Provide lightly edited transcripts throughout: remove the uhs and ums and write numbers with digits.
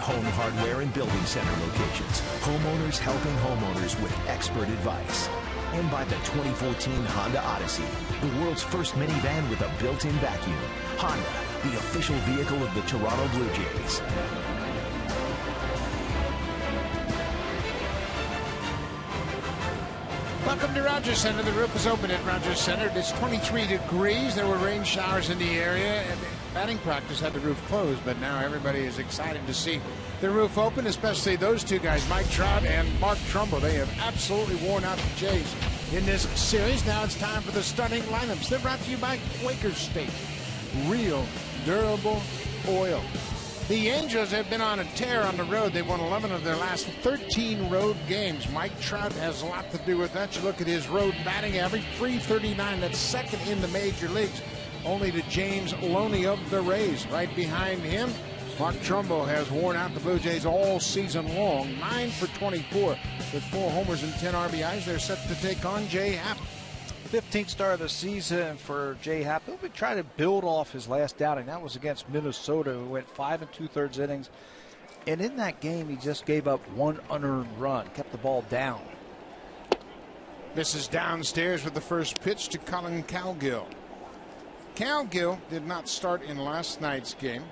home hardware and building center locations. Homeowners helping homeowners with expert advice. And by the 2014 Honda Odyssey, the world's first minivan with a built-in vacuum. Honda, the official vehicle of the Toronto Blue Jays. Welcome to Rogers Center. The roof is open at Rogers Center. It's 23 degrees. There were rain showers in the area, and batting practice had the roof closed, but now everybody is excited to see the roof open, especially those two guys, Mike Trout and Mark Trumbo. They have absolutely worn out the Jays in this series. Now it's time for the starting lineups. They're brought to you by Quaker State. Real, durable oil. The Angels have been on a tear on the road. They've won 11 of their last 13 road games. Mike Trout has a lot to do with that. You look at his road batting average, .339. That's second in the major leagues, only to James Loney of the Rays. Right behind him, Mark Trumbo has worn out the Blue Jays all season long. 9 for 24 with 4 homers and 10 RBIs. They're set to take on Jay Happ. 15th start of the season for Jay Happ. He'll be trying to build off his last outing. That was against Minnesota, who went 5 2/3 innings. And in that game, he just gave up 1 unearned run, kept the ball down. This is downstairs with the first pitch to Colin Cowgill. Cowgill did not start in last night's game.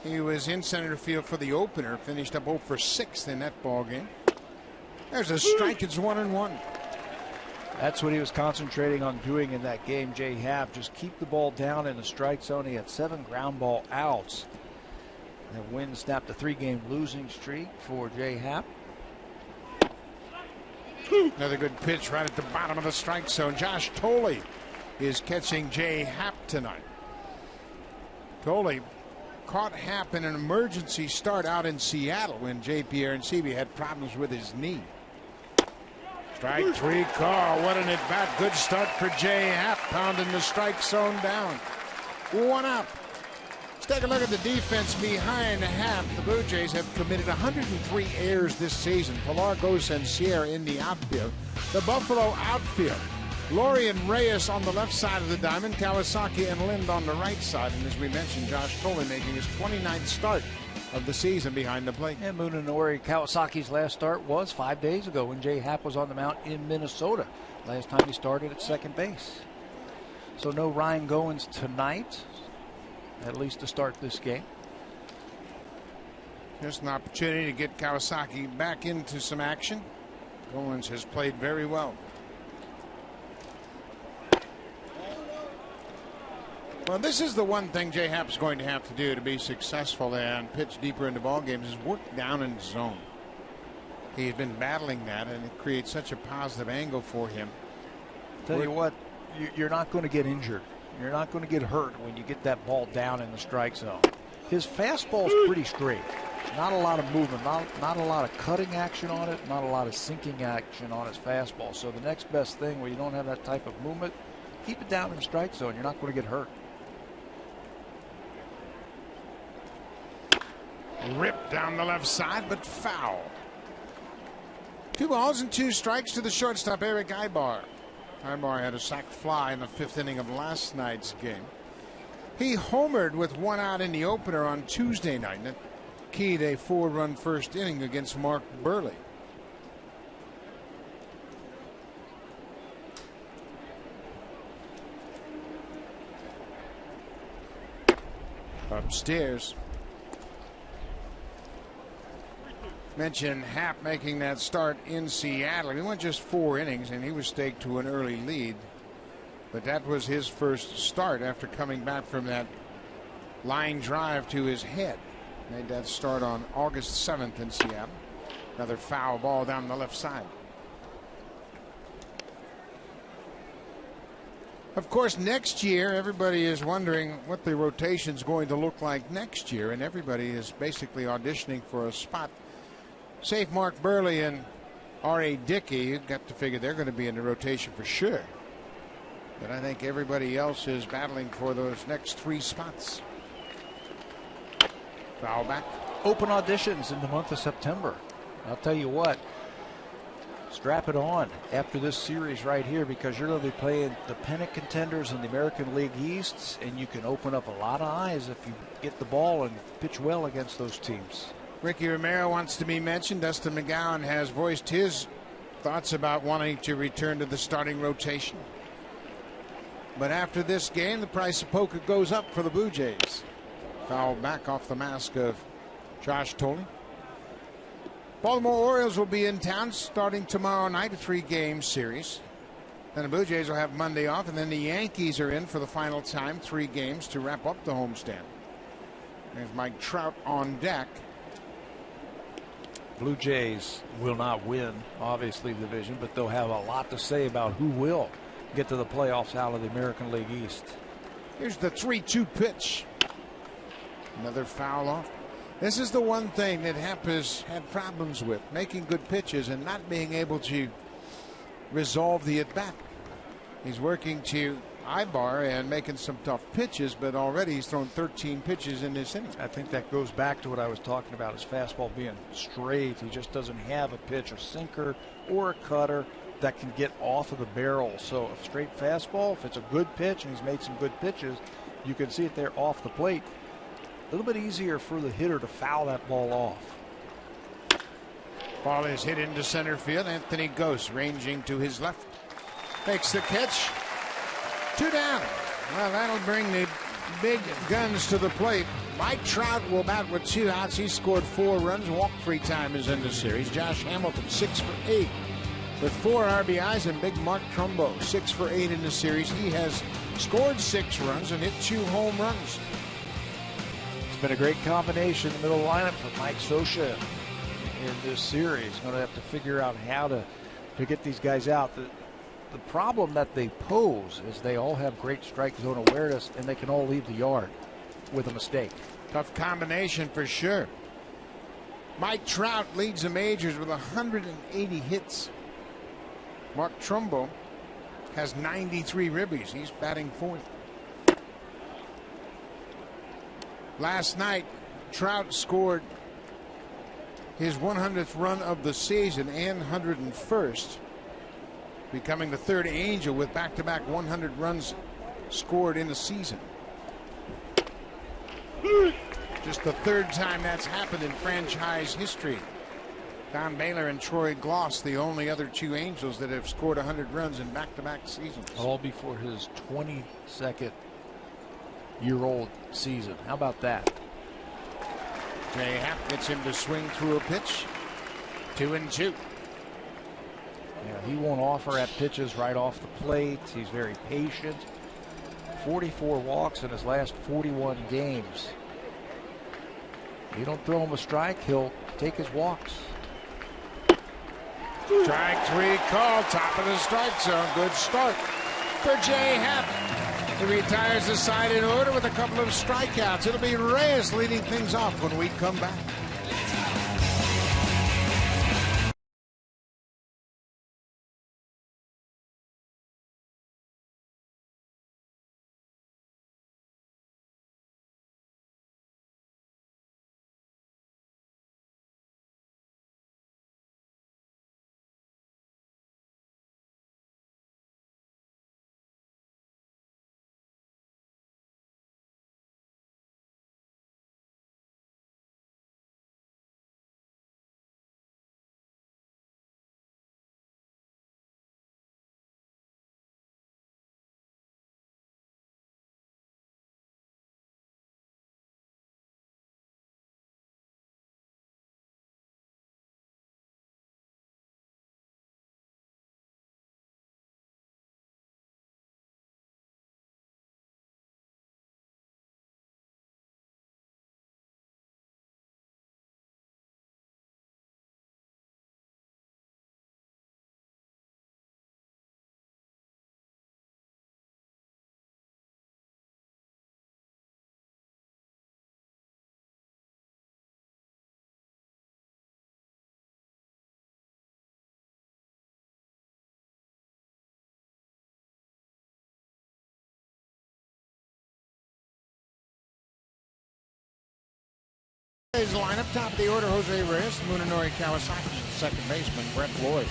He was in center field for the opener, finished up 0 for 6 in that ball game. There's a strike. It's 1-1. That's what he was concentrating on doing in that game, Jay Happ. Just keep the ball down in the strike zone. He had 7 ground ball outs. The win snapped a 3-game losing streak for Jay Happ. Another good pitch right at the bottom of the strike zone. Josh Thole is catching Jay Happ tonight. Thole caught Happ in an emergency start out in Seattle when J.P. Arencibi had problems with his knee. Strike 3 call. What an at-bat. Good start for Jay Happ, pounding the strike zone down. 1 up. Let's take a look at the defense behind Happ. The Blue Jays have committed 103 errors this season. Pelargos and Sierra in the outfield. The Buffalo outfield. Laurie and Reyes on the left side of the diamond. Kawasaki and Lind on the right side. And as we mentioned, Josh Thole making his 29th start of the season behind the plate. And Munenori Kawasaki's last start was 5 days ago when Jay Happ was on the mound in Minnesota. Last time he started at second base. So no Ryan Goins tonight, at least to start this game. Just an opportunity to get Kawasaki back into some action. Goins has played very well. Well, this is the one thing Jay Happ's going to have to do to be successful and pitch deeper into ball games is work down in the zone. He's been battling that, and it creates such a positive angle for him. Tell you what, you're not going to get injured. You're not going to get hurt when you get that ball down in the strike zone. His fastball's pretty straight. Not a lot of movement, not a lot of cutting action on it, not a lot of sinking action on his fastball. So the next best thing where you don't have that type of movement, keep it down in the strike zone. You're not going to get hurt. Ripped down the left side, but foul. 2 balls and 2 strikes to the shortstop, Eric Ibar. Ibar had a sac fly in the 5th inning of last night's game. He homered with 1 out in the opener on Tuesday night. That keyed a 4-run first inning against Mark Burley. Upstairs. Mentioned Happ making that start in Seattle. He went just 4 innings and he was staked to an early lead. But that was his first start after coming back from that line drive to his head. Made that start on August 7th in Seattle. Another foul ball down the left side. Of course, next year, everybody is wondering what the rotation is going to look like next year. And everybody is basically auditioning for a spot. Save Mark Burley and R.A. Dickey, you've got to figure they're going to be in the rotation for sure. But I think everybody else is battling for those next 3 spots. Foul back. Open auditions in the month of September. I'll tell you what, strap it on after this series right here, because you're going to be playing the pennant contenders in the American League East, and you can open up a lot of eyes if you get the ball and pitch well against those teams. Ricky Romero wants to be mentioned. Dustin McGowan has voiced his thoughts about wanting to return to the starting rotation. But after this game, the price of poker goes up for the Blue Jays. Foul back off the mask of Josh Tolley. Baltimore Orioles will be in town starting tomorrow night, a 3-game series. Then the Blue Jays will have Monday off, and then the Yankees are in for the final time, 3 games to wrap up the homestand. There's Mike Trout on deck. Blue Jays will not win, obviously, the division, but they'll have a lot to say about who will get to the playoffs out of the American League East. Here's the 3-2 pitch. Another foul off. This is the one thing that Happ has had problems with, making good pitches and not being able to resolve the at-bat. He's working to Ibar and making some tough pitches, but already he's thrown 13 pitches in this inning. I think that goes back to what I was talking about, his fastball being straight. He just doesn't have a pitch, a sinker or a cutter that can get off of the barrel. So a straight fastball, if it's a good pitch, and he's made some good pitches, you can see it there off the plate. A little bit easier for the hitter to foul that ball off. Ball is hit into center field. Anthony Gose ranging to his left. Makes the catch. 2 down. Well, that'll bring the big guns to the plate. Mike Trout will bat with 2 outs. He scored 4 runs, walked 3 times in the series. Josh Hamilton 6 for 8 with 4 RBIs, and big Mark Trumbo 6 for 8 in the series. He has scored 6 runs and hit 2 home runs. It's been a great combination in the middle lineup for Mike Scioscia in this series. Going to have to figure out how to get these guys out. The problem that they pose is they all have great strike zone awareness, and they can all leave the yard with a mistake. Tough combination for sure. Mike Trout leads the majors with 180 hits. Mark Trumbo has 93 ribbies. He's batting 4th. Last night, Trout scored his 100th run of the season and 101st, becoming the 3rd Angel with back-to-back 100 runs scored in the season. Just the 3rd time that's happened in franchise history. Don Baylor and Troy Gloss, the only other 2 Angels that have scored 100 runs in back-to-back seasons. All before his 22nd year-old season. How about that? Jay Happ gets him to swing through a pitch. 2-2. Yeah, he won't offer at pitches right off the plate. He's very patient. 44 walks in his last 41 games. You don't throw him a strike, he'll take his walks. Strike 3 called, top of the strike zone. Good start for Jay Happ. He retires the side in order with a couple of strikeouts. It'll be Reyes leading things off when we come back. Lineup, top of the order, Jose Reyes, Munenori Kawasaki, second baseman, Brett Lloyd.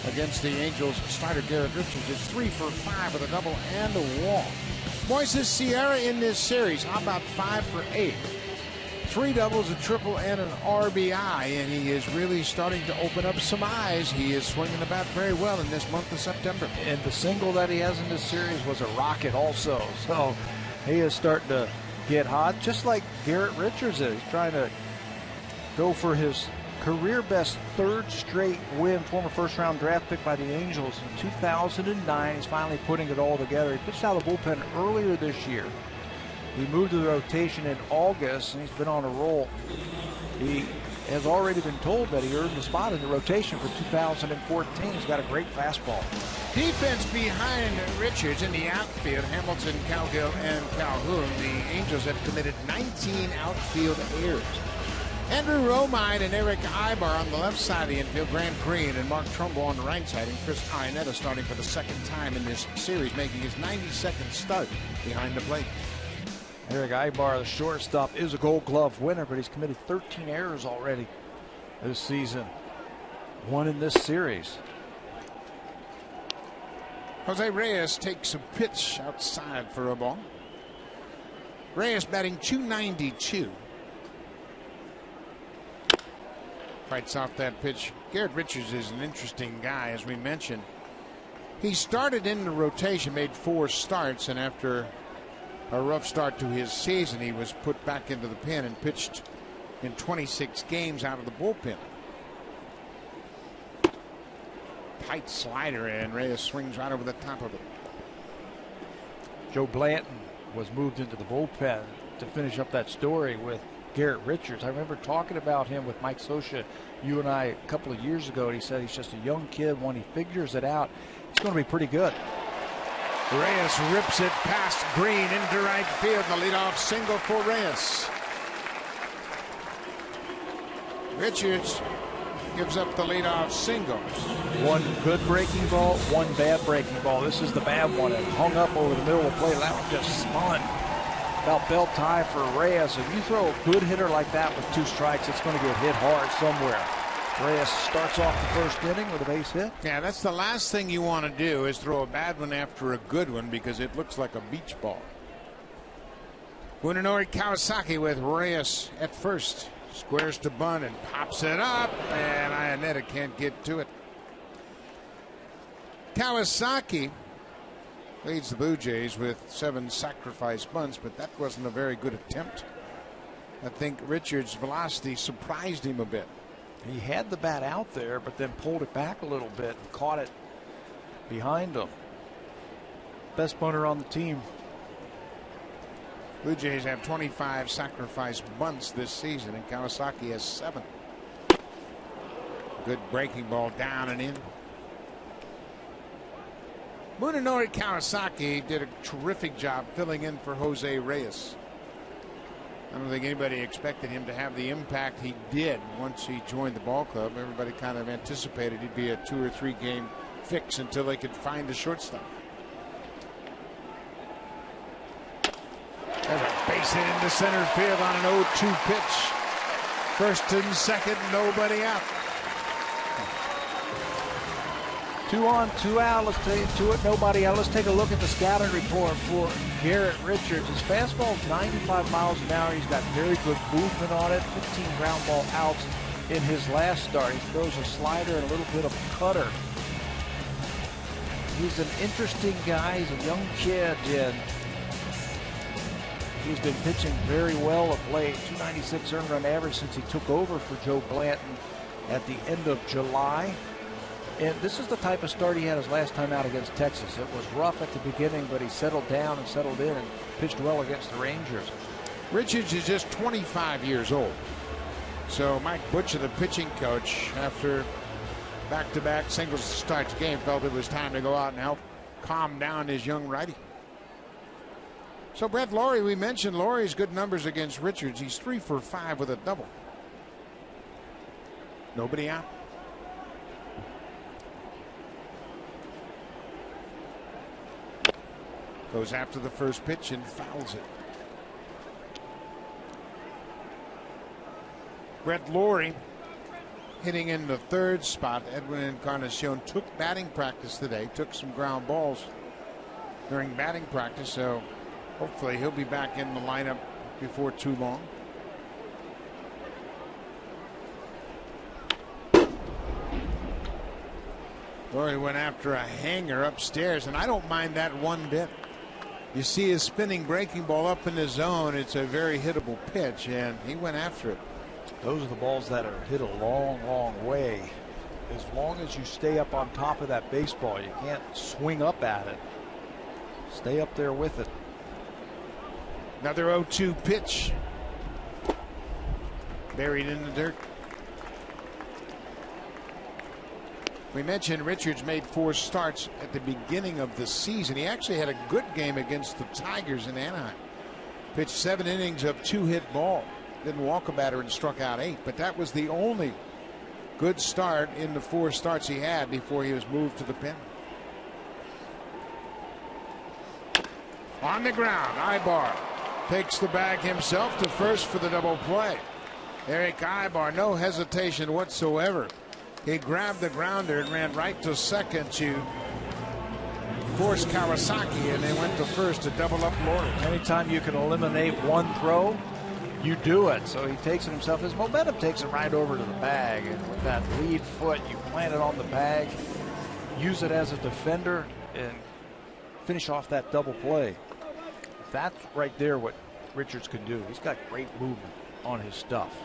Against the Angels, starter Garrett Richards is 3 for 5 with a double and a walk. Moises Sierra in this series, how about 5 for 8? 3 doubles, a triple, and an RBI, and he is really starting to open up some eyes. He is swinging the bat very well in this month of September. And the single that he has in this series was a rocket also. So he is starting to get hot, just like Garrett Richards is. He's trying to go for his career best 3rd straight win, former first-round draft pick by the Angels in 2009. He's finally putting it all together. He pitched out of the bullpen earlier this year. He moved to the rotation in August, and he's been on a roll. He has already been told that he earned the spot in the rotation for 2014. He's got a great fastball. Defense behind Richards in the outfield. Hamilton, Cowgill, and Calhoun. The Angels have committed 19 outfield errors. Andrew Romine and Eric Ibar on the left side of the infield. Grant Green and Mark Trumbull on the right side. And Chris Iannetta starting for the 2nd time in this series, making his 92nd start behind the plate. Eric Ibar, the shortstop, is a Gold Glove winner, but he's committed 13 errors already this season. 1 in this series. Jose Reyes takes a pitch outside for a ball. Reyes batting .292. Fights off that pitch. Garrett Richards is an interesting guy, as we mentioned. He started in the rotation, made 4 starts, and after a rough start to his season, he was put back into the pen and pitched in 26 games out of the bullpen. Tight slider, and Reyes swings right over the top of it. Joe Blanton was moved into the bullpen to finish up that story with Garrett Richards. I remember talking about him with Mike Scioscia, you and I, a couple of years ago. And he said he's just a young kid. When he figures it out, he's going to be pretty good. Reyes rips it past Green into right field. The leadoff single for Reyes. Richards gives up the leadoff single. 1 good breaking ball, 1 bad breaking ball. This is the bad one. It hung up over the middle of the plate. That one just spun. About belt tie for Reyes. If you throw a good hitter like that with 2 strikes, it's going to get hit hard somewhere. Reyes starts off the 1st inning with a base hit. Yeah, that's the last thing you want to do, is throw a bad one after a good one, because it looks like a beach ball. Munenori Kawasaki with Reyes at first. Squares to bunt and pops it up, and Iannetta can't get to it. Kawasaki leads the Blue Jays with 7 sacrifice bunts, but that wasn't a very good attempt. I think Richards' velocity surprised him a bit. He had the bat out there, but then pulled it back a little bit and caught it behind him. Best bunter on the team. Blue Jays have 25 sacrifice bunts this season, and Kawasaki has 7. Good breaking ball down and in. Munenori Kawasaki did a terrific job filling in for Jose Reyes. I don't think anybody expected him to have the impact he did once he joined the ball club. Everybody kind of anticipated he'd be a 2 or 3 game fix until they could find a shortstop. There's a base hit into center field on an 0-2 pitch. 1st and 2nd, nobody out. 2 on, 2 out. Let's take 2 it, nobody out. Let's take a look at the scouting report for Garrett Richards. His fastball is 95 miles an hour. He's got very good movement on it. 15 ground ball outs in his last start. He throws a slider and a little bit of a cutter. He's an interesting guy. He's a young kid, and he's been pitching very well of late. 296 earned run average since he took over for Joe Blanton at the end of July. And this is the type of start he had his last time out against Texas. It was rough at the beginning, but he settled down and settled in and pitched well against the Rangers. Richards is just 25 years old. So Mike Butcher, the pitching coach, after back-to-back singles starts game, felt it was time to go out and help calm down his young righty. So Brett Lawrie, we mentioned Laurie's good numbers against Richards. He's 3 for 5 with a double. Nobody out. Goes after the first pitch and fouls it. Brett Lawrie hitting in the 3rd spot. Edwin Encarnacion took batting practice today, took some ground balls during batting practice, so hopefully he'll be back in the lineup before too long. Or he went after a hanger upstairs, and I don't mind that one bit. You see his spinning breaking ball up in the zone. It's a very hittable pitch, and he went after it. Those are the balls that are hit a long, long way. As long as you stay up on top of that baseball, you can't swing up at it. Stay up there with it. Another 0-2 pitch. Buried in the dirt. We mentioned Richards made 4 starts at the beginning of the season. He actually had a good game against the Tigers in Anaheim. Pitched 7 innings of 2-hit ball. Didn't walk a batter and struck out 8. But that was the only good start in the 4 starts he had before he was moved to the pen. On the ground, Ibar takes the bag himself to first for the double play. Eric Ibar, no hesitation whatsoever. He grabbed the grounder and ran right to second to force Kawasaki, and they went to first to double up Laurie. Anytime you can eliminate one throw, you do it. So he takes it himself. His momentum takes it right over to the bag. And with that lead foot, you plant it on the bag, use it as a defender, and finish off that double play. That's right there what Richards can do. He's got great movement on his stuff.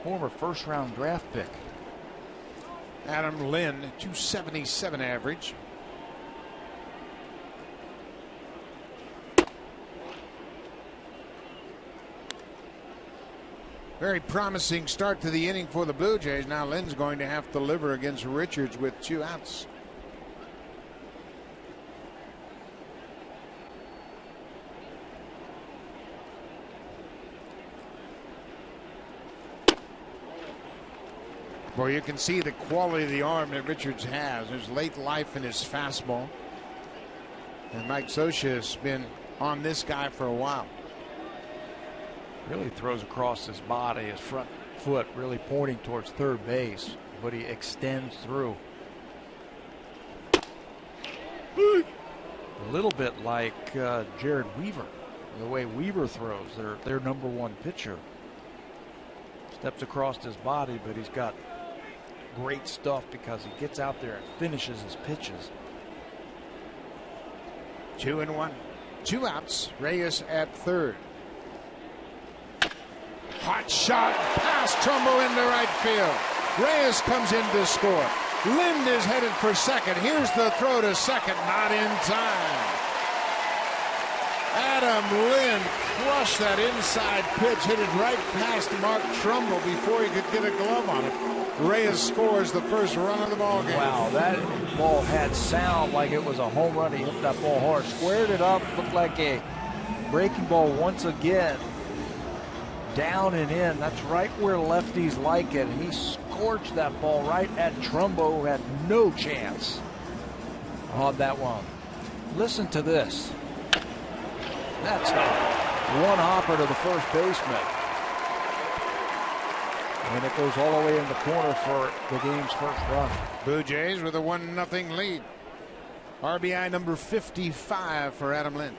Former first-round draft pick. Adam Lynn, 277 average. Very promising start to the inning for the Blue Jays. Now Lynn's going to have to deliver against Richards with 2 outs. Well, you can see the quality of the arm that Richards has. There's late life in his fastball. And Mike Scioscia has been on this guy for a while. Really throws across his body, his front foot really pointing towards third base, but he extends through. A little bit like Jared Weaver, the way Weaver throws, their number 1 pitcher. Steps across his body, but he's got great stuff because he gets out there and finishes his pitches. 2-1. 2 outs. Reyes at third. Hot shot past Trumbo into right field. Reyes comes in to score. Lind is headed for second. Here's the throw to second. Not in time. Adam Lind crushed that inside pitch, hit it right past Mark Trumbo before he could get a glove on it. Reyes scores the first run of the ball game. Wow, that ball had sound like it was a home run. He hit that ball hard, squared it up, looked like a breaking ball once again. Down and in. That's right where lefties like it. And he scorched that ball right at Trumbo, who had no chance on that one. Listen to this. That's a one-hopper to the first baseman. And it goes all the way in the corner for the game's first run. Blue Jays with a 1-0 lead. RBI number 55 for Adam Lind.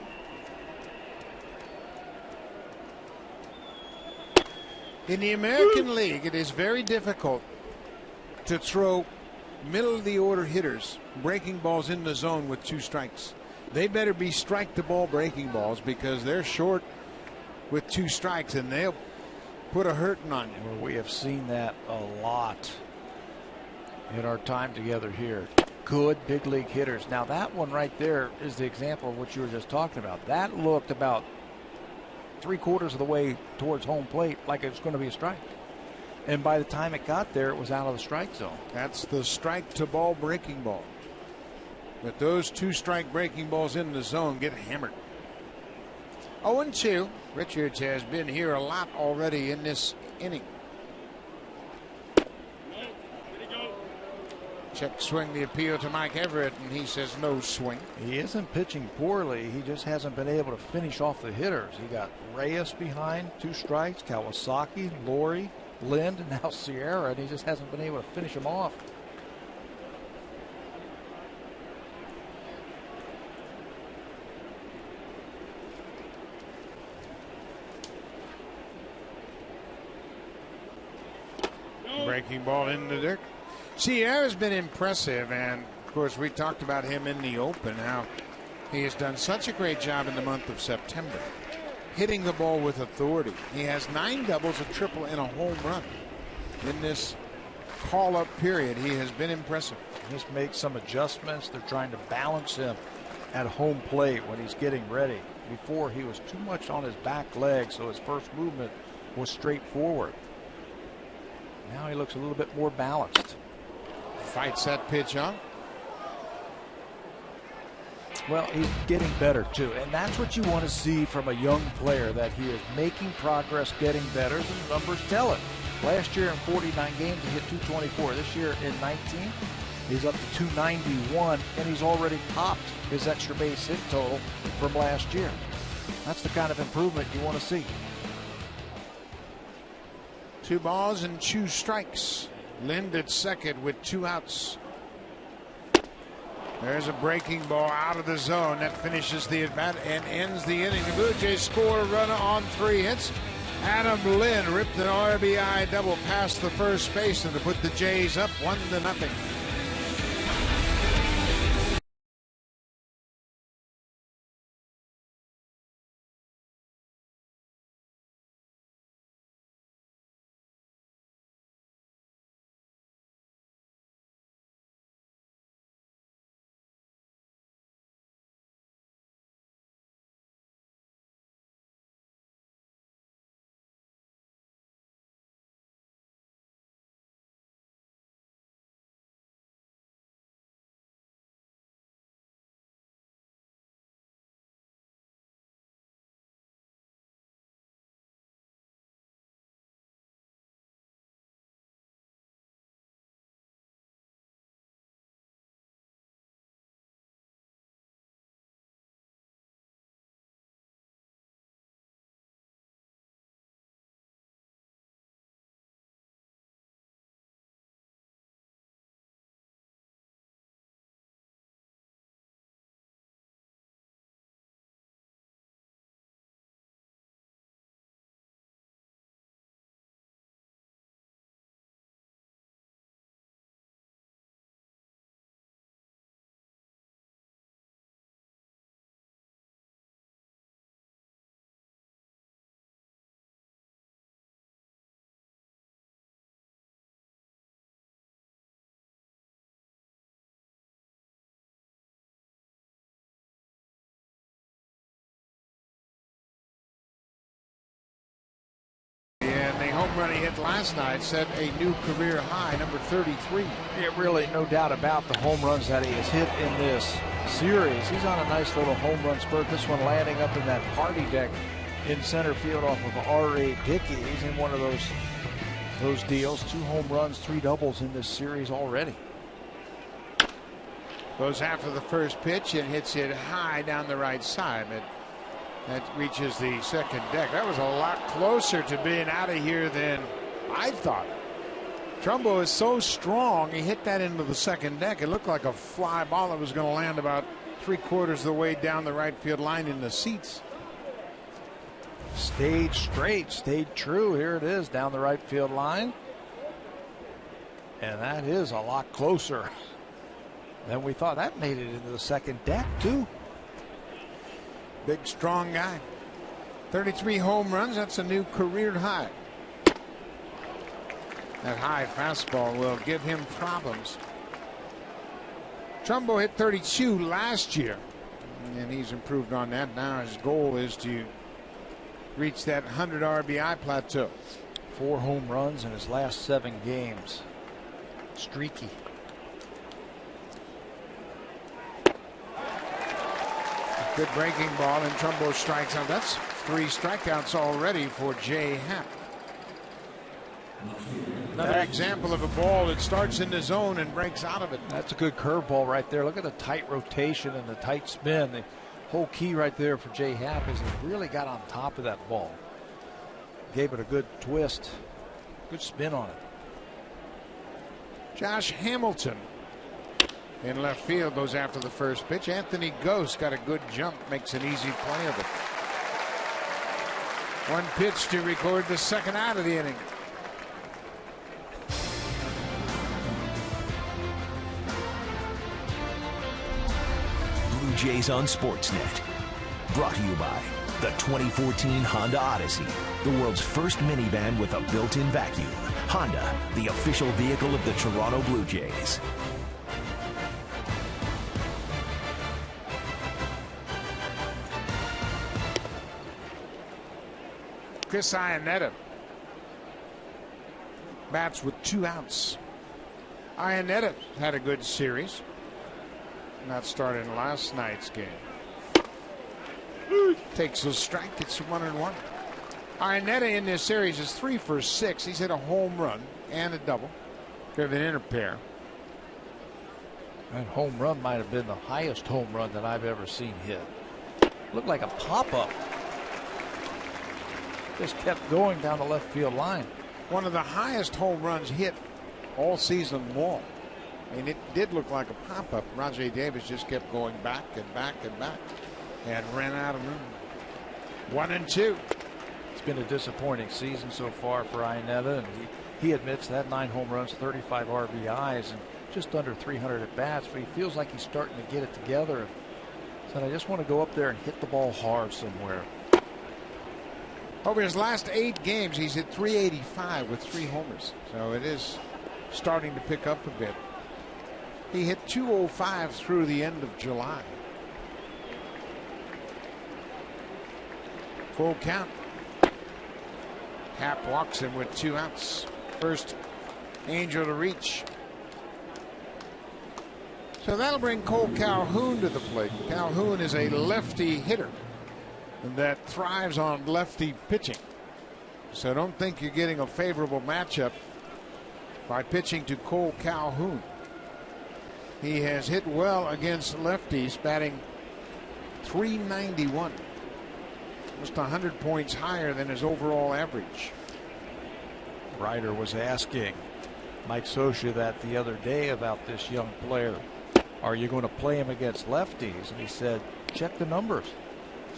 In the American League, it is very difficult to throw middle of the order hitters breaking balls in the zone with 2 strikes. They better be strike to ball breaking balls because they're short with 2 strikes and they'll put a hurting on you. Well, we have seen that a lot in our time together here. Good big league hitters. Now that one right there is the example of what you were just talking about. That looked about 3/4 of the way towards home plate like it was going to be a strike. And by the time it got there, it was out of the strike zone. That's the strike to ball breaking ball. But those 2 strike breaking balls in the zone get hammered. 0-2. Richards has been here a lot already in this inning. Check swing the appeal to Mike Everett, and he says no swing. He isn't pitching poorly. He just hasn't been able to finish off the hitters. He got Reyes behind, 2 strikes, Kawasaki, Laurie, Lind, and now Sierra, and he just hasn't been able to finish them off. Breaking ball in the dirt. Sierra's been impressive, and of course we talked about him in the Open, how he has done such a great job in the month of September, hitting the ball with authority. He has 9 doubles, a triple, and a home run in this call-up period. He has been impressive. Just made some adjustments. They're trying to balance him at home plate when he's getting ready. Before, he was too much on his back leg, so his first movement was straightforward. Now he looks a little bit more balanced. Fights that pitch on. Well, he's getting better too, and that's what you want to see from a young player, that he is making progress, getting better. The numbers tell it. Last year in 49 games, he hit 224. This year in 19, he's up to 291, and he's already topped his extra base hit total from last year. That's the kind of improvement you want to see. 2 balls and 2 strikes. Lind at second with 2 outs. There's a breaking ball out of the zone that finishes the at bat and ends the inning. The Blue Jays score a run on 3 hits. Adam Lind ripped an RBI double past the first baseman to put the Jays up 1-0. Home run he hit last night set a new career high, number 33. Yeah, really, no doubt about the home runs that he has hit in this series. He's on a nice little home run spurt. This one landing up in that party deck in center field off of R.A. Dickey. He's in one of those deals. 2 home runs, 3 doubles in this series already. Goes after the first pitch and hits it high down the right side. That reaches the second deck. That was a lot closer to being out of here than I thought. Trumbo is so strong. He hit that into the second deck. It looked like a fly ball that was going to land about 3/4 of the way down the right field line in the seats. Stayed straight, stayed true. Here it is down the right field line. And that is a lot closer than we thought. That made it into the second deck too. Big, strong guy. 33 home runs. That's a new career high. That high fastball will give him problems. Trumbo hit 32 last year, and he's improved on that. Now his goal is to reach that 100 RBI plateau. 4 home runs in his last 7 games. Streaky. Good breaking ball, and Trumbo strikes out. That's 3 strikeouts already for Jay Happ. Another example of a ball that starts in the zone and breaks out of it. That's a good curveball right there. Look at the tight rotation and the tight spin. The whole key right there for Jay Happ is he really got on top of that ball. Gave it a good twist. Good spin on it. Josh Hamilton in left field goes after the first pitch. Anthony Ghost got a good jump, makes an easy play of it. 1 pitch to record the second out of the inning. Blue Jays on Sportsnet. Brought to you by the 2014 Honda Odyssey, the world's first minivan with a built-in vacuum. Honda, the official vehicle of the Toronto Blue Jays. Chris Iannetta bats with 2 outs. Iannetta had a good series. Not starting last night's game. Takes a strike. It's 1-1. Iannetta in this series is 3 for 6. He's hit a home run and a double. Driven in a pair. That home run might have been the highest home run that I've ever seen hit. Looked like a pop-up. Just kept going down the left field line. One of the highest home runs hit all season long. I mean, it did look like a pop-up. Rajay Davis just kept going back and back and back and ran out of room. 1-2. It's been a disappointing season so far for Iannetta, and he admits that 9 home runs, 35 RBIs, and just under 300 at bats. But he feels like he's starting to get it together. So I just want to go up there and hit the ball hard somewhere. Over his last 8 games, he's hit 385 with 3 homers. So it is starting to pick up a bit. He hit 205 through the end of July. Full count. Happ walks him with 2 outs. First Angel to reach. So that'll bring Cole Calhoun to the plate. Calhoun is a lefty hitter that thrives on lefty pitching. So don't think you're getting a favorable matchup by pitching to Cole Calhoun. He has hit well against lefties, batting .391. Just 100 points higher than his overall average. Ryder was asking Mike Scioscia that the other day about this young player. Are you going to play him against lefties? And he said, check the numbers.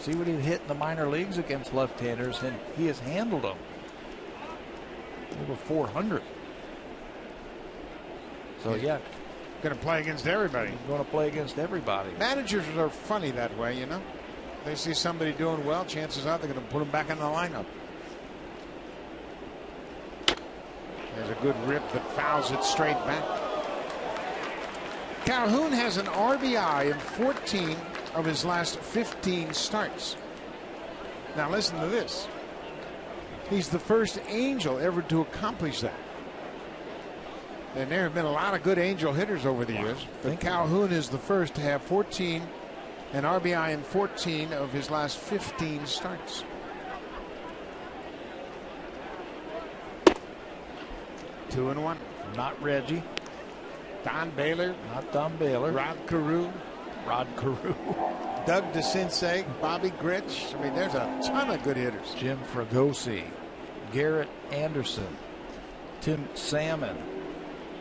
See what he hit in the minor leagues against left-handers, and he has handled them. Over 400. So, yeah. Going to play against everybody. He's going to play against everybody. Managers are funny that way, you know. They see somebody doing well, chances are they're going to put him back in the lineup. There's a good rip that fouls it straight back. Calhoun has an RBI in 14 of his last 15 starts. Now listen to this. He's the first Angel ever to accomplish that. And there have been a lot of good Angel hitters over the years, but Calhoun is the first to have 14 an RBI in 14 of his last 15 starts. Two and one. Not Reggie. Don Baylor. Not Don Baylor. Rod Carew. Doug DeCinces. Bobby Grich. I mean, there's a ton of good hitters. Jim Fregosi. Garrett Anderson. Tim Salmon.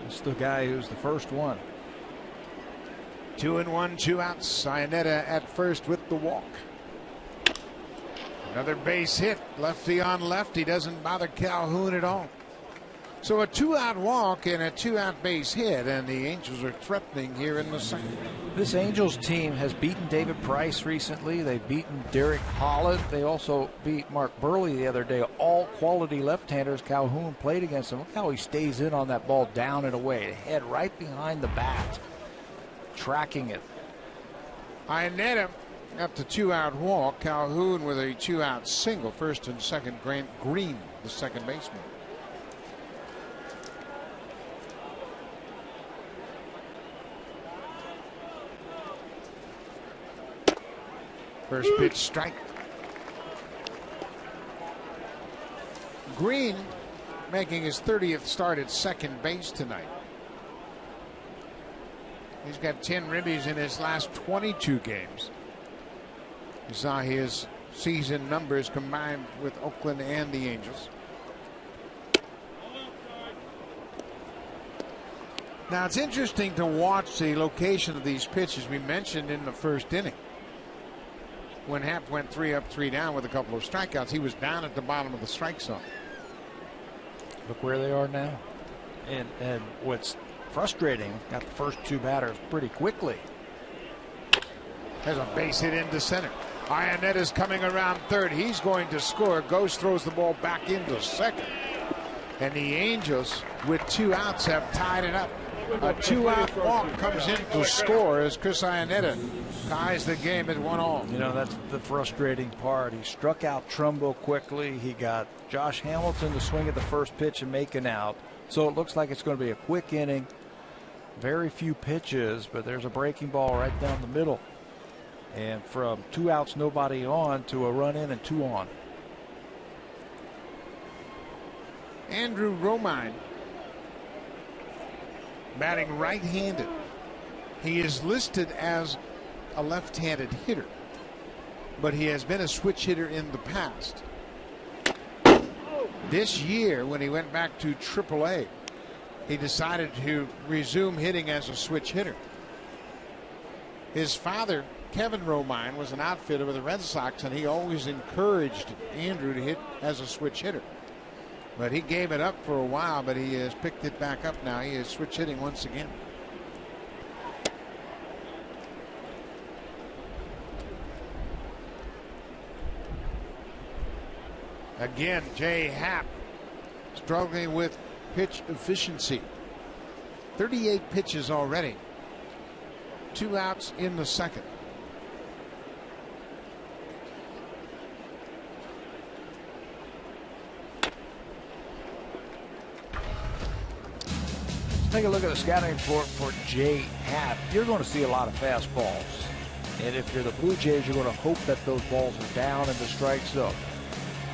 It's the guy who's the first one. 2 and 1, 2 outs. Iannetta at first with the walk. Another base hit. Lefty on lefty. Doesn't bother Calhoun at all. So a 2-out walk and a 2-out base hit, and the Angels are threatening here in the second. This Angels team has beaten David Price recently. They've beaten Derek Holland. They also beat Mark Burley the other day. All quality left-handers. Calhoun played against them. Look how he stays in on that ball down and away. Head right behind the bat. Tracking it. Iannetta got the 2-out walk. Calhoun with a 2-out single. First and second. Grant Green, the second baseman. First pitch strike. Green making his 30th start at second base tonight. He's got 10 ribbies in his last 22 games. You saw his season numbers combined with Oakland and the Angels. Now it's interesting to watch the location of these pitches. We mentioned in the first inning, when Happ went 3 up, 3 down with a couple of strikeouts, he was down at the bottom of the strike zone. Look where they are now. And what's frustrating, got the first 2 batters pretty quickly. There's a base hit into center. Ionetta's coming around third. He's going to score. Ghost throws the ball back into second. And the Angels, with 2 outs, have tied it up. A 2-out walk comes in to score as Chris Ionetta ties the game at 1-all. You know, that's the frustrating part. He struck out Trumbo quickly. He got Josh Hamilton to swing at the first pitch and make an out. So it looks like it's going to be a quick inning. Very few pitches, but there's a breaking ball right down the middle. And from 2 outs, nobody on, to a run in and 2 on. Andrew Romine, batting right-handed. He is listed as a left-handed hitter, but he has been a switch hitter in the past. This year, when he went back to AAA, he decided to resume hitting as a switch hitter. His father, Kevin Romine, was an outfielder with the Red Sox, and he always encouraged Andrew to hit as a switch hitter. But he gave it up for a while, but he has picked it back up now. He is switch hitting once again. Again, Jay Happ struggling with pitch efficiency. 38 pitches already. 2 outs in the second. Take a look at the scouting report for Jay Happ. You're going to see a lot of fastballs. And if you're the Blue Jays, you're going to hope that those balls are down in the strike zone.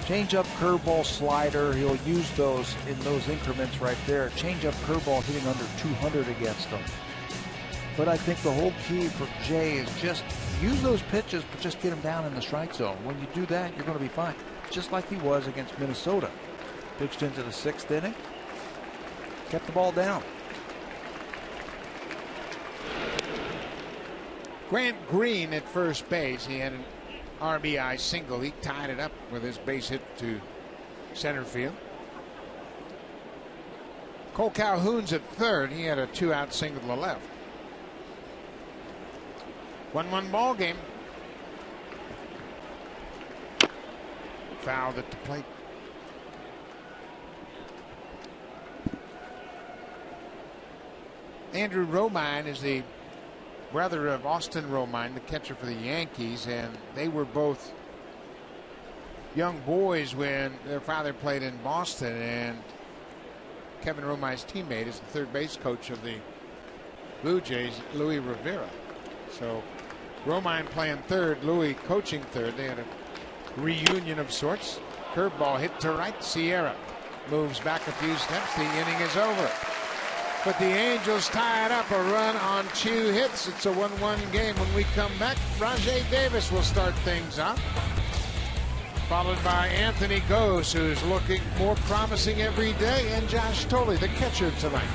Change-up, curveball, slider, he'll use those in those increments right there. Change-up, curveball hitting under 200 against them. But I think the whole key for Jay is just use those pitches, but just get them down in the strike zone. When you do that, you're going to be fine. Just like he was against Minnesota. Pitched into the 6th inning. Kept the ball down. Grant Green at first base. He had an RBI single. He tied it up with his base hit to center field. Cole Calhoun's at third. He had a 2-out single to the left. 1-1 ball game. Fouled at the plate. Andrew Romine is the brother of Austin Romine, the catcher for the Yankees, and they were both young boys when their father played in Boston, and Kevin Romine's teammate is the third base coach of the Blue Jays, Louis Rivera. So Romine playing third, Louis coaching third. They had a reunion of sorts. Curveball hit to right. Sierra moves back a few steps. The inning is over. But the Angels tie it up, a run on 2 hits. It's a 1-1 game. When we come back, Rajay Davis will start things up, followed by Anthony Gose, who's looking more promising every day, and Josh Tolley, the catcher tonight.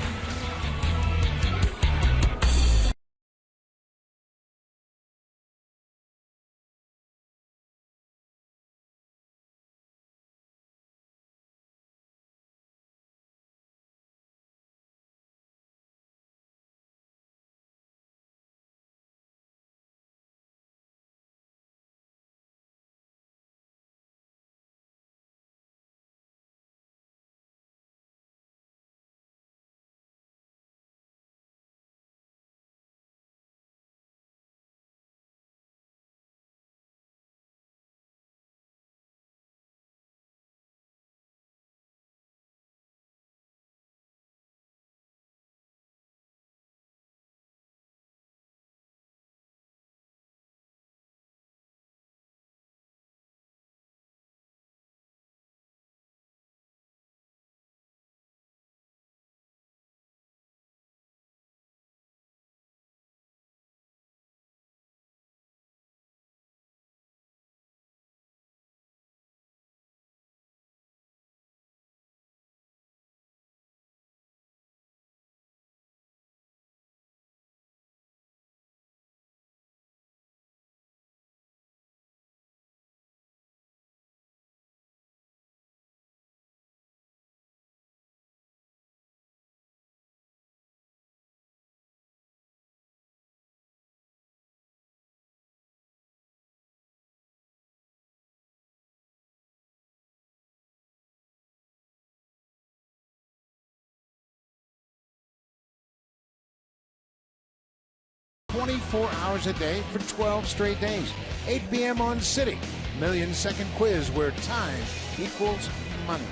24 hours a day for 12 straight days. 8 p.m. on City. Million-second quiz where time equals money.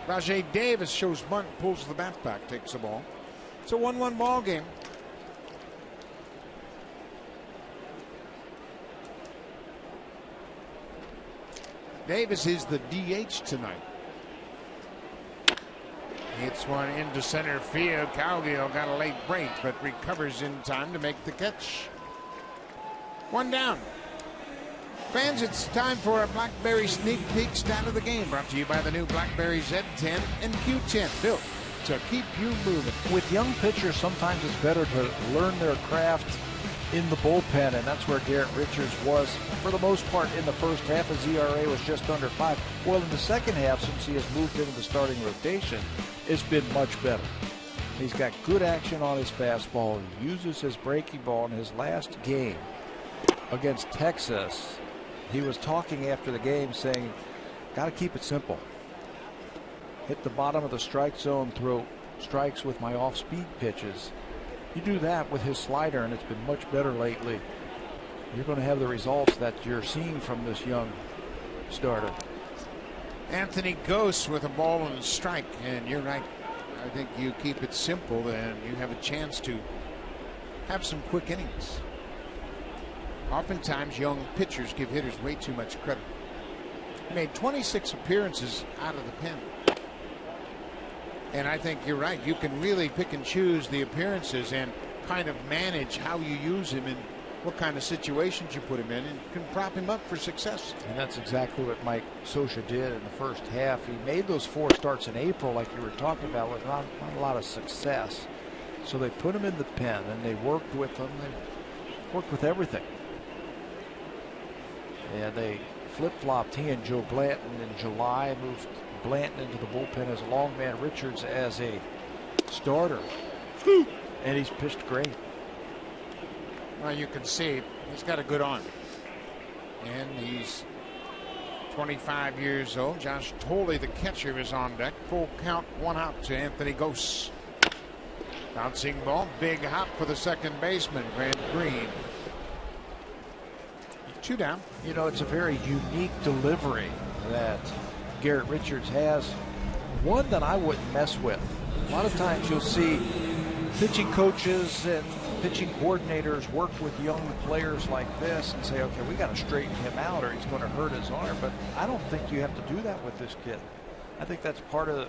Rajay Davis shows bunt, pulls the bat back, takes the ball. It's a 1-1 ball game. Davis is the DH tonight. Hits one into center field. Cowgill got a late break, but recovers in time to make the catch. One down. Fans, it's time for a BlackBerry sneak peek stat of the game, brought to you by the new BlackBerry Z10 and Q10, built to keep you moving. With young pitchers, sometimes it's better to learn their craft in the bullpen, and that's where Garrett Richards was for the most part in the first half. His ERA was just under 5. Well, in the second half, since he has moved into the starting rotation, it's been much better. He's got good action on his fastball. He uses his breaking ball. In his last game against Texas, he was talking after the game saying, got to keep it simple. Hit the bottom of the strike zone, throw strikes with my off-speed pitches. You do that with his slider, and it's been much better lately. You're going to have the results that you're seeing from this young starter. Anthony Gose with a ball and a strike, and you're right. I think you keep it simple, and you have a chance to have some quick innings. Oftentimes, young pitchers give hitters way too much credit. He made 26 appearances out of the pen. And I think you're right. You can really pick and choose the appearances and kind of manage how you use him and what kind of situations you put him in, and can prop him up for success. And that's exactly what Mike Scioscia did in the first half. He made those 4 starts in April, like you were talking about, with not a lot of success. So they put him in the pen, and they worked with him. They worked with everything. And they flip-flopped he and Joe Blanton in July, moved Blanton into the bullpen as a long man, Richards as a starter. And he's pitched great. Well, you can see he's got a good arm. And he's 25 years old. Josh Tolley, the catcher, is on deck. Full count, 1 out to Anthony Gose. Bouncing ball, big hop for the second baseman, Grant Green. 2 down. You know, it's a very unique delivery that Garrett Richards has. One that I wouldn't mess with. A lot of times you'll see pitching coaches and pitching coordinators work with young players like this and say, okay, we got to straighten him out or he's going to hurt his arm. But I don't think you have to do that with this kid. I think that's part of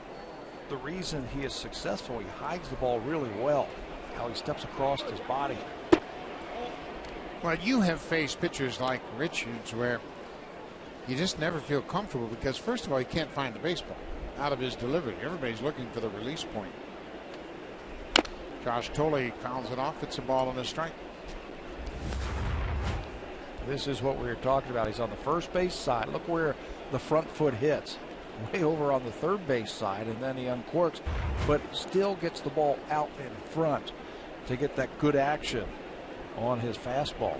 the reason he is successful. He hides the ball really well, how he steps across his body. Well, you have faced pitchers like Richards where you just never feel comfortable because, first of all, he can't find the baseball out of his delivery. Everybody's looking for the release point. Josh Tolley fouls it off. It's a ball and a strike. This is what we were talking about. He's on the first base side. Look where the front foot hits. Way over on the third base side, and then he uncorks, but still gets the ball out in front to get that good action on his fastball.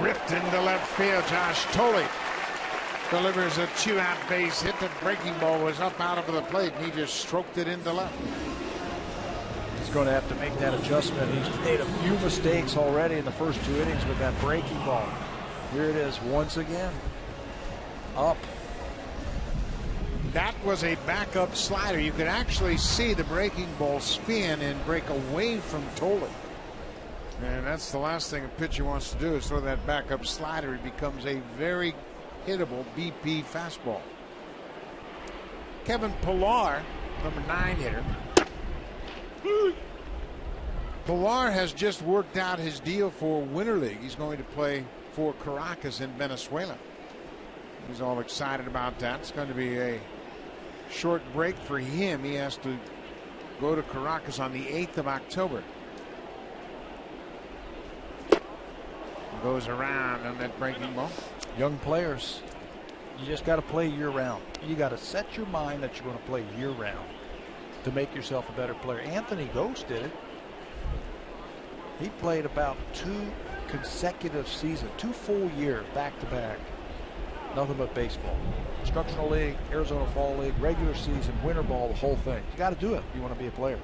Ripped into left field. Josh Tolley delivers a 2-out base hit. The breaking ball was up out of the plate, and he just stroked it into left. He's going to have to make that adjustment. He's made a few mistakes already in the first 2 innings with that breaking ball. Here it is once again. Up. That was a backup slider. You could actually see the breaking ball spin and break away from Tolley. And that's the last thing a pitcher wants to do is throw that backup slider. It becomes a very hittable BP fastball. Kevin Pillar, number 9 hitter. Pillar has just worked out his deal for Winter League. He's going to play for Caracas in Venezuela. He's all excited about that. It's going to be a short break for him. He has to go to Caracas on the 8th of October. Goes around on that breaking ball. Young players, you just got to play year round. You got to set your mind that you're going to play year round to make yourself a better player. Anthony Gose did it. He played about 2 consecutive seasons, 2 full years back to back. Nothing but baseball. Instructional league, Arizona Fall League, regular season, winter ball, the whole thing. You got to do it if you want to be a player.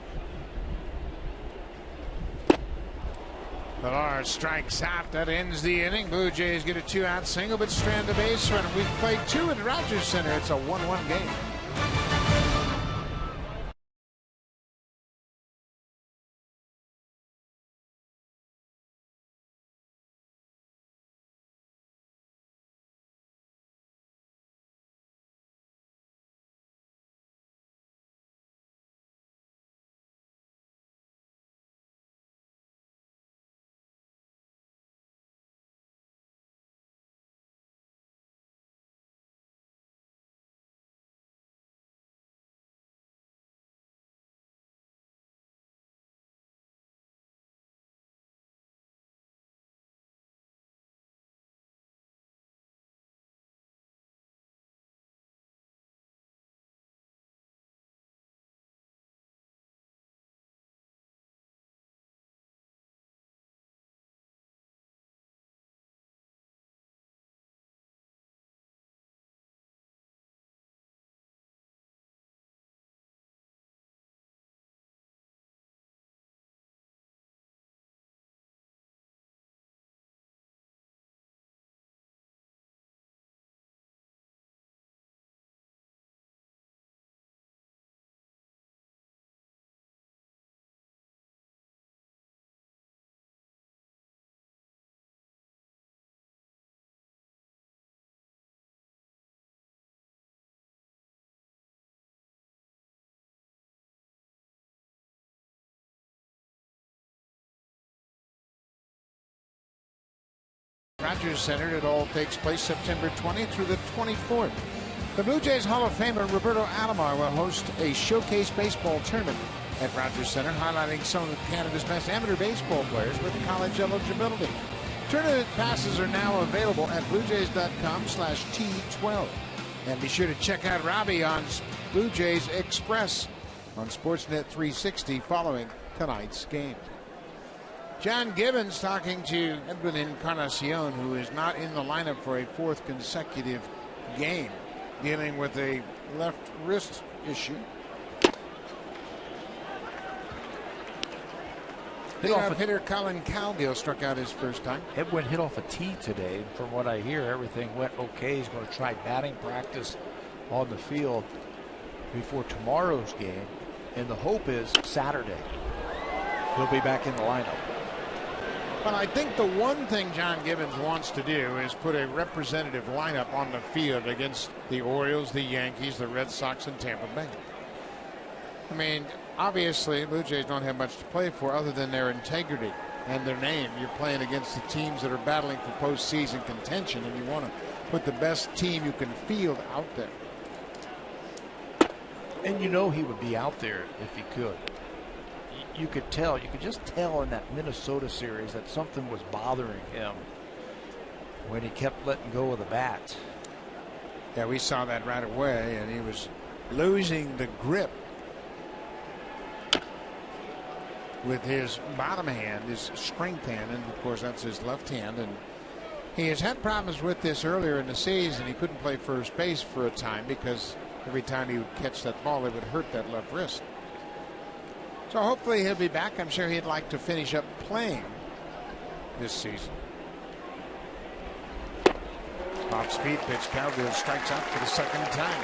Villar strikes out. That ends the inning. Blue Jays get a 2-out single, but strand a base runner. We've played 2 at Rogers Center. It's a 1-1 game. Rogers Center. It all takes place September 20th through the 24th. The Blue Jays Hall of Famer Roberto Alomar will host a showcase baseball tournament at Rogers Center, highlighting some of Canada's best amateur baseball players with college eligibility. Tournament passes are now available at bluejays.com/T12. And be sure to check out Robbie on Blue Jays Express on Sportsnet 360 following tonight's game. John Gibbons talking to Edwin Encarnacion, who is not in the lineup for a 4th consecutive game, dealing with a left wrist issue. Hitter Colin Cowgill struck out his first time. Edwin hit off a tee today. From what I hear, everything went okay. He's going to try batting practice on the field before tomorrow's game, and the hope is Saturday he'll be back in the lineup. Well, I think the one thing John Gibbons wants to do is put a representative lineup on the field against the Orioles, the Yankees, the Red Sox, and Tampa Bay. I mean, obviously, Blue Jays don't have much to play for other than their integrity and their name. You're playing against the teams that are battling for postseason contention, and you want to put the best team you can field out there. And you know he would be out there if he could. You could just tell in that Minnesota series that something was bothering him when he kept letting go of the bat. Yeah, we saw that right away, and he was losing the grip with his bottom hand, his strength hand, and of course that's his left hand. And he has had problems with this earlier in the season. He couldn't play first base for a time because every time he would catch that ball, it would hurt that left wrist. So hopefully he'll be back. I'm sure he'd like to finish up playing this season. Off speed pitch. Cowgill strikes out for the second time.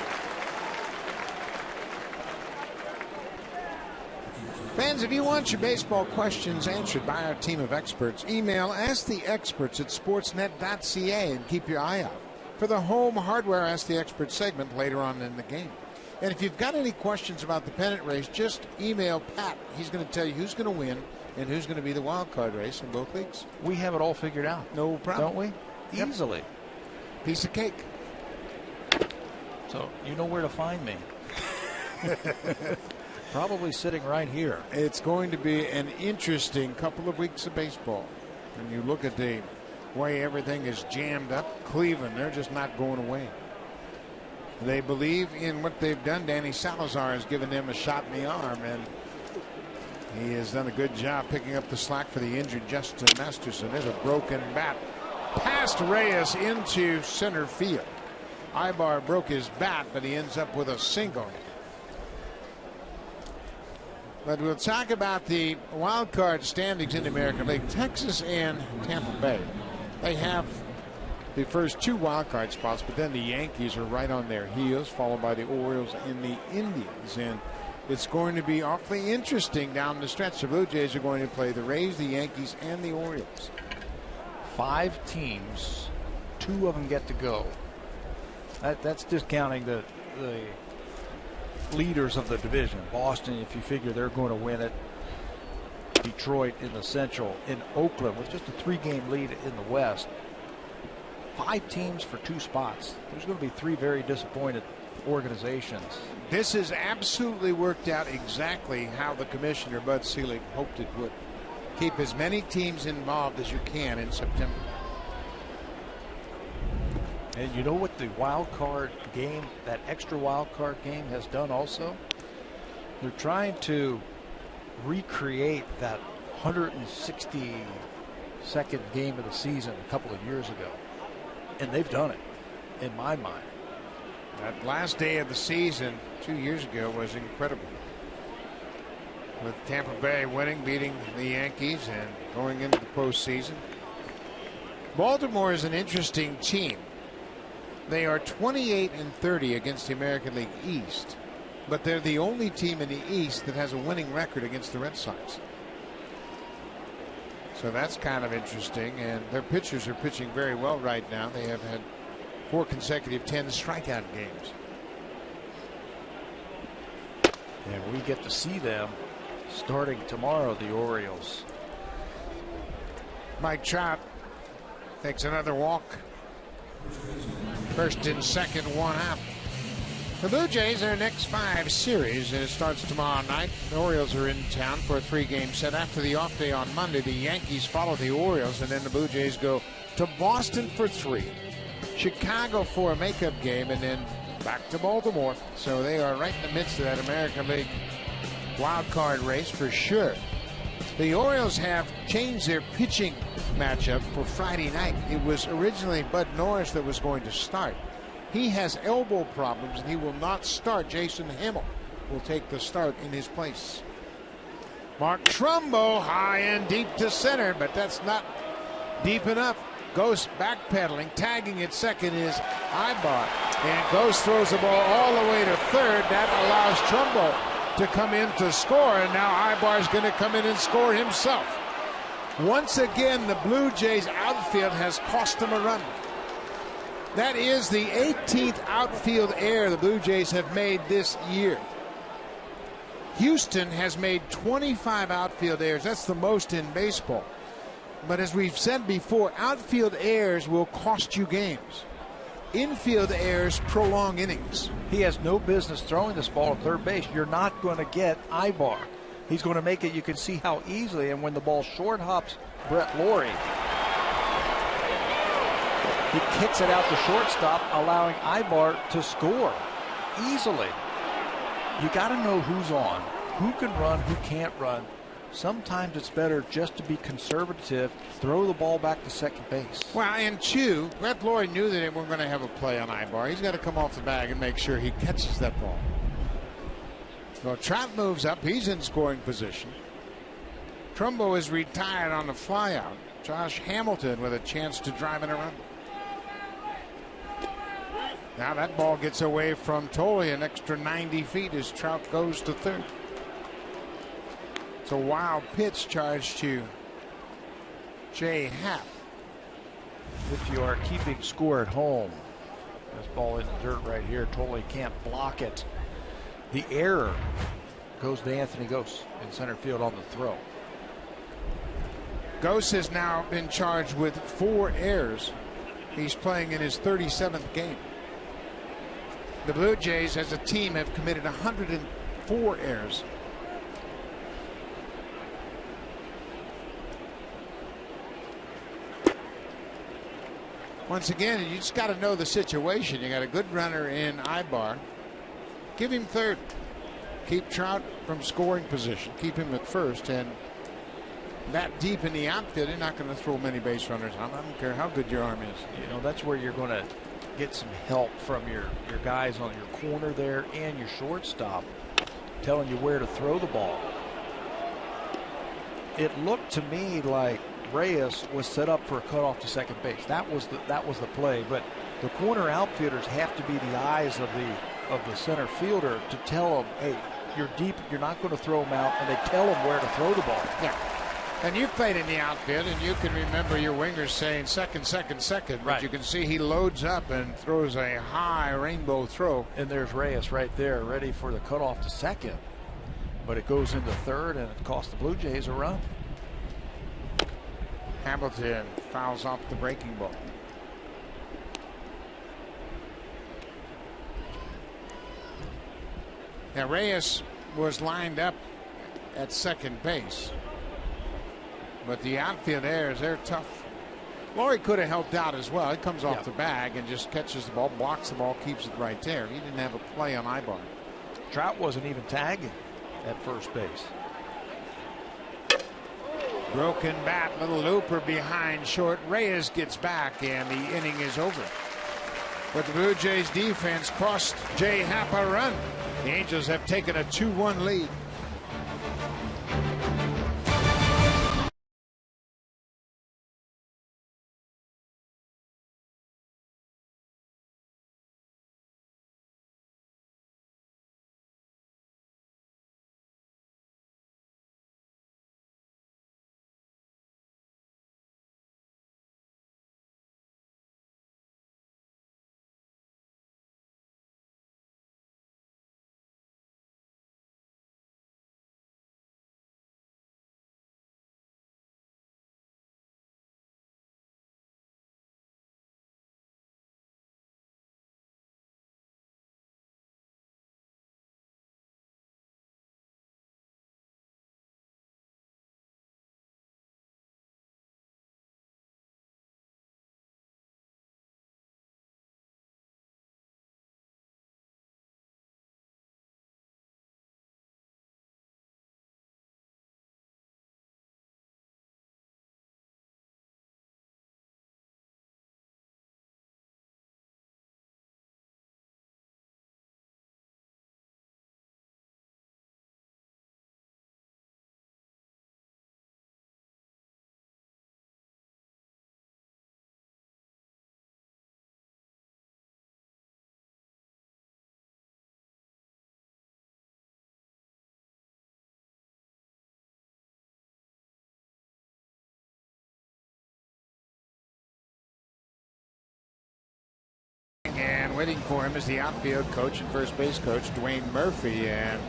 Fans, if you want your baseball questions answered by our team of experts, email asktheexperts@sportsnet.ca and keep your eye out for the Home Hardware Ask the Expert segment later on in the game. And if you've got any questions about the pennant race, just email Pat. He's going to tell you who's going to win and who's going to be the wild card race in both leagues. We have it all figured out. No problem. Don't we? Yep. Easily. Piece of cake. So you know where to find me. Probably sitting right here. It's going to be an interesting couple of weeks of baseball. When you look at the way everything is jammed up, Cleveland, they're just not going away. They believe in what they've done. Danny Salazar has given them a shot in the arm, and he has done a good job picking up the slack for the injured Justin Masterson. There's a broken bat past Reyes into center field. Ibar broke his bat, but he ends up with a single. But we'll talk about the wild card standings in the American League. Texas and Tampa Bay, they have the first 2 wild card spots, but then the Yankees are right on their heels, followed by the Orioles and the Indians. And it's going to be awfully interesting down the stretch. The Blue Jays are going to play the Rays, the Yankees, and the Orioles. 5 teams, 2 of them get to go. That's discounting the leaders of the division. Boston, if you figure they're going to win it. Detroit in the Central. In Oakland with just a 3-game lead in the West. 5 teams for 2 spots. There's going to be 3 very disappointed organizations. This has absolutely worked out exactly how the commissioner, Bud Selig, hoped it would. Keep as many teams involved as you can in September. And you know what the wild card game, that extra wild card game, has done also? They're trying to recreate that 162nd game of the season a couple of years ago. And they've done it, in my mind. That last day of the season 2 years ago was incredible. With Tampa Bay winning, beating the Yankees, and going into the postseason. Baltimore is an interesting team. They are 28-30 against the American League East, but they're the only team in the East that has a winning record against the Red Sox. So that's kind of interesting, and their pitchers are pitching very well right now. They have had 4 consecutive 10 strikeout games. And we get to see them starting tomorrow, the Orioles. Mike Trout takes another walk. First and second, 1 out. The Blue Jays, their next 5 series, and it starts tomorrow night. The Orioles are in town for a 3-game set. After the off day on Monday, the Yankees follow the Orioles, and then the Blue Jays go to Boston for 3. Chicago for a makeup game, and then back to Baltimore. So they are right in the midst of that American League wild card race for sure. The Orioles have changed their pitching matchup for Friday night. It was originally Bud Norris that was going to start. He has elbow problems and he will not start. Jason Himmel will take the start in his place. Mark Trumbo high and deep to center, but that's not deep enough. Ghost backpedaling, tagging at second is Ibar, and Ghost throws the ball all the way to third. That allows Trumbo to come in to score, and now Ibar's going to come in and score himself. Once again, the Blue Jays outfield has cost them a run. That is the 18th outfield error the Blue Jays have made this year. Houston has made 25 outfield errors. That's the most in baseball. But as we've said before, outfield errors will cost you games. Infield errors prolong innings. He has no business throwing this ball at third base. You're not going to get Ibar. He's going to make it. You can see how easily, and when the ball short hops Brett Laurie, he kicks it out to shortstop, allowing Ibar to score easily. You got to know who's on, who can run, who can't run. Sometimes it's better just to be conservative, throw the ball back to second base. Well, and 2, Brett Laurie knew that we're going to have a play on Ibar. He's got to come off the bag and make sure he catches that ball. Well, Trout moves up. He's in scoring position. Trumbo is retired on the flyout. Josh Hamilton with a chance to drive in a run. Now that ball gets away from Tolley an extra 90 feet as Trout goes to third. It's a wild pitch charge to Jay Happ. If you are keeping score at home, this ball in the dirt right here, Tolley can't block it. The error goes to Anthony Gose in center field on the throw. Gose has now been charged with 4 errors. He's playing in his 37th game. The Blue Jays as a team have committed 104 errors. Once again, you just got to know the situation. You got a good runner in Ibar. Give him third. Keep Trout from scoring position. Keep him at first. And that deep in the outfield, you're not going to throw many base runners on. I don't care how good your arm is. You know, that's where you're going to get some help from your guys on your corner there and your shortstop, telling you where to throw the ball. it looked to me like Reyes was set up for a cutoff to second base. That was the play. But the corner outfielders have to be the eyes of the center fielder to tell him, hey, you're deep, you're not going to throw him out, and they tell him where to throw the ball. Yeah. And you played in the outfield, and you can remember your wingers saying second, second, second. But you can see he loads up and throws a high rainbow throw. And there's Reyes right there, ready for the cutoff to second. But it goes into third, and it cost the Blue Jays a run. Hamilton fouls off the breaking ball. Now Reyes was lined up at second base, but the outfield errors, they're tough. Laurie could have helped out as well. He comes off the bag and just catches the ball, blocks the ball, keeps it right there. He didn't have a play on Ibar. Trout wasn't even tagging at first base. Broken bat, little looper behind short. Reyes gets back, and the inning is over. But the Blue Jays defense cost Jay Happ a run. The Angels have taken a 2-1 lead. And waiting for him is the outfield coach and first base coach, Dwayne Murphy. And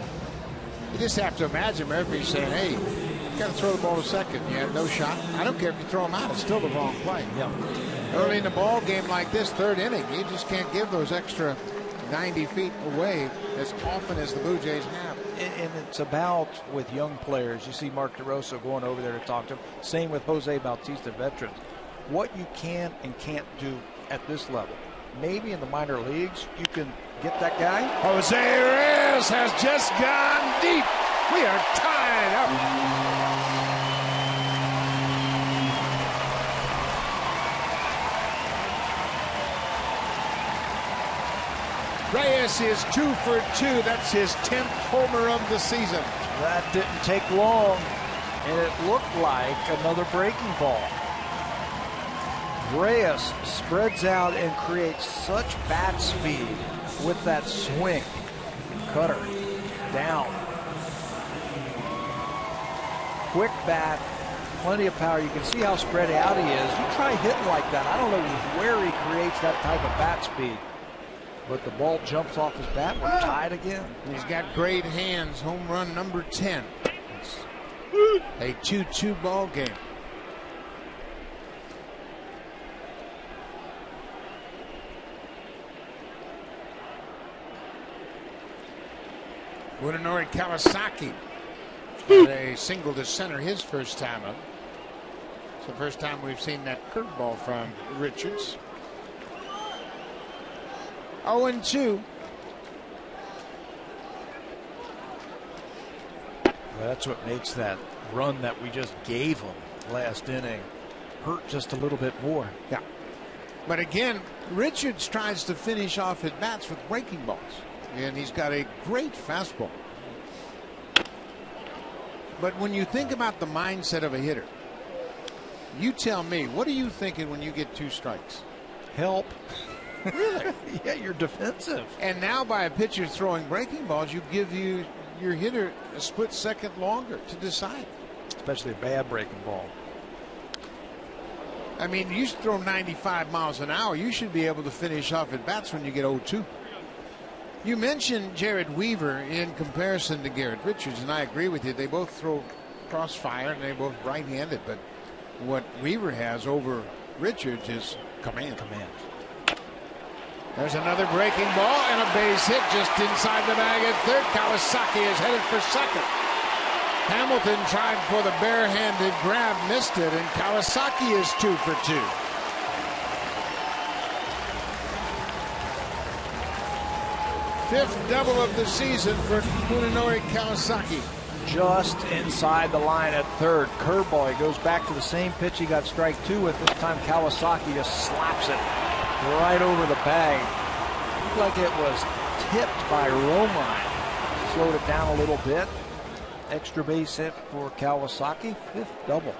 you just have to imagine Murphy saying, hey, you got to throw the ball to second. You have no shot. I don't care if you throw him out. It's still the wrong play. Yeah. Early in the ball game like this, third inning, you just can't give those extra 90 feet away as often as the Blue Jays have. And it's about with young players. You see Mark DeRosa going over there to talk to him. Same with Jose Bautista, veterans. What you can and can't do at this level. Maybe in the minor leagues, you can get that guy. Jose Reyes has just gone deep. We are tied up. Reyes is 2 for 2. That's his 10th homer of the season. That didn't take long, and it looked like another breaking ball. Reyes spreads out and creates such bat speed with that swing. Cutter down. Quick bat, plenty of power. You can see how spread out he is. You try hitting like that, I don't know where he creates that type of bat speed. But the ball jumps off his bat. We're tied again. He's got great hands. Home run number 10. It's a 2-2 ball game. Munenori Kawasaki had a single to center his first time up. It's the first time we've seen that curveball from Richards. 0-2. Well, that's what makes that run that we just gave him last inning hurt just a little bit more. Yeah. But again, Richards tries to finish off at bats with breaking balls. And he's got a great fastball. But when you think about the mindset of a hitter, you tell me, what are you thinking when you get 2 strikes? Help. Really? Yeah, you're defensive. And now by a pitcher throwing breaking balls, you give your hitter a split second longer to decide. Especially a bad breaking ball. I mean, you throw 95 miles an hour, you should be able to finish off at bats when you get 0-2. You mentioned Jared Weaver in comparison to Garrett Richards, and I agree with you. They both throw crossfire, and they're both right-handed. But what Weaver has over Richards is command. There's another breaking ball and a base hit just inside the bag at third. Kawasaki is headed for second. Hamilton tried for the barehanded grab, missed it, and Kawasaki is 2 for 2. Fifth double of the season for Munenori Kawasaki. Just inside the line at third. Curveball. He goes back to the same pitch he got strike 2 with. This time Kawasaki just slaps it right over the bag. Looked like it was tipped by Romine. Slowed it down a little bit. Extra base hit for Kawasaki. 5th double.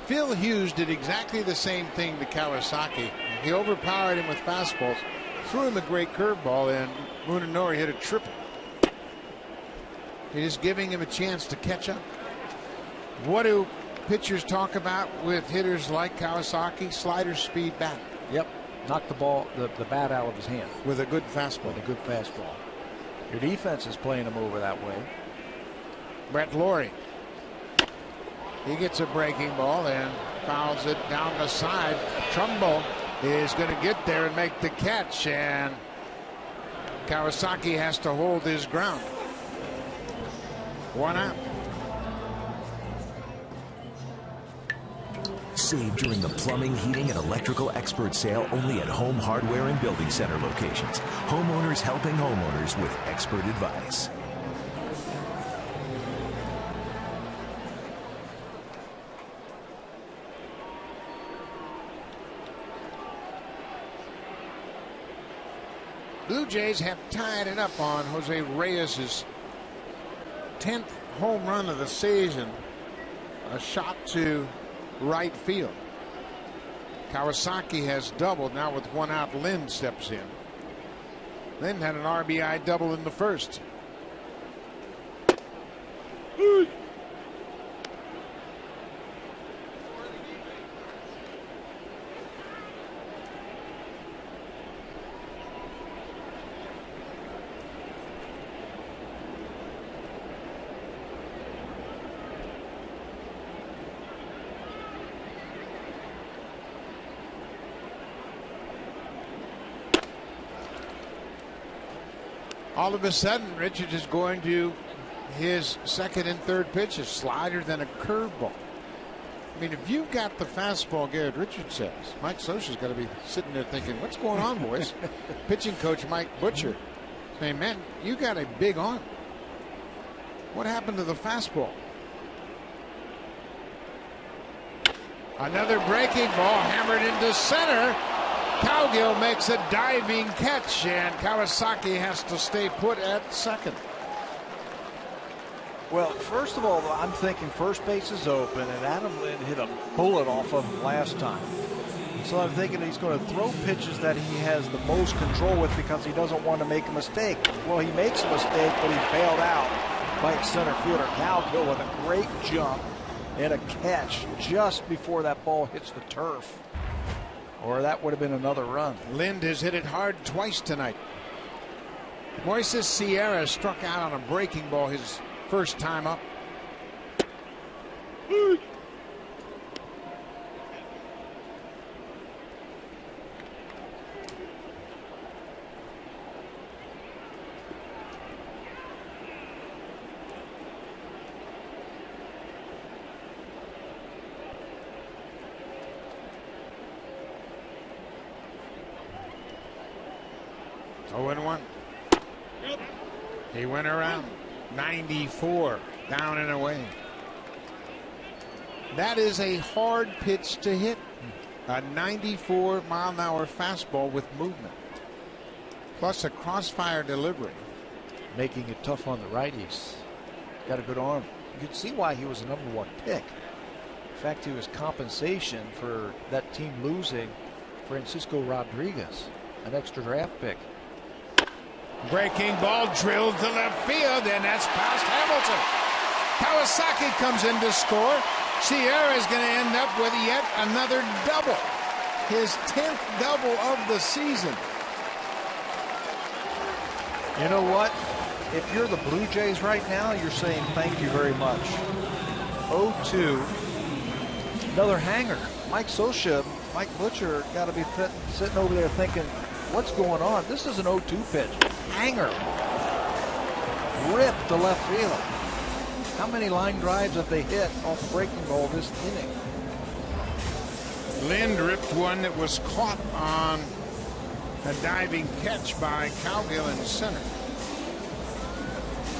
Phil Hughes did exactly the same thing to Kawasaki. He overpowered him with fastballs, threw him a great curveball, and Munenori hit a triple. He's just giving him a chance to catch up. What do pitchers talk about with hitters like Kawasaki? Slider speed bat. Yep. Knocked the ball, the bat out of his hand. With a good fastball. With a good fastball. Your defense is playing him over that way. Brett Lawrie. He gets a breaking ball and fouls it down the side. Trumbo is going to get there and make the catch, and Kawasaki has to hold his ground. 1 out. Save during the plumbing, heating, and electrical expert sale only at Home Hardware and Building Center locations. Homeowners helping homeowners with expert advice. Blue Jays have tied it up on Jose Reyes' 10th home run of the season. A shot to right field. Kawasaki has doubled. Now with 1 out, Lynn steps in. Lynn had an RBI double in the first. All of a sudden, Richards is going to his second and third pitches, slider, then a curveball. I mean, if you've got the fastball Garrett Richards says, Mike Scioscia's got to be sitting there thinking, what's going on, boys? Pitching coach Mike Butcher saying, man, you got a big arm. What happened to the fastball? Another breaking ball hammered into center. Cowgill makes a diving catch, and Kawasaki has to stay put at second. Well, first of all, I'm thinking first base is open, and Adam Lind hit a bullet off of him last time. So I'm thinking he's going to throw pitches that he has the most control with because he doesn't want to make a mistake. Well, he makes a mistake, but he's bailed out by center fielder Cowgill with a great jump and a catch just before that ball hits the turf. Or that would have been another run. Lind has hit it hard twice tonight. Moises Sierra struck out on a breaking ball his first time up. Oh, and 1. He went around 94 down and away. That is a hard pitch to hit. A 94-mile-an-hour fastball with movement, plus a crossfire delivery, making it tough on the righties. Got a good arm. You could see why he was a #1 pick. In fact, he was compensation for that team losing Francisco Rodriguez, an extra draft pick. Breaking ball drilled to left field, and that's past Hamilton. Kawasaki comes in to score. Sierra is going to end up with yet another double. His 10th double of the season. You know what? If you're the Blue Jays right now, you're saying thank you very much. 0-2. Another hanger. Mike Butcher got to be sitting over there thinking, what's going on? This is an 0-2 pitch. Hanger. Ripped to left field. How many line drives have they hit off breaking ball this inning? Lind ripped one that was caught on a diving catch by Cowgill in center.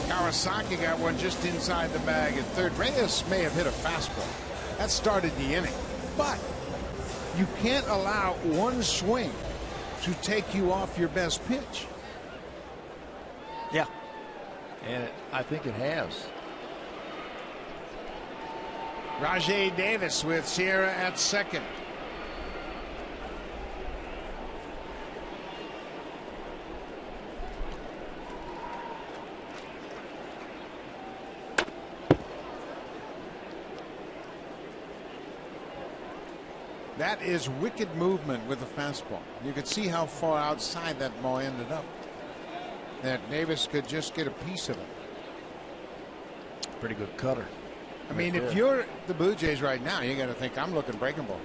Kawasaki got one just inside the bag at third. Reyes may have hit a fastball. That started the inning. But you can't allow one swing to take you off your best pitch. Yeah. And I think it has. Rajay Davis with Sierra at second. That is wicked movement with the fastball. You could see how far outside that ball ended up. That Davis could just get a piece of it. Pretty good cutter. I mean, if you're the Blue Jays right now, you got to think, I'm looking breaking ball.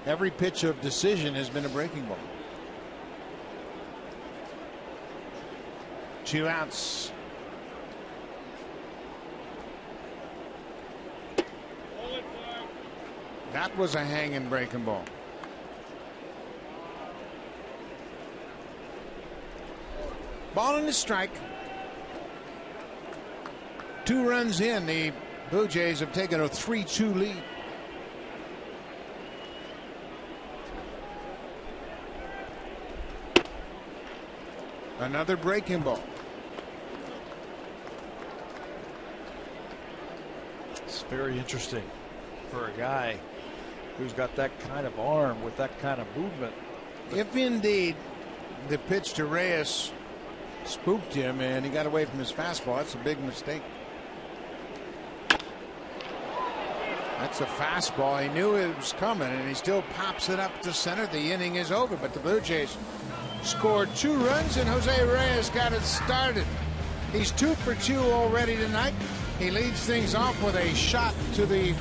Every pitch of decision has been a breaking ball. 2 outs. That was a hanging breaking ball. Ball and a strike. 2 runs in. The Blue Jays have taken a 3-2 lead. Another breaking ball. It's very interesting for a guy who's got that kind of arm with that kind of movement. If indeed the pitch to Reyes spooked him and he got away from his fastball, that's a big mistake. That's a fastball. He knew it was coming and he still pops it up to center. The inning is over, but the Blue Jays scored 2 runs and Jose Reyes got it started. He's 2 for 2 already tonight. He leads things off with a shot to the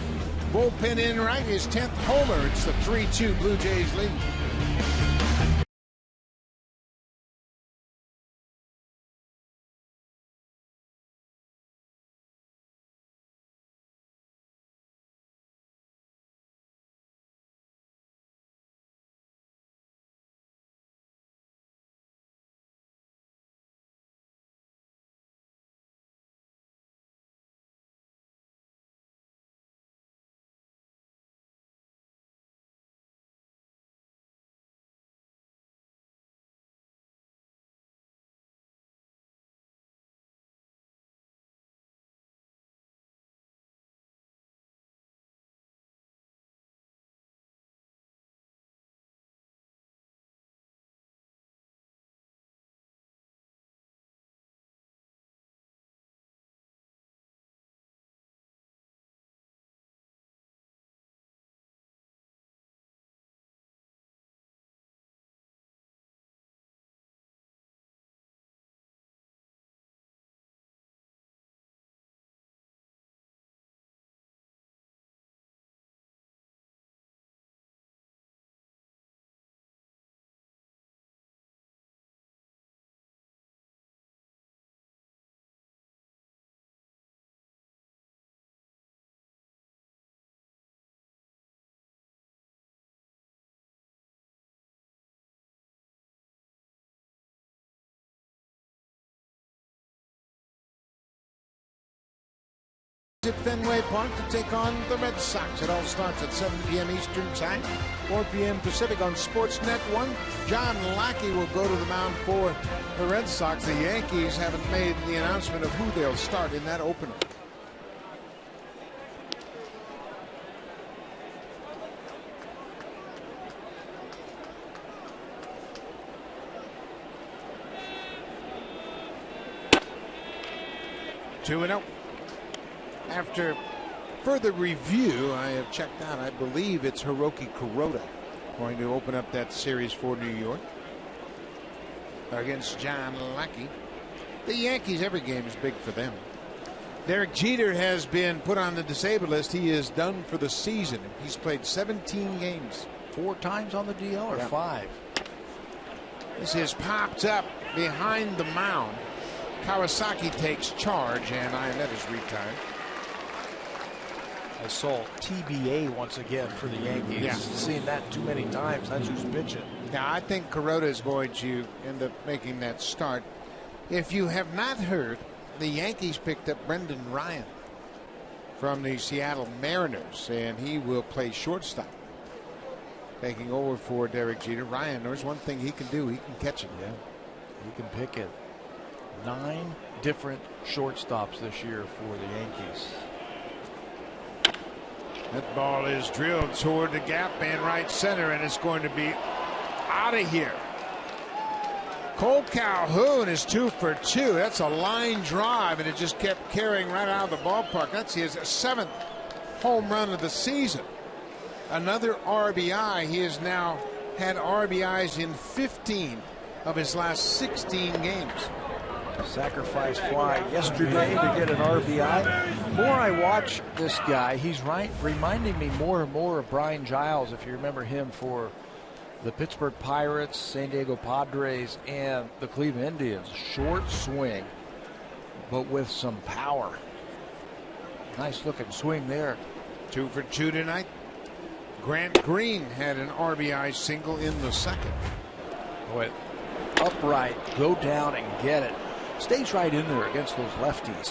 bullpen in right, his 10th homer. It's the 3-2 Blue Jays lead. At Fenway Park to take on the Red Sox. It all starts at 7 p.m. Eastern Time, 4 p.m. Pacific on Sportsnet 1. John Lackey will go to the mound for the Red Sox. The Yankees haven't made the announcement of who they'll start in that opener. 2-0. After further review, I have checked out. I believe it's Hiroki Kuroda going to open up that series for New York against John Lackey. The Yankees, every game is big for them. Derek Jeter has been put on the disabled list. He is done for the season. He's played 17 games. 4 times on the DL or 5? This is popped up behind the mound. Kawasaki takes charge, and Ionetta is retired. I saw TBA once again for the Yankees. Yeah. Seen that too many times. That's who's pitching. Now, I think Kuroda is going to end up making that start. If you have not heard, the Yankees picked up Brendan Ryan from the Seattle Mariners, and he will play shortstop, taking over for Derek Jeter. Ryan, there's one thing he can do. He can catch it. Yeah, he can pick it. 9 different shortstops this year for the Yankees. That ball is drilled toward the gap and right center, and it's going to be out of here. Cole Calhoun is 2 for 2. That's a line drive, and it just kept carrying right out of the ballpark. That's his 7th home run of the season. Another RBI. He has now had RBIs in 15 of his last 16 games. Sacrifice fly yesterday to get an RBI. The more I watch this guy, he's reminding me more and more of Brian Giles, if you remember him, for the Pittsburgh Pirates, San Diego Padres, and the Cleveland Indians. Short swing, but with some power. Nice looking swing there. 2 for 2 tonight. Grant Green had an RBI single in the 2nd. Boy, upright, go down and get it. Stays right in there against those lefties.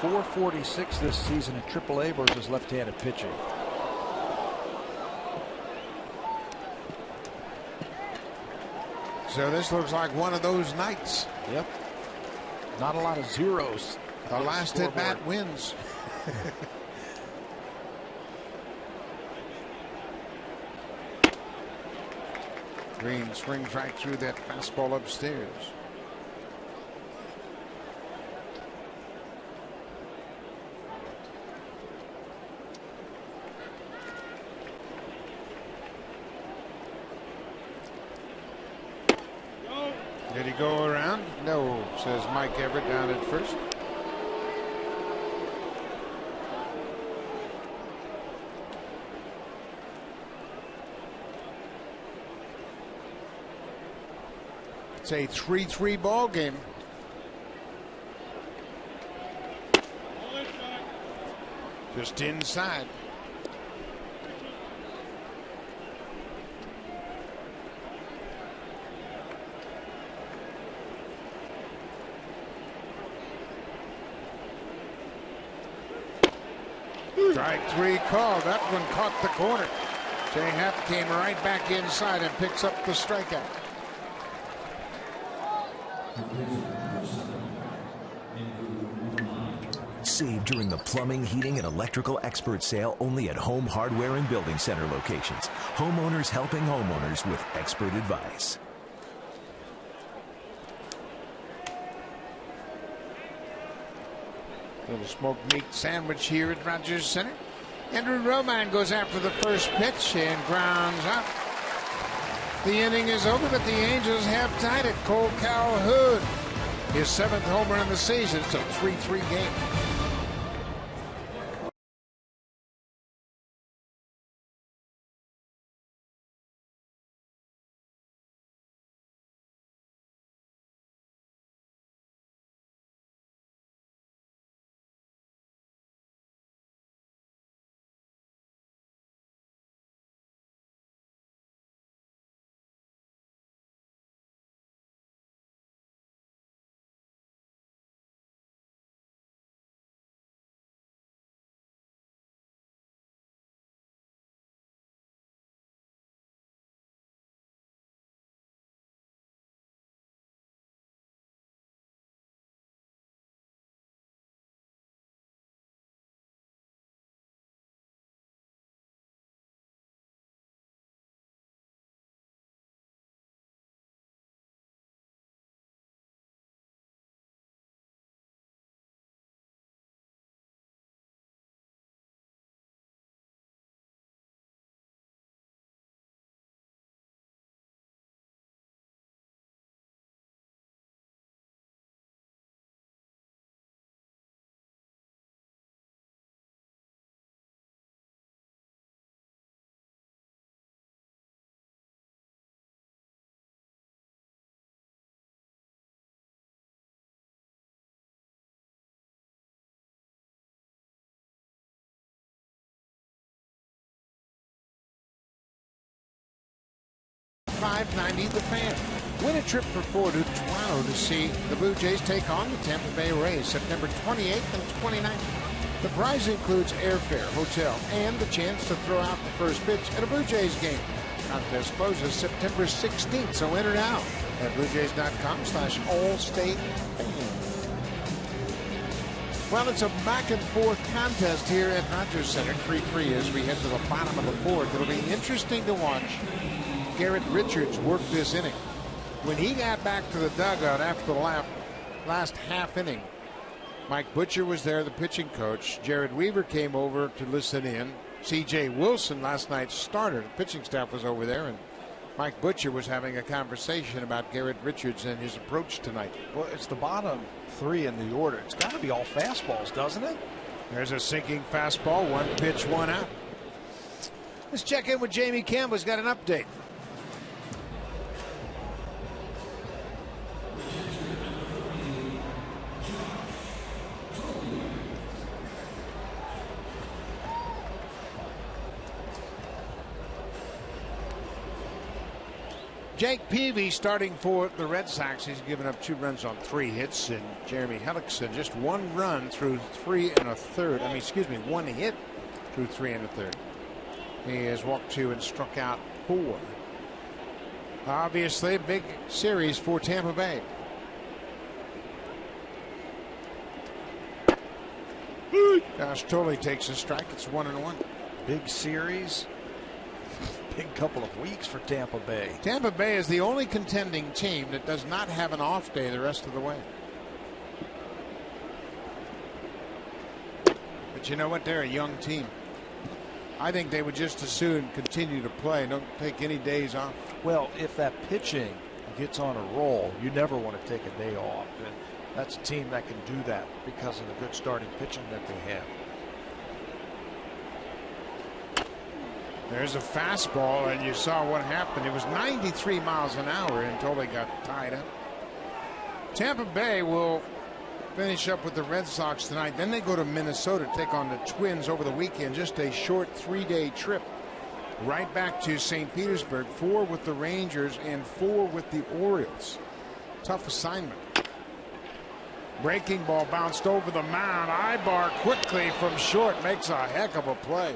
446 this season in AAA versus left-handed pitching. So this looks like one of those nights. Yep. Not a lot of zeros. The last at bat wins. Green swings right through that fastball upstairs. Did he go around? No, says Mike Everett down at first. It's a 3-3 ball game. Just inside. Strike 3 call. That one caught the corner. Jay Happ came right back inside and picks up the strikeout. Save during the plumbing, heating, and electrical expert sale only at Home Hardware and Building Center locations. Homeowners helping homeowners with expert advice. Little smoked meat sandwich here at Rogers Center. Andrew Roman goes after the first pitch and grounds out. The inning is over, but the Angels have tied it. Cole Calhoun, his 7th home run of the season. It's a 3-3 game. 590 The Fan. Win a trip for four to Toronto to see the Blue Jays take on the Tampa Bay Rays September 28th and 29th. The prize includes airfare, hotel, and the chance to throw out the first pitch at a Blue Jays game. Contest closes September 16th, so enter now at bluejays.com/allstate-fan. Well, it's a back and forth contest here at Rogers Center, 3-3 as we head to the bottom of the fourth. It'll be interesting to watch Garrett Richards work this inning. When he got back to the dugout after the last half inning, Mike Butcher was there, the pitching coach. Jared Weaver came over to listen in. C.J. Wilson, last night's starter, the pitching staff was over there, and Mike Butcher was having a conversation about Garrett Richards and his approach tonight. Well, it's the bottom three in the order. It's got to be all fastballs, doesn't it? There's a sinking fastball, one pitch, one out. Let's check in with Jamie Campbell. He's got an update. Jake Peavy starting for the Red Sox. He's given up 2 runs on 3 hits, and Jeremy Hellickson just 1 run through 3 1/3. One hit through 3 1/3. He has walked 2 and struck out 4. Obviously, a big series for Tampa Bay. Josh Tolley takes a strike. It's 1-1. Big series. Big couple of weeks for Tampa Bay. Tampa Bay is the only contending team that does not have an off day the rest of the way. But you know what? They're a young team. I think they would just as soon continue to play. Don't take any days off. Well, if that pitching gets on a roll, you never want to take a day off. And that's a team that can do that because of the good starting pitching that they have. There's a fastball, and you saw what happened. It was 93 miles an hour until they got tied up. Tampa Bay will finish up with the Red Sox tonight. Then they go to Minnesota to take on the Twins over the weekend. Just a short 3-day trip. Right back to St. Petersburg. 4 with the Rangers and 4 with the Orioles. Tough assignment. Breaking ball bounced over the mound. Ibar quickly from short makes a heck of a play.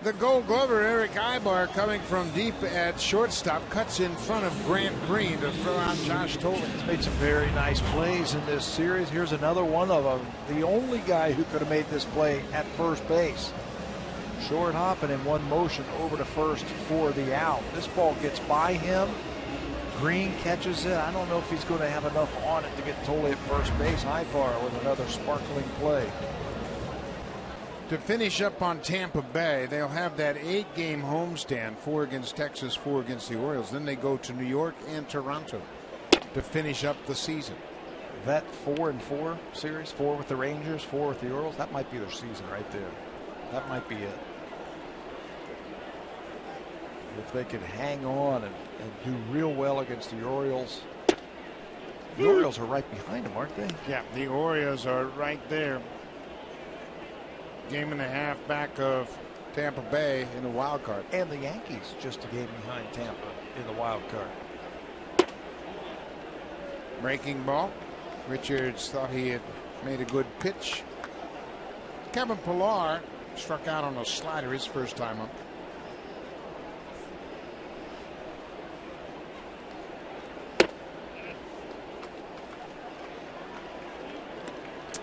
The Gold Glover Eric Ibar coming from deep at shortstop cuts in front of Grant Green to throw out Josh Tolley. He's made some very nice plays in this series. Here's another one of them. The only guy who could have made this play at first base. Short hopping in one motion over to first for the out. This ball gets by him. Green catches it. I don't know if he's going to have enough on it to get Tolley at first base. Ibar with another sparkling play. To finish up on Tampa Bay, they'll have that 8-game homestand, 4 against Texas, 4 against the Orioles. Then they go to New York and Toronto to finish up the season. That 4-4 series, 4 with the Rangers, 4 with the Orioles, that might be their season right there. That might be it. If they can hang on and do real well against the Orioles. The Orioles are right behind them, aren't they? Yeah, the Orioles are right there. Game and a half back of Tampa Bay in the wild card. And the Yankees just a game behind Tampa in the wild card. Breaking ball. Richards thought he had made a good pitch. Kevin Pillar struck out on a slider his first time up.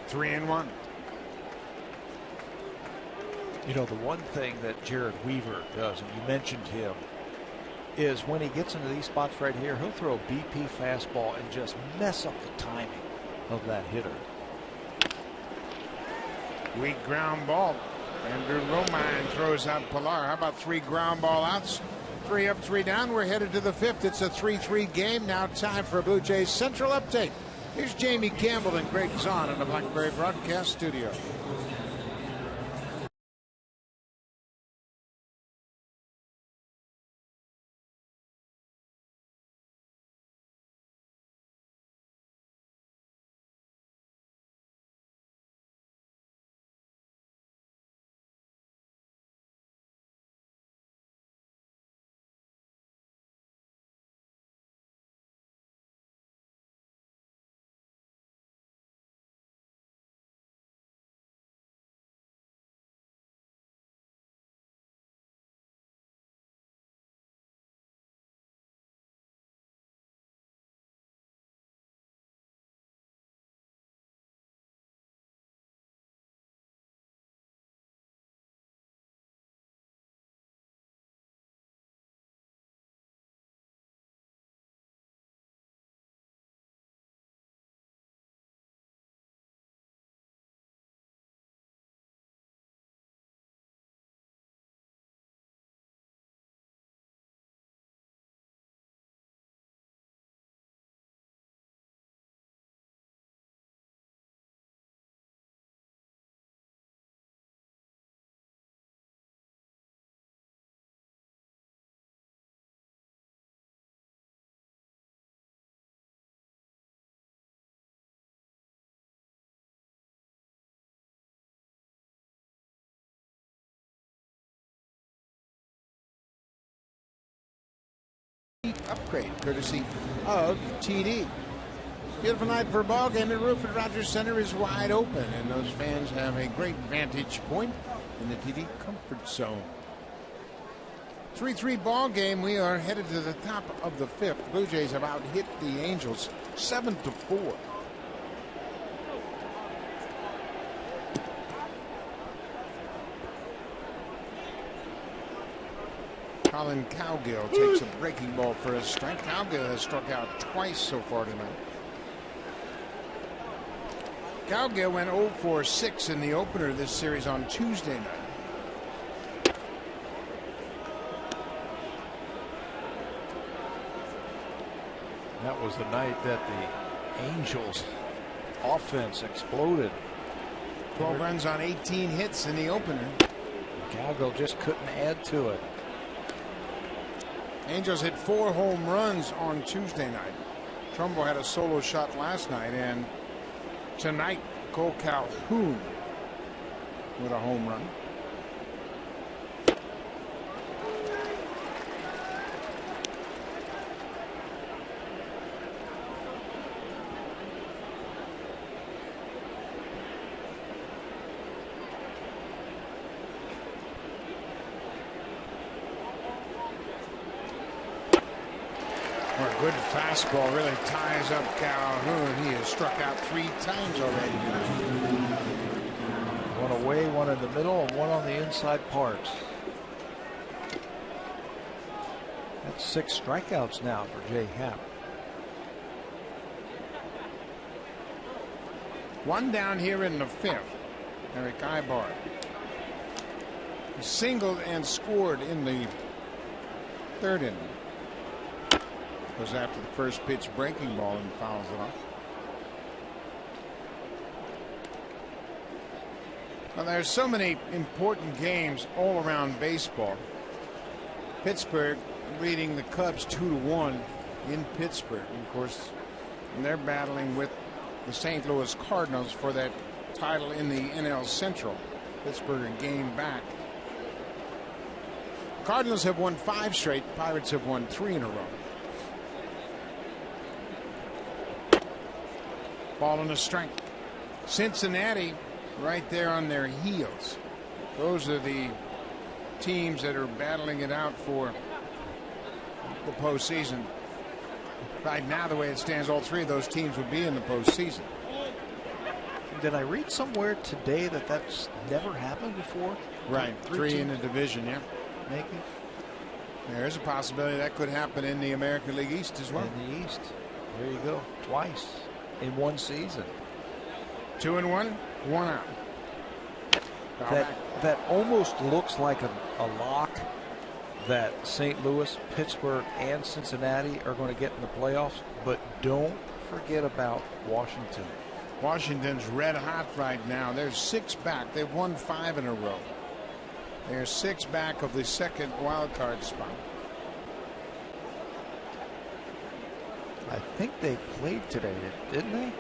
Three and one. You know, the one thing that Jared Weaver does, and you mentioned him, is when he gets into these spots right here, he'll throw a BP fastball and just mess up the timing of that hitter. Weak ground ball. Andrew Romine throws out Pillar. How about 3 ground ball outs? 3 up, 3 down. We're headed to the 5th. It's a 3-3 game. Now time for a Blue Jays Central update. Here's Jamie Campbell and Greg Zahn in the Blackberry Broadcast Studio. crate, courtesy of TD. Beautiful night for a ball game. The roof at Rogers Center is wide open, and those fans have a great vantage point in the TD comfort zone. 3-3 ball game. We are headed to the top of the fifth. Blue Jays have out hit the Angels 7-4. Colin Cowgill takes a breaking ball for a strike. Cowgill has struck out twice so far tonight. Cowgill went 0 for 6 in the opener of this series on Tuesday night. That was the night that the Angels offense exploded. 12 runs on 18 hits in the opener. Cowgill just couldn't add to it. Angels hit 4 home runs on Tuesday night. Trumbo had a solo shot last night, and tonight Cole Calhoun with a home run. A good fastball really ties up Calhoun. He has struck out 3 times already. One away, one in the middle, and one on the inside parts. That's 6 strikeouts now for Jay Happ. One down here in the fifth. Eric Ibar singled and scored in the third inning. Goes after the first pitch breaking ball and fouls it off. Well, there's so many important games all around baseball. Pittsburgh leading the Cubs 2-1 in Pittsburgh. And of course, they're battling with the St. Louis Cardinals for that title in the NL Central. Pittsburgh a game back. Cardinals have won 5 straight. Pirates have won 3 in a row. Ball on a strike. Cincinnati right there on their heels. Those are the teams that are battling it out for the postseason. Right now, the way it stands, all 3 of those teams would be in the postseason. Did I read somewhere today that that's never happened before? Right, 3 in the division, yeah. Maybe. There's a possibility that could happen in the American League East as well. In the East. There you go. Twice in one season. 2-1, 1 out. That almost looks like a lock that St. Louis, Pittsburgh, and Cincinnati are going to get in the playoffs. But don't forget about Washington. Washington's red hot right now. They're 6 back. They've won 5 in a row. They're 6 back of the second wild card spot. I think they played today, didn't they?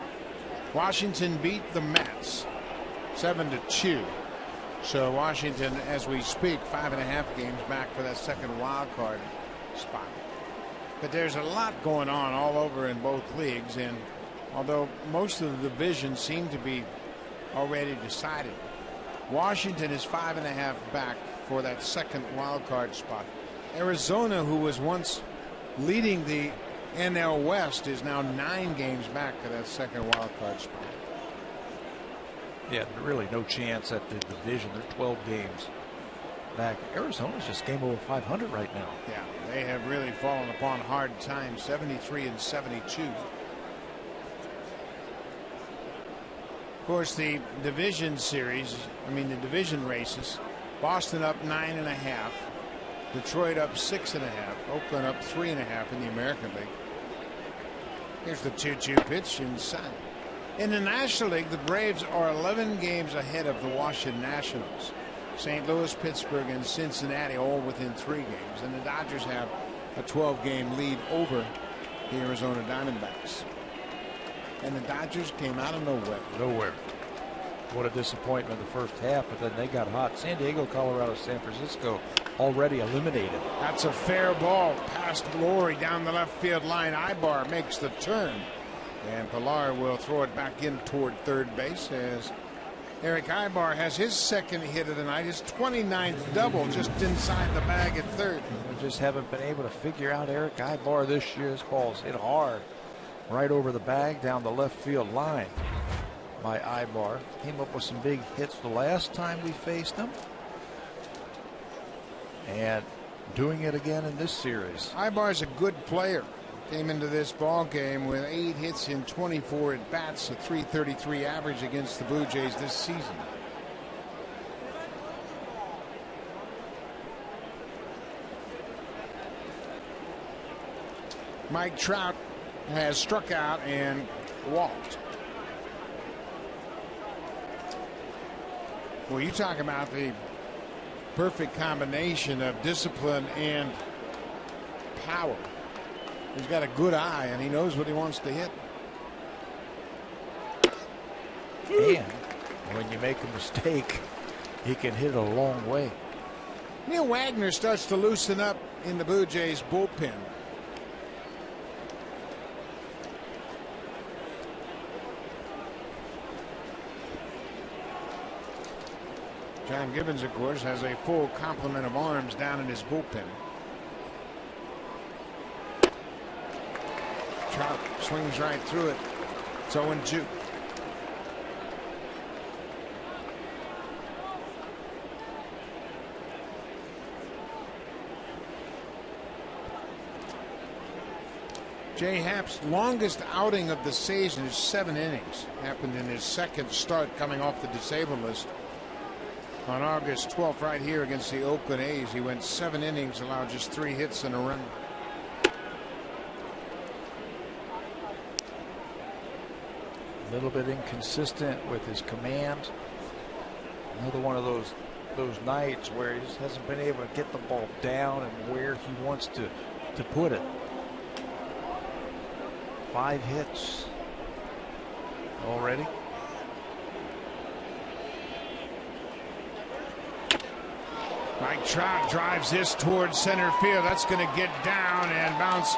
Washington beat the Mets 7-2. So Washington, as we speak, 5.5 games back for that second wild card spot. But there's a lot going on all over in both leagues, and although most of the divisions seem to be already decided, Washington is 5.5 back for that second wild card spot. Arizona, who was once leading the NL West, is now 9 games back for that second wild card spot. Yeah, really no chance at the division. They're 12 games back. Arizona's just game over 500 right now. Yeah, they have really fallen upon hard times, 73-72. Of course, the division series, the division races, Boston up 9.5, Detroit up 6.5, Oakland up 3.5 in the American League. Here's the 2-2 pitch inside. In the National League, the Braves are 11 games ahead of the Washington Nationals. St. Louis, Pittsburgh, and Cincinnati all within 3 games. And the Dodgers have a 12-game lead over the Arizona Diamondbacks. And the Dodgers came out of nowhere. What a disappointment the first half, but then they got hot. San Diego, Colorado, San Francisco already eliminated. That's a fair ball past Lowry down the left field line. Ibar makes the turn, and Pilar will throw it back in toward third base as Eric Ibar has his second hit of the night, his 29th double, just inside the bag at third. We just haven't been able to figure out Eric Ibar this year. His ball's hit hard right over the bag down the left field line by Ibar. Came up with some big hits the last time we faced him, and doing it again in this series. Ibar's a good player. Came into this ball game with 8 hits in 24 at bats, a .333 average against the Blue Jays this season. Mike Trout has struck out and walked. Well, you talk about the perfect combination of discipline and power. He's got a good eye, and he knows what he wants to hit. And when you make a mistake, he can hit it a long way. Neil Wagner starts to loosen up in the Blue Jays bullpen. John Gibbons, of course, has a full complement of arms down in his bullpen. Trout swings right through it. It's 0-2. Jay Happ's longest outing of the season is 7 innings. Happened in his second start coming off the disabled list on August 12th right here against the Oakland A's. He went 7 innings, allowed just 3 hits and a run. A little bit inconsistent with his command. Another one of those nights where he just hasn't been able to get the ball down and where he wants to put it. 5 hits already. Mike Trout drives this towards center field. That's going to get down and bounce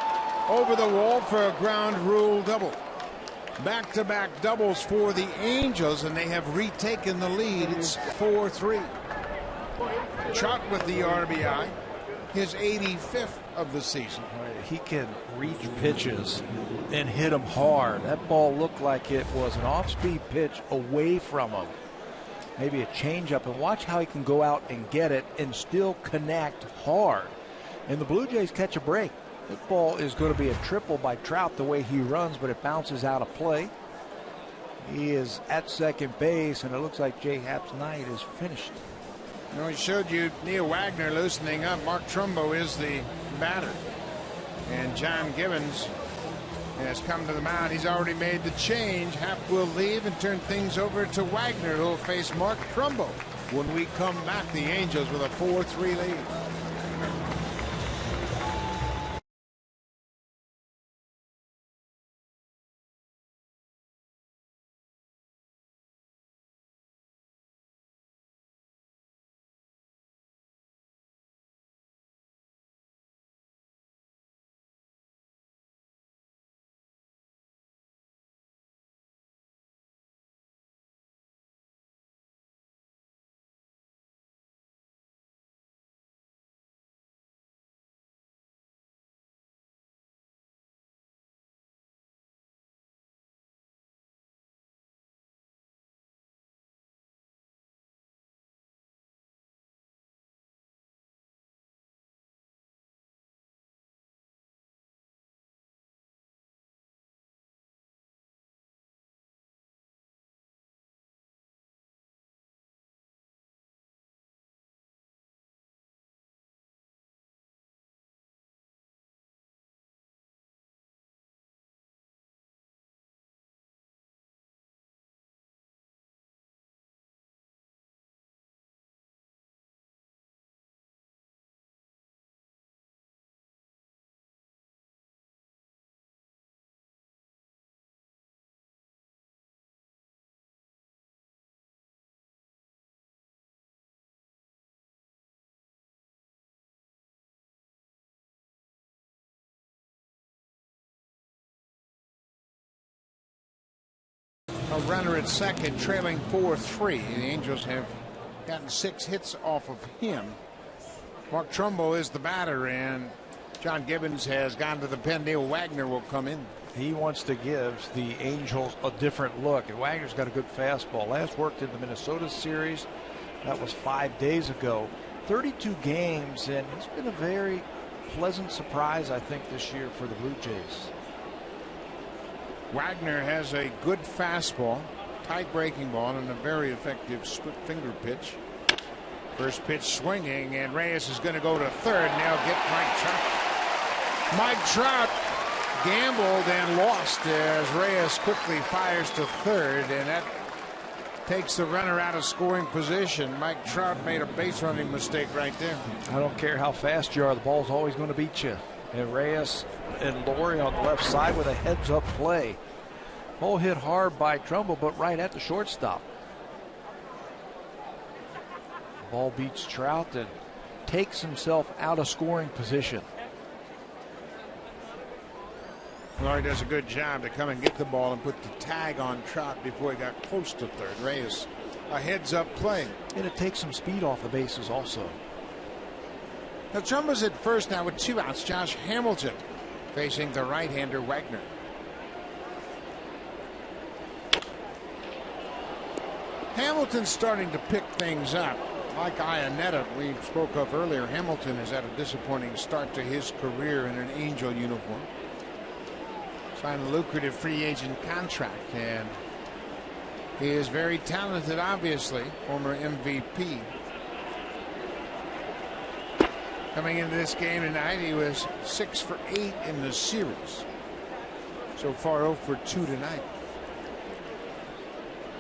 over the wall for a ground rule double. Back-to-back doubles for the Angels, and they have retaken the lead. It's 4-3. Trout with the RBI, his 85th of the season. He can reach pitches and hit them hard. That ball looked like it was an off-speed pitch away from him. Maybe a changeup, and watch how he can go out and get it and still connect hard. And the Blue Jays catch a break. That ball is going to be a triple by Trout the way he runs, but it bounces out of play. He is at second base, and it looks like Jay Happ's night is finished. You know, he showed you Neil Wagner loosening up. Mark Trumbo is the batter. And John Gibbons has come to the mound. He's already made the change. Happ will leave and turn things over to Wagner, who will face Mark Trumbo when we come back. The Angels with a 4-3 lead. a runner at second, trailing 4-3. The Angels have gotten 6 hits off of him. Mark Trumbo is the batter, and John Gibbons has gone to the pen. Neil Wagner will come in. He wants to give the Angels a different look, and Wagner's got a good fastball. Last worked in the Minnesota series. That was 5 days ago. 32 games, and it's been a very pleasant surprise, I think, this year for the Blue Jays. Wagner has a good fastball, tight breaking ball, and a very effective split finger pitch. First pitch swinging, and Reyes is going to go to third, and they'll get Mike Trout. Mike Trout gambled and lost as Reyes quickly fires to third, and that takes the runner out of scoring position. Mike Trout made a base running mistake right there. I don't care how fast you are, the ball's always going to beat you. And Reyes and Laurie on the left side with a heads-up play. Ball hit hard by Trumbull, but right at the shortstop. Ball beats Trout and takes himself out of scoring position. Laurie does a good job to come and get the ball and put the tag on Trout before he got close to third. Reyes, a heads-up play. And it takes some speed off the bases also. Now Trumbo's at first now with 2 outs. Josh Hamilton facing the right-hander Wagner. Hamilton's starting to pick things up. Like Ionetta, we spoke of earlier, Hamilton has had a disappointing start to his career in an Angel uniform. Signed a lucrative free agent contract, and he is very talented, obviously, former MVP. Coming into this game tonight, he was 6 for 8 in the series. So far 0 for 2 tonight.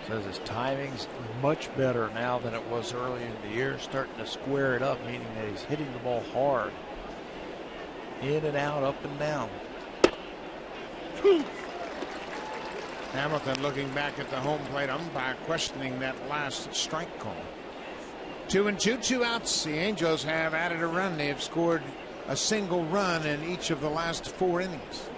Says his timing's much better now than it was early in the year. Starting to square it up, meaning that he's hitting the ball hard. In and out, up and down. Hamilton looking back at the home plate umpire, questioning that last strike call. 2-2, 2 outs. The Angels have added a run. They have scored a single run in each of the last 4 innings.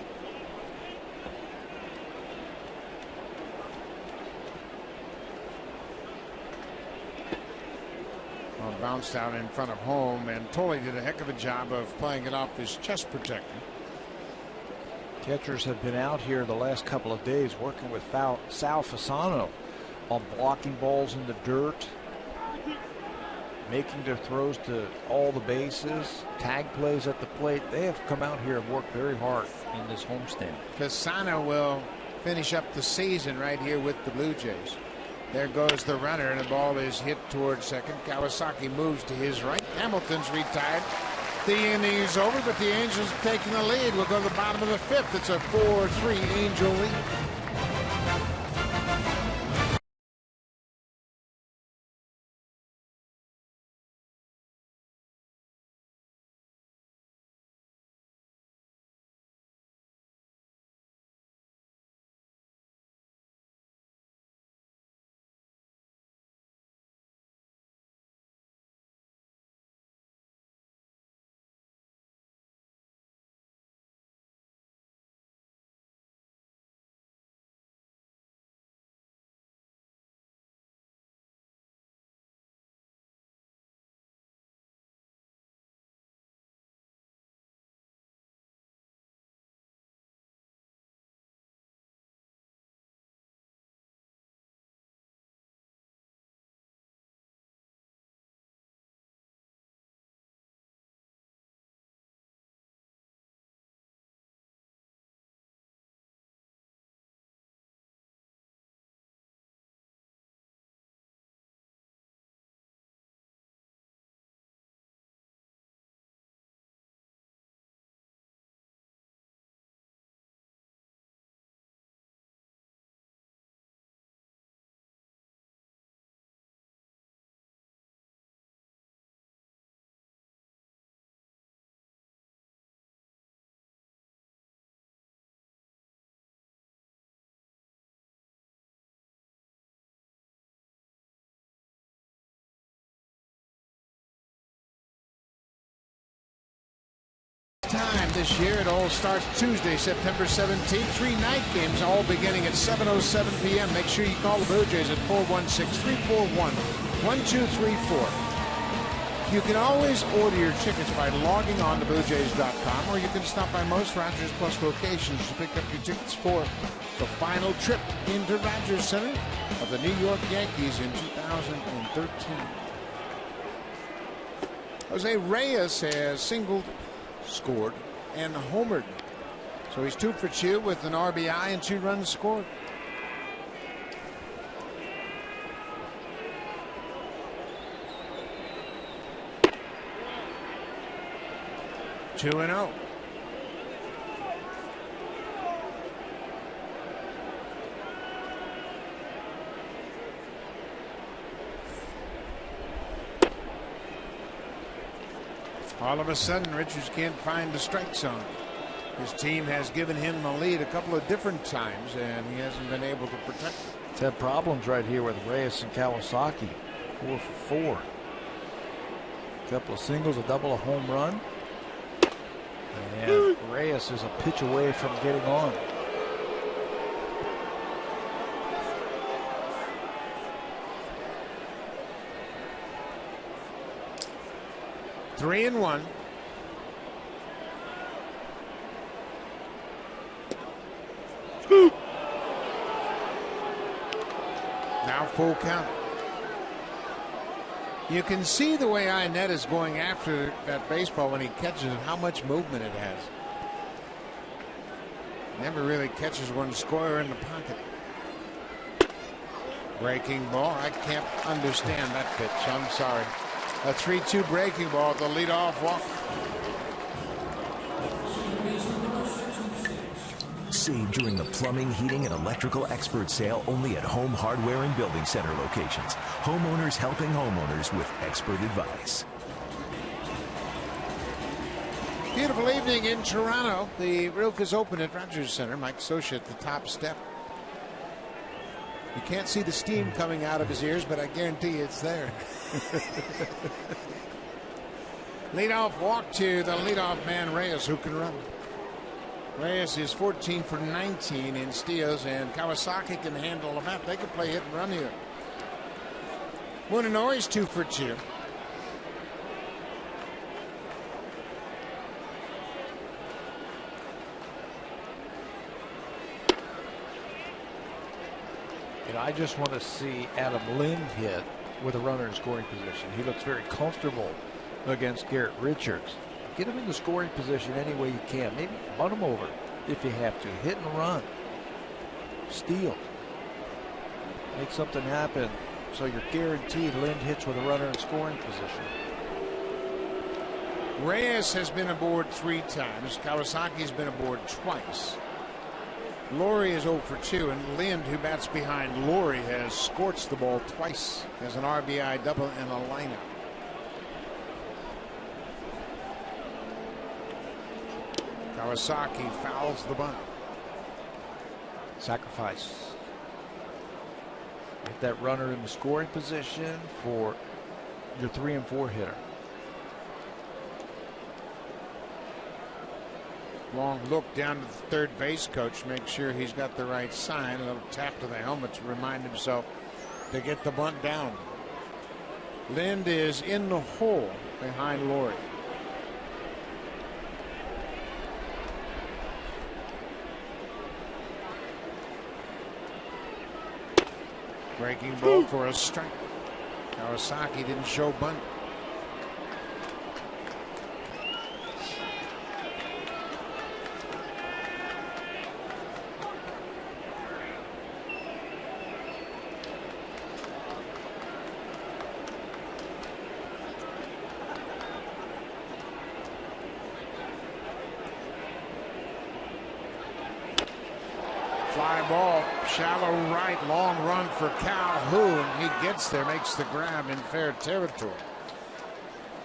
Well, bounced out in front of home, and Tolley did a heck of a job of playing it off his chest protector. Catchers have been out here the last couple of days working with Sal Fasano on blocking balls in the dirt, making their throws to all the bases, tag plays at the plate. They have come out here and worked very hard in this homestand. Fasano will finish up the season right here with the Blue Jays. There goes the runner, and the ball is hit towards second. Kawasaki moves to his right. Hamilton's retired. The inning is over, but the Angels taking the lead. We'll go to the bottom of the 5th. It's a 4-3 Angel lead. time this year. It all starts Tuesday, September 17th. 3 night games, all beginning at 7:07 p.m. Make sure you call the Blue Jays at 416-341-1234. You can always order your tickets by logging on to BlueJays.com, or you can stop by most Rogers Plus locations to pick up your tickets for the final trip into Rogers Center of the New York Yankees in 2013. Jose Reyes has singled, scored, and homered. So he's 2 for 2 with an RBI and 2 runs scored. Two and 0. All of a sudden, Richards can't find the strike zone. His team has given him the lead a couple of different times, and he hasn't been able to protect it. He's had problems right here with Reyes and Kawasaki. 4 for 4. A couple of singles, a double, a home run. And Reyes is a pitch away from getting on. Three and 1. Now full count. You can see the way Inez is going after that baseball when he catches it, how much movement it has. Never really catches one square in the pocket. Breaking ball. I can't understand that pitch. I'm sorry. A 3-2 breaking ball, the leadoff walk. Save during the plumbing, heating, and electrical expert sale only at Home Hardware and Building Center locations. Homeowners helping homeowners with expert advice. Beautiful evening in Toronto. The roof is open at Rogers Center. Mike Scioscia at the top step. You can't see the steam coming out of his ears, but I guarantee it's there. Leadoff walk to the leadoff man, Reyes, who can run. Reyes is 14 for 19 in steals, and Kawasaki can handle the bat. They can play hit and run here. Munenori's 2 for 2. And I just want to see Adam Lind hit with a runner in scoring position. He looks very comfortable against Garrett Richards. Get him in the scoring position any way you can. Maybe run him over if you have to. Hit and run. Steal. Make something happen so you're guaranteed Lind hits with a runner in scoring position. Reyes has been aboard 3 times. Kawasaki's been aboard twice. Laurie is 0 for 2, and Lind, who bats behind Laurie, has scorched the ball twice as an RBI double and a lineup. Kawasaki fouls the bunt. Sacrifice. Get that runner in the scoring position for your 3 and 4 hitter. Long look down to the third base coach, make sure he's got the right sign. A little tap to the helmet to remind himself to get the bunt down. Lind is in the hole behind Laurie. Breaking ball for a strike. Kawasaki didn't show bunt. Fly ball, shallow right, long run for Calhoun. He gets there, makes the grab in fair territory.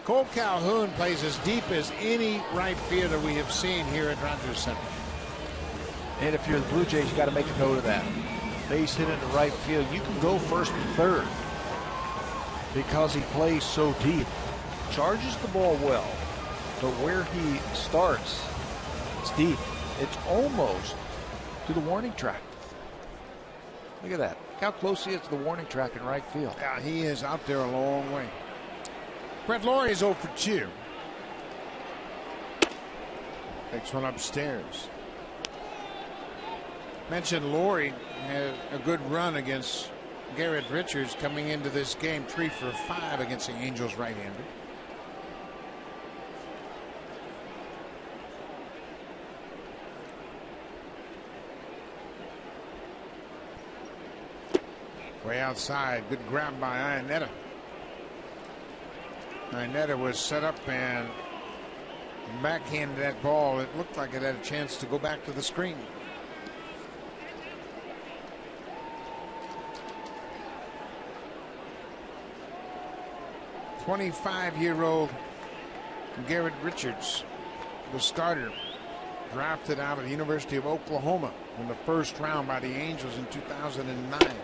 Cole Calhoun plays as deep as any right fielder we have seen here at Rogers Center. And if you're the Blue Jays, you got to make a note of that. Base hit into right field. You can go first and third because he plays so deep. Charges the ball well. but where he starts, it's deep. It's almost to the warning track. Look at that. Look how close he is to the warning track in right field. Yeah, he is out there a long way. Brett Lawrie is 0 for 2. Takes one upstairs. Mentioned Lawrie had a good run against Garrett Richards coming into this game, 3 for 5 against the Angels right-hander. Way outside, good grab by Iannetta. Iannetta was set up and backhanded that ball. It looked like it had a chance to go back to the screen. "25-year-old Garrett Richards, the starter, drafted out of the University of Oklahoma in the first round by the Angels in 2009.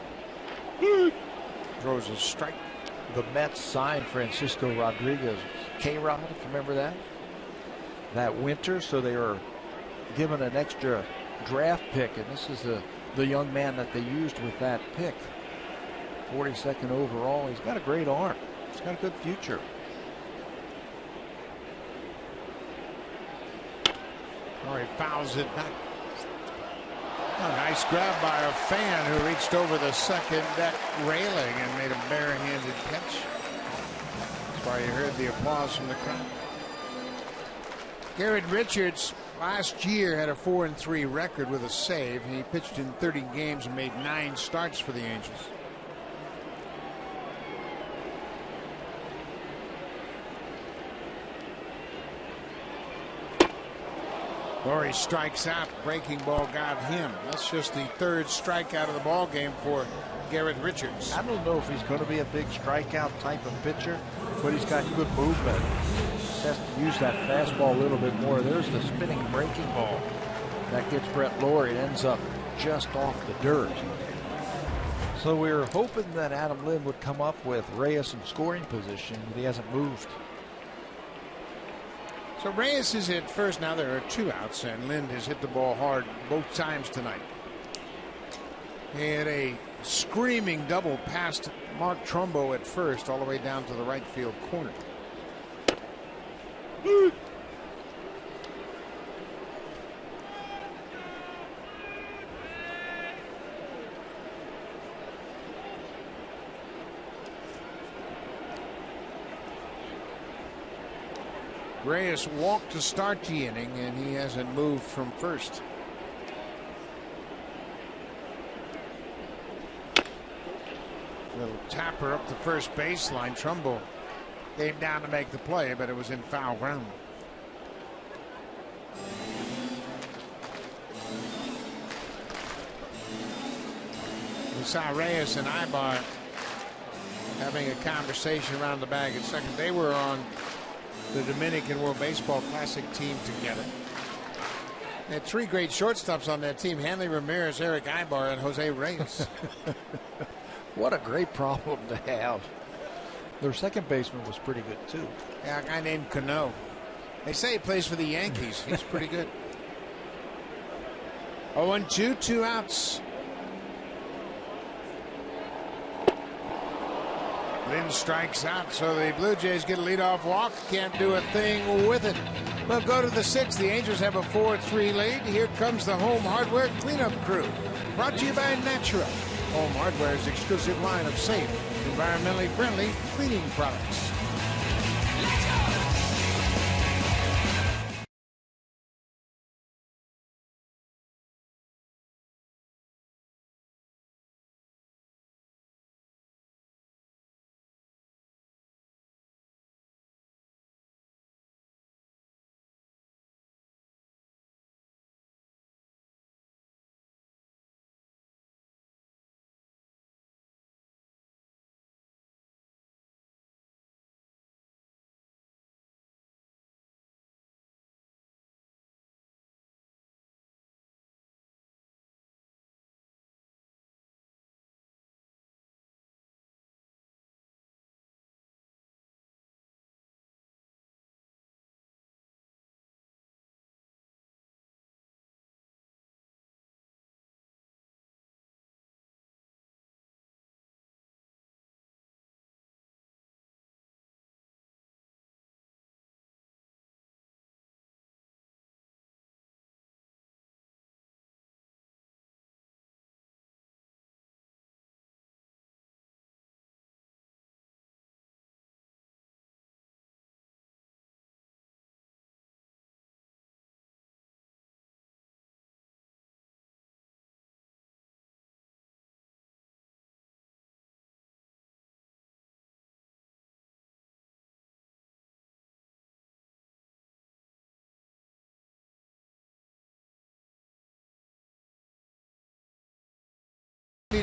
Throws a strike. The Mets signed Francisco Rodriguez, K-Rod, if you remember that winter, so they were given an extra draft pick, and this is the young man that they used with that pick. 42nd overall. He's got a great arm. He's got a good future. Or he fouls it back. A nice grab by a fan who reached over the second deck railing and made a barehanded catch. That's why you heard the applause from the crowd. Garrett Richards last year had a 4-3 record with a save. He pitched in 30 games and made 9 starts for the Angels. Lawrie strikes out. Breaking ball got him. That's just the 3rd strikeout of the ball game for Garrett Richards. I don't know if he's going to be a big strikeout type of pitcher, but he's got good movement. He has to use that fastball a little bit more. There's the spinning breaking ball that gets Brett Lawrie. It ends up just off the dirt. So we were hoping that Adam Lind would come up with Reyes in scoring position, but he hasn't moved. So Reyes is at first. Now there are 2 outs, and Lind has hit the ball hard both times tonight. He had a screaming double past Mark Trumbo at first, all the way down to the right field corner. Reyes walked to start the inning, and he hasn't moved from first. Little tapper up the first baseline. Trumbull came down to make the play, but it was in foul ground. We saw Reyes and Ibar having a conversation around the bag at second. They were on the Dominican World Baseball Classic team together. They had 3 great shortstops on that team: Hanley Ramirez, Eric Ibar, and Jose Reyes. What a great problem to have. Their second baseman was pretty good too. Yeah, a guy named Cano. They say he plays for the Yankees. He's pretty good. 0-2, 2 outs. Lind strikes out, so the Blue Jays get a leadoff walk. Can't do a thing with it. We'll go to the 6th. The Angels have a 4-3 lead. Here comes the Home Hardware cleanup crew. Brought to you by Natura. Home Hardware's exclusive line of safe, environmentally friendly cleaning products.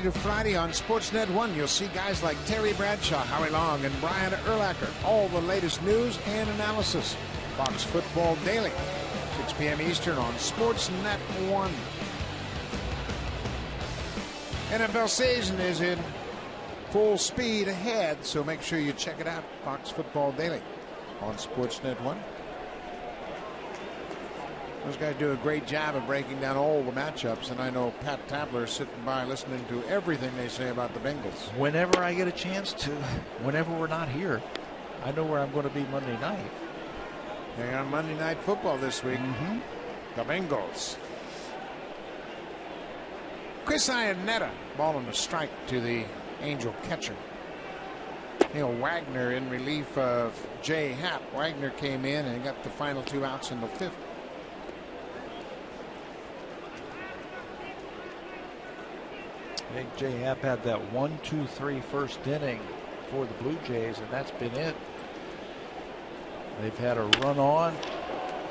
to Friday on Sportsnet 1. You'll see guys like Terry Bradshaw, Howie Long, and Brian Urlacher. All the latest news and analysis. Fox Football Daily, 6 p.m. Eastern on Sportsnet 1. NFL season is in full speed ahead, so make sure you check it out. Fox Football Daily on Sportsnet 1. Those guys do a great job of breaking down all the matchups, and I know Pat Tabler is sitting by listening to everything they say about the Bengals. Whenever I get a chance to, whenever we're not here, I know where I'm going to be Monday night. They're on Monday Night Football this week. The Bengals. Chris Iannetta, ball on the strike to the Angel catcher. Neil Wagner in relief of Jay Happ. Wagner came in and got the final 2 outs in the 5th. I think Jay Happ had that 1-2-3 first inning for the Blue Jays, and that's been it. They've had a run on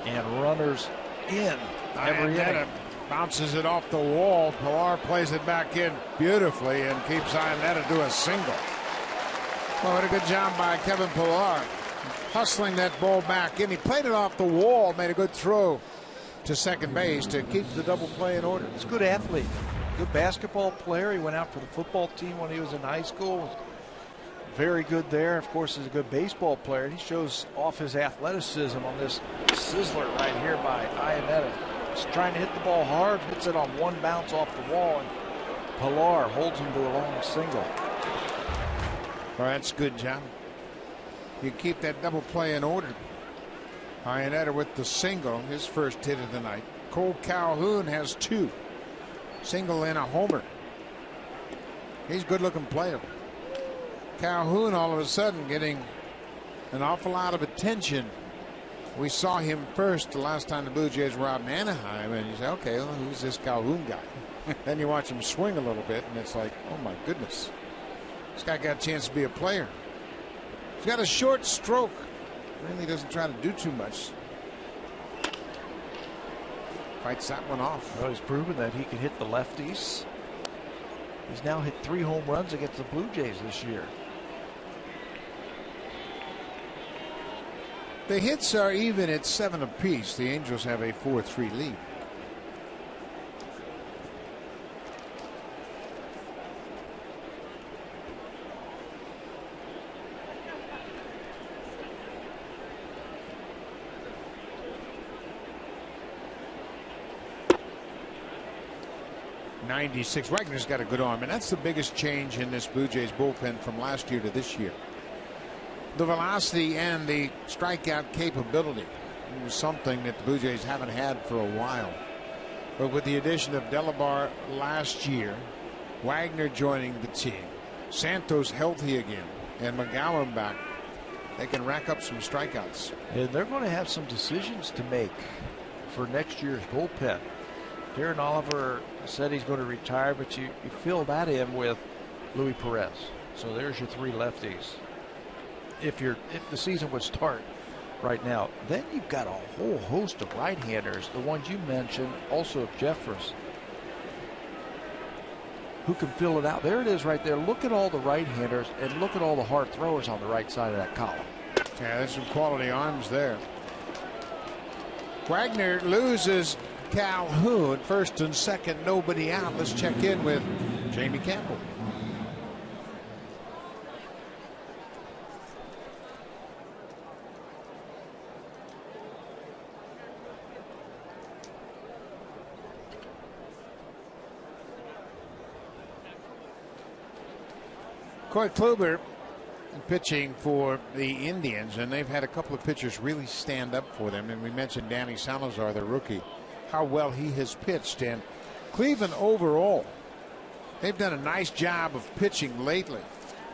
and runners in every inning. Bounces it off the wall. Pilar plays it back in beautifully and keeps Iannetta to a single. Well, what a good job by Kevin Pilar, hustling that ball back in. He played it off the wall, made a good throw to second base to keep the double play in order. He's a good athlete. Good basketball player. He went out for the football team when he was in high school. Very good there. Of course, he's a good baseball player. He shows off his athleticism on this sizzler right here by Iannetta. He's trying to hit the ball hard, hits it on one bounce off the wall, and Pilar holds him to a long single. Well, that's good, John. You keep that double play in order. Iannetta with the single, his first hit of the night. Cole Calhoun has 2. Single and a homer. He's a good-looking player. Calhoun all of a sudden getting an awful lot of attention. We saw him first the last time the Blue Jays were out in Anaheim, and you say, okay, well, who's this Calhoun guy? Then you watch him swing a little bit, and it's like, oh my goodness, this guy got a chance to be a player. He's got a short stroke. Really doesn't try to do too much. Fights that one off. Well, he's proven that he can hit the lefties. He's now hit 3 home runs against the Blue Jays this year. The hits are even at 7 apiece. The Angels have a 4-3 lead. .96. Wagner's got a good arm, and that's the biggest change in this Blue Jays bullpen from last year to this year. The velocity and the strikeout capability was something that the Blue Jays haven't had for a while. But with the addition of Delabar last year, Wagner joining the team, Santos healthy again, and McGowan back, they can rack up some strikeouts. And they're going to have some decisions to make for next year's bullpen. Darren Oliver said he's going to retire, but you fill that in with Luis Perez. So there's your 3 lefties. If the season would start right now, then you've got a whole host of right-handers, the ones you mentioned, also Jeffress, who can fill it out. There it is right there. Look at all the right-handers and look at all the hard throwers on the right side of that column. Yeah, there's some quality arms there. Wagner loses Calhoun, first and second, nobody out. Let's check in with Jamie Campbell. Coy Kluber pitching for the Indians, and they've had a couple of pitchers really stand up for them. And we mentioned Danny Salazar, the rookie, how well he has pitched. And Cleveland overall, they've done a nice job of pitching lately.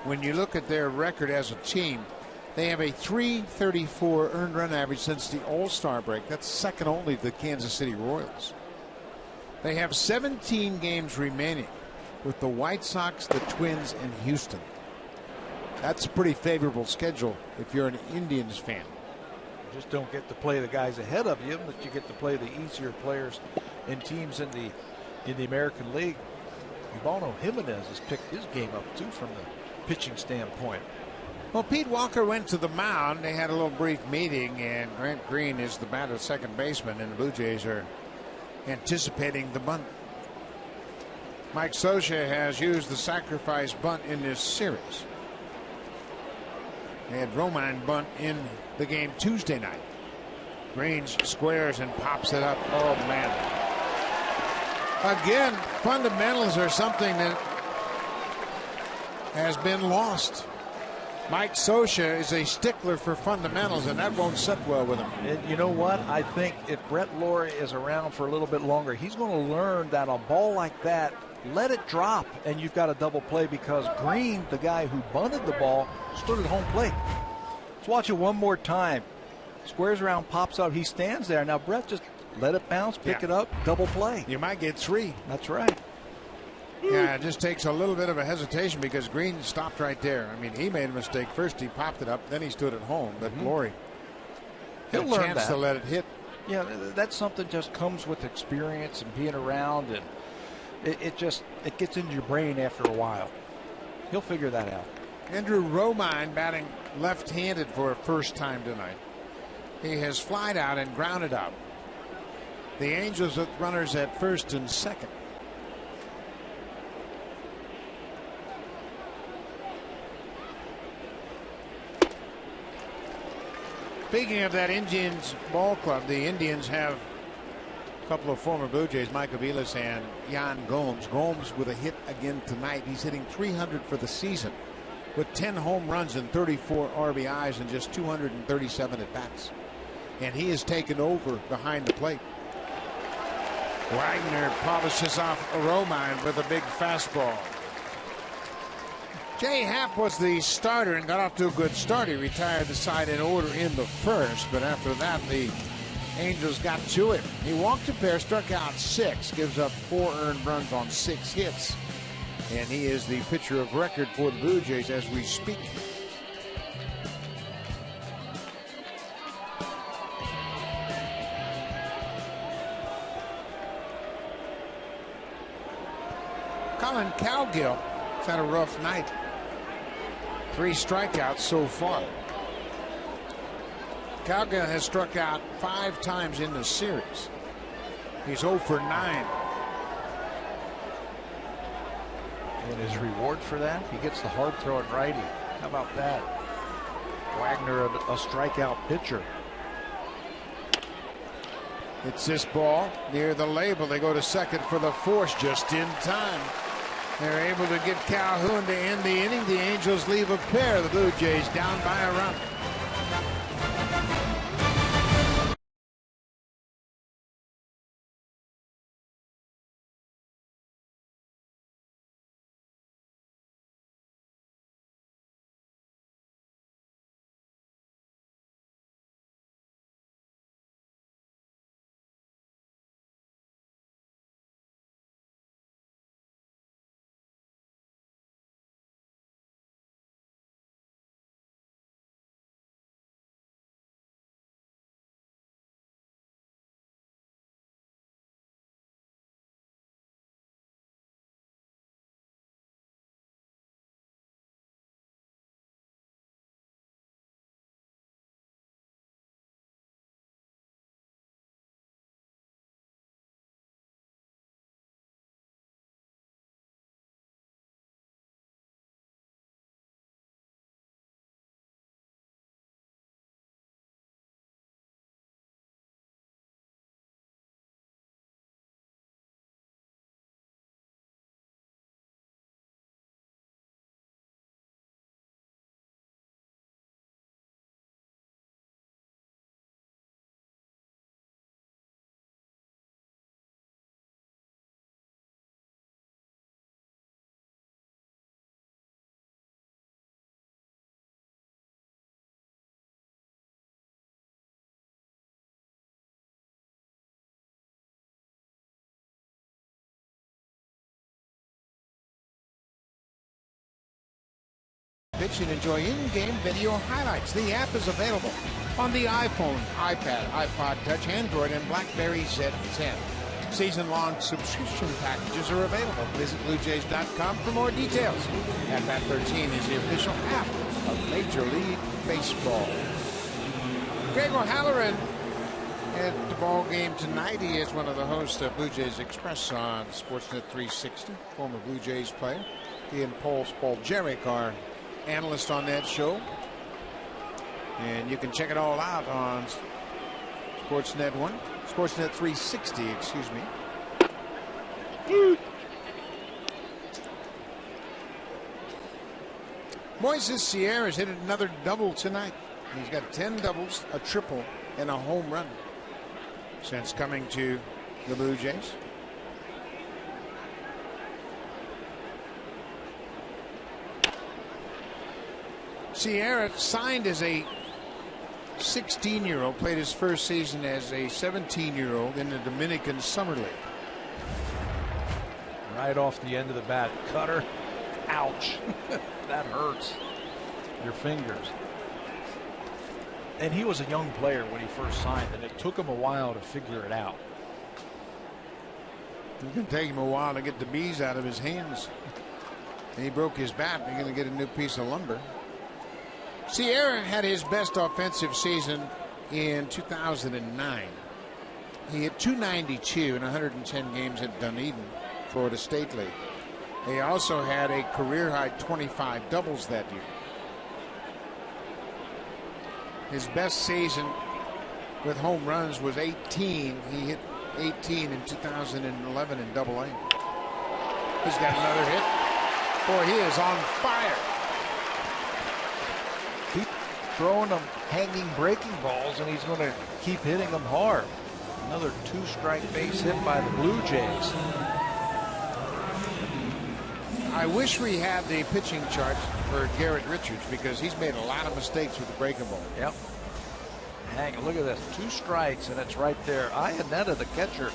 When you look at their record as a team, they have a .334 earned run average since the All-Star break. That's second only to the Kansas City Royals. They have 17 games remaining with the White Sox, the Twins, and Houston. That's a pretty favorable schedule if you're an Indians fan. You just don't get to play the guys ahead of you, but you get to play the easier players and teams in the American League. Bono Jimenez has picked his game up too from the pitching standpoint. Well, Pete Walker went to the mound. They had a little brief meeting, and Grant Green is the batter second baseman, and the Blue Jays are anticipating the bunt. Mike Scioscia has used the sacrifice bunt in this series. They had Romine bunt in the game Tuesday night. Green squares and pops it up. Oh, man. Again, fundamentals are something that has been lost. Mike Scioscia is a stickler for fundamentals, and that won't sit well with him. And you know what? I think if Brett Laurie is around for a little bit longer, he's going to learn that a ball like that, let it drop, and you've got a double play, because Green, the guy who bunted the ball, stood at home plate. Let's watch it one more time. Squares around, pops up. He stands there. Now, Brett just let it bounce, pick it up, double play. You might get three. That's right. Yeah, it just takes a little bit of a hesitation because Green stopped right there. I mean, he made a mistake. First he popped it up, then he stood at home. But Laurie had a chance to let it hit. Yeah, that's something just comes with experience and being around, and it gets into your brain after a while. He'll figure that out. Andrew Romine batting left-handed for a first time tonight. He has flied out and grounded out. The Angels with runners at first and second. Speaking of that Indians ball club, the Indians have a couple of former Blue Jays, Mike Aviles and Yan Gomes. Gomes with a hit again tonight. He's hitting .300 for the season with 10 home runs and 34 RBIs and just 237 at bats. And he has taken over behind the plate. Wagner polishes off Romine with a big fastball. Jay Happ was the starter and got off to a good start. He retired the side in order in the first, but after that the Angels got to him. He walked a pair, struck out 6, gives up 4 earned runs on 6 hits, and he is the pitcher of record for the Blue Jays as we speak. Colin Cowgill has had a rough night. 3 strikeouts so far. Cowgill has struck out 5 times in the series. He's 0 for 9. And his reward for that, he gets the hard throwing righty. How about that? Wagner, a strikeout pitcher. It's this ball near the label. They go to second for the force just in time. They're able to get Calhoun to end the inning. The Angels leave a pair. The Blue Jays down by a run. Pitch and enjoy in-game video highlights. The app is available on the iPhone, iPad, iPod Touch, Android, and BlackBerry Z10. Season-long subscription packages are available. Visit BlueJays.com for more details. At Bat 13 is the official app of Major League Baseball. Greg O'Halloran at the ball game tonight. He is one of the hosts of Blue Jays Express on Sportsnet 360, former Blue Jays player. He and Paul Spaljerek are analysts on that show. And you can check it all out on Sportsnet 360, excuse me. Moises Sierra's hit another double tonight. He's got 10 doubles, a triple, and a home run since coming to the Blue Jays. Sierra signed as a 16-year-old, played his first season as a 17-year-old in the Dominican Summer League. Right off the end of the bat, cutter. Ouch. That hurts your fingers. And he was a young player when he first signed, and it took him a while to figure it out. It's going to take him a while to get the bees out of his hands. And he broke his bat. They're going to get a new piece of lumber. Sierra had his best offensive season in 2009. He hit .292 in 110 games at Dunedin, Florida State League. He also had a career-high 25 doubles that year. His best season with home runs was 18. He hit 18 in 2011 in Double-A. He's got another hit. Boy, he is on fire. Keep throwing them hanging breaking balls, and he's going to keep hitting them hard. Another two-strike base hit by the Blue Jays. I wish we had the pitching chart for Garrett Richards, because he's made a lot of mistakes with the breaking ball. Yep. Hang, look at this. 2 strikes, and it's right there. Iannetta, the catcher,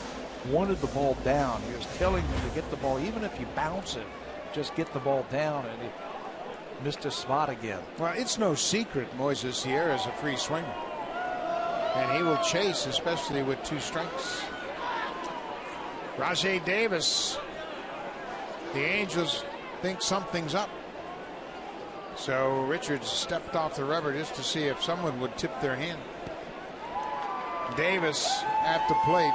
wanted the ball down. He was telling him to get the ball, even if you bounce it, just get the ball down, and he missed his spot again. Well, it's no secret Moises Sierra is a free swinger, and he will chase, especially with 2 strikes. Rajay Davis. The Angels think something's up. So Richards stepped off the rubber just to see if someone would tip their hand. Davis at the plate.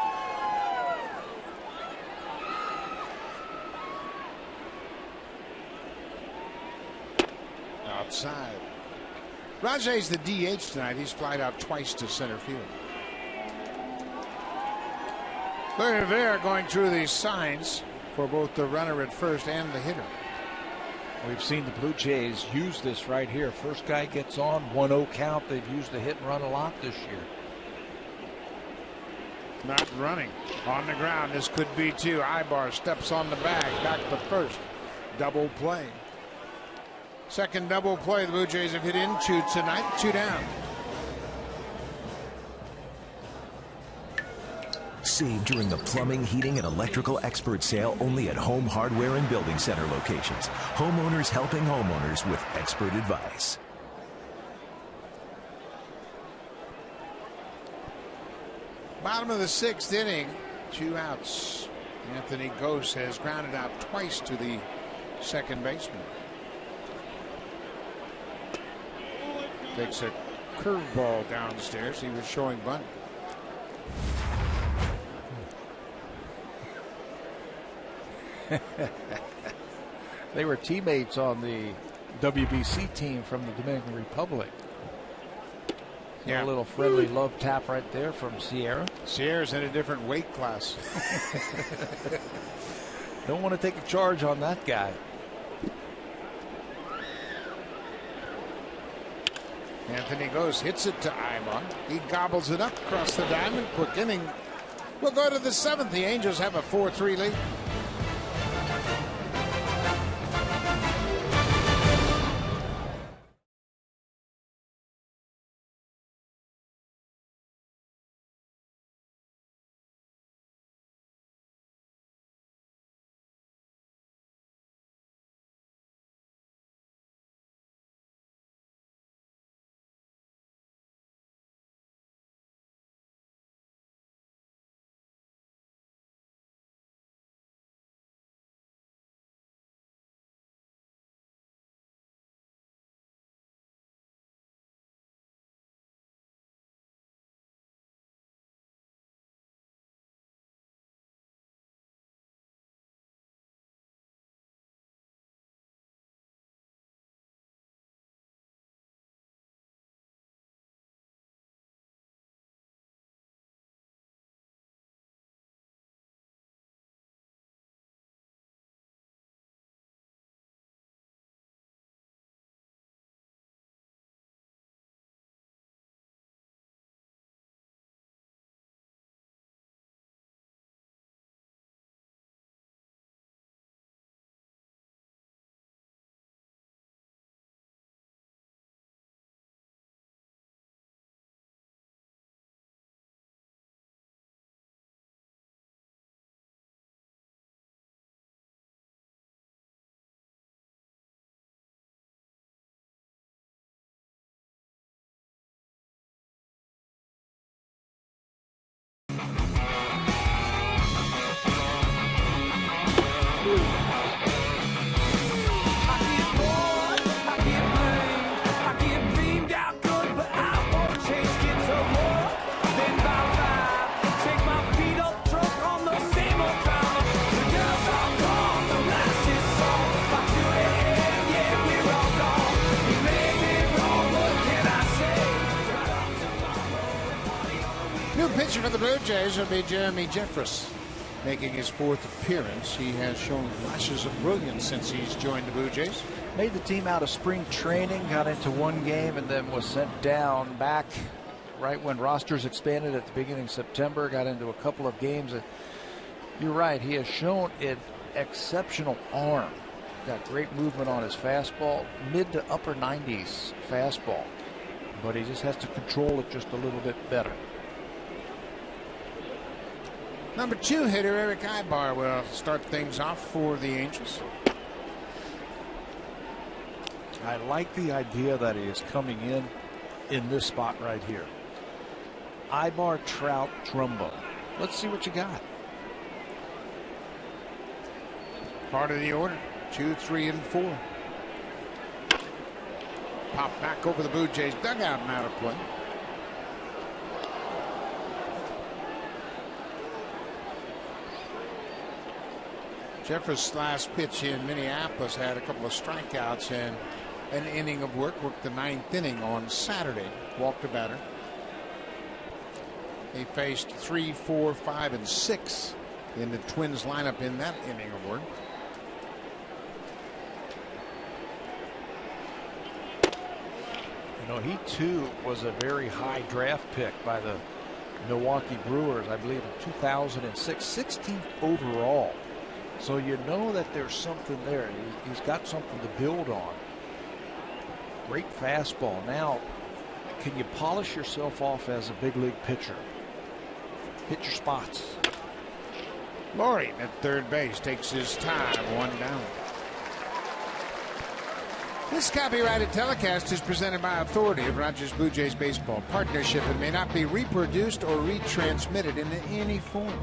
Outside. Rajay's the DH tonight. He's flied out twice to center field. Look at there going through these signs for both the runner at first and the hitter. We've seen the Blue Jays use this right here. First guy gets on, 1-0 count. They've used the hit and run a lot this year. Not running. On the ground. This could be 2. Ibar steps on the bag. Back to first. Double play. Second double play the Blue Jays have hit into tonight. 2 down. Save during the plumbing, heating, and electrical expert sale only at Home Hardware and Building Center locations. Homeowners helping homeowners with expert advice. Bottom of the 6th inning. 2 outs. Anthony Gose has grounded out twice to the second baseman. Takes a curveball downstairs. He was showing bunt. They were teammates on the WBC team from the Dominican Republic. Yeah. A little friendly love tap right there from Sierra. Sierra's in a different weight class. Don't want to take a charge on that guy. Anthony Gose hits it to Ibar. He gobbles it up across the diamond. Quick inning. We'll go to the 7th. The Angels have a 4-3 lead. Pitcher for the Blue Jays will be Jeremy Jeffress, making his 4th appearance. He has shown flashes of brilliance since he's joined the Blue Jays. Made the team out of spring training, got into one game, and then was sent down back right when rosters expanded at the beginning of September. Got into a couple of games. You're right, he has shown an exceptional arm. Got great movement on his fastball, mid to upper 90s fastball, but he just has to control it just a little bit better. Number 2 hitter Eric Ibar will start things off for the Angels. I like the idea that he is coming in this spot right here. Ibar, Trout, Trumbo. Let's see what you got. Part of the order, 2, 3, and 4. Pop back over the Blue Jays dugout and out of play. Jeffress' last pitch in Minneapolis had a couple of strikeouts and an inning of work. Worked the 9th inning on Saturday. Walked a batter. He faced 3, 4, 5, and 6 in the Twins lineup in that inning of work. You know, he too was a very high draft pick by the Milwaukee Brewers, I believe in 2006, 16th overall. So you know that there's something there. He's got something to build on. Great fastball. Now, can you polish yourself off as a big league pitcher? Hit your spots. Laurie at third base takes his time, 1 down. This copyrighted telecast is presented by authority of Rogers Blue Jays Baseball Partnership and may not be reproduced or retransmitted in any form.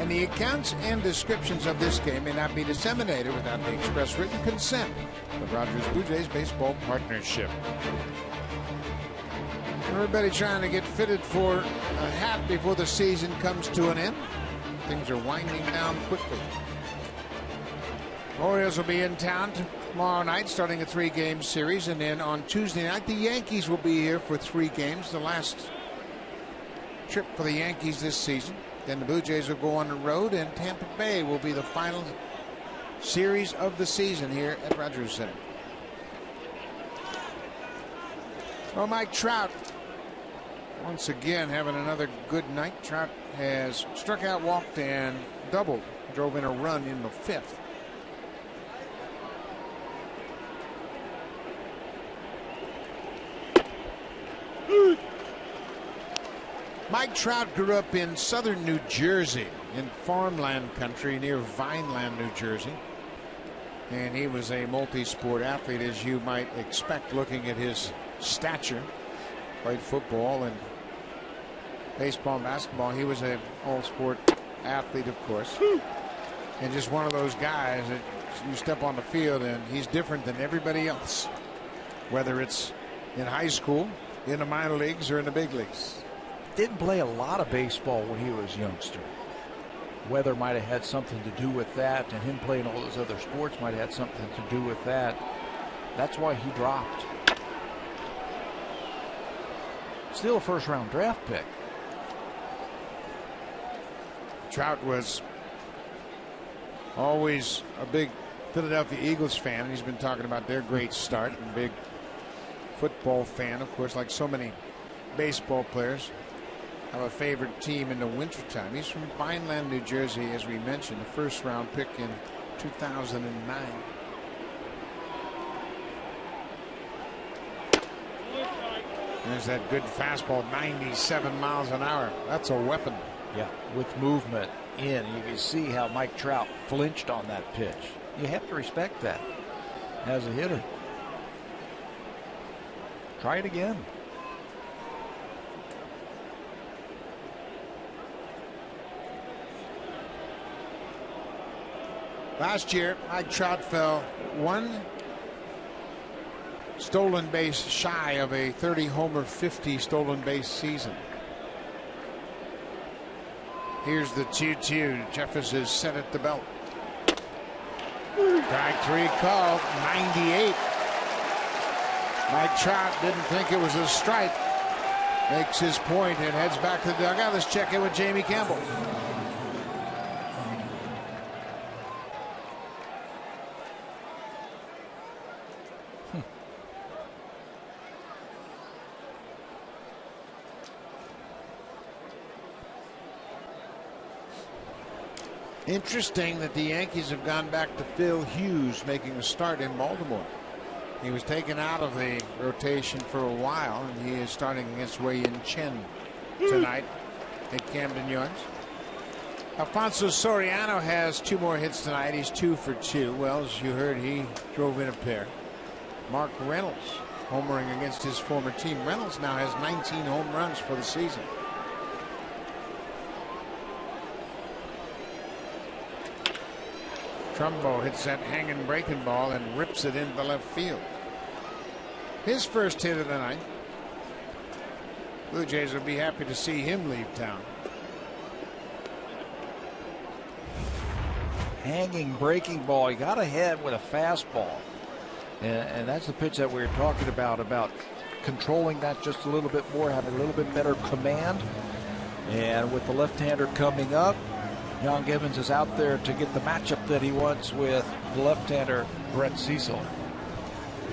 And the accounts and descriptions of this game may not be disseminated without the express written consent of Rogers Blue Jays Baseball Partnership. Everybody trying to get fitted for a hat before the season comes to an end. Things are winding down quickly. Orioles will be in town tomorrow night, starting a 3-game series, and then on Tuesday night the Yankees will be here for 3 games, the last trip for the Yankees this season. Then the Blue Jays will go on the road, and Tampa Bay will be the final series of the season here at Rogers Center. Well, Mike Trout once again having another good night. Trout has struck out, walked, and doubled, drove in a run in the 5th. Mike Trout grew up in southern New Jersey, in farmland country near Vineland, New Jersey. And he was a multi-sport athlete, as you might expect, looking at his stature. Played football and baseball and basketball. He was an all-sport athlete, of course. And just one of those guys that you step on the field and he's different than everybody else, whether it's in high school, in the minor leagues, or in the big leagues. Didn't play a lot of baseball when he was a youngster. Weather might have had something to do with that, and him playing all those other sports might have had something to do with that. That's why he dropped. Still a first-round draft pick. Trout was always a big Philadelphia Eagles fan. He's been talking about their great start, and big football fan, of course, like so many baseball players. Have a favorite team in the wintertime. He's from Vineland, New Jersey, as we mentioned, a first-round pick in 2009. There's that good fastball, 97 miles an hour. That's a weapon. Yeah, with movement in. You can see how Mike Trout flinched on that pitch. You have to respect that as a hitter. Try it again. Last year, Mike Trout fell 1 stolen base shy of a 30-homer, 50 stolen base season. Here's the 2-2. Jeffress is set at the belt. Strike 3 called, 98. Mike Trout didn't think it was a strike. makes his point and heads back to the dugout. Let's check in with Jamie Campbell. Interesting that the Yankees have gone back to Phil Hughes making a start in Baltimore. He was taken out of the rotation for a while, and he is starting against Wei-Yin Chen tonight at Camden Yards. Alfonso Soriano has 2 more hits tonight. He's 2 for 2. Well, as you heard, he drove in a pair. Mark Reynolds homering against his former team. Reynolds now has 19 home runs for the season. Trumbo hits that hanging breaking ball and rips it into the left field. His first hit of the night. Blue Jays will be happy to see him leave town. Hanging breaking ball. He got ahead with a fastball. And that's the pitch that we were talking about controlling that just a little bit more, having a little bit better command. And with the left-hander coming up, John Gibbons is out there to get the matchup that he wants with the left-hander Brett Cecil.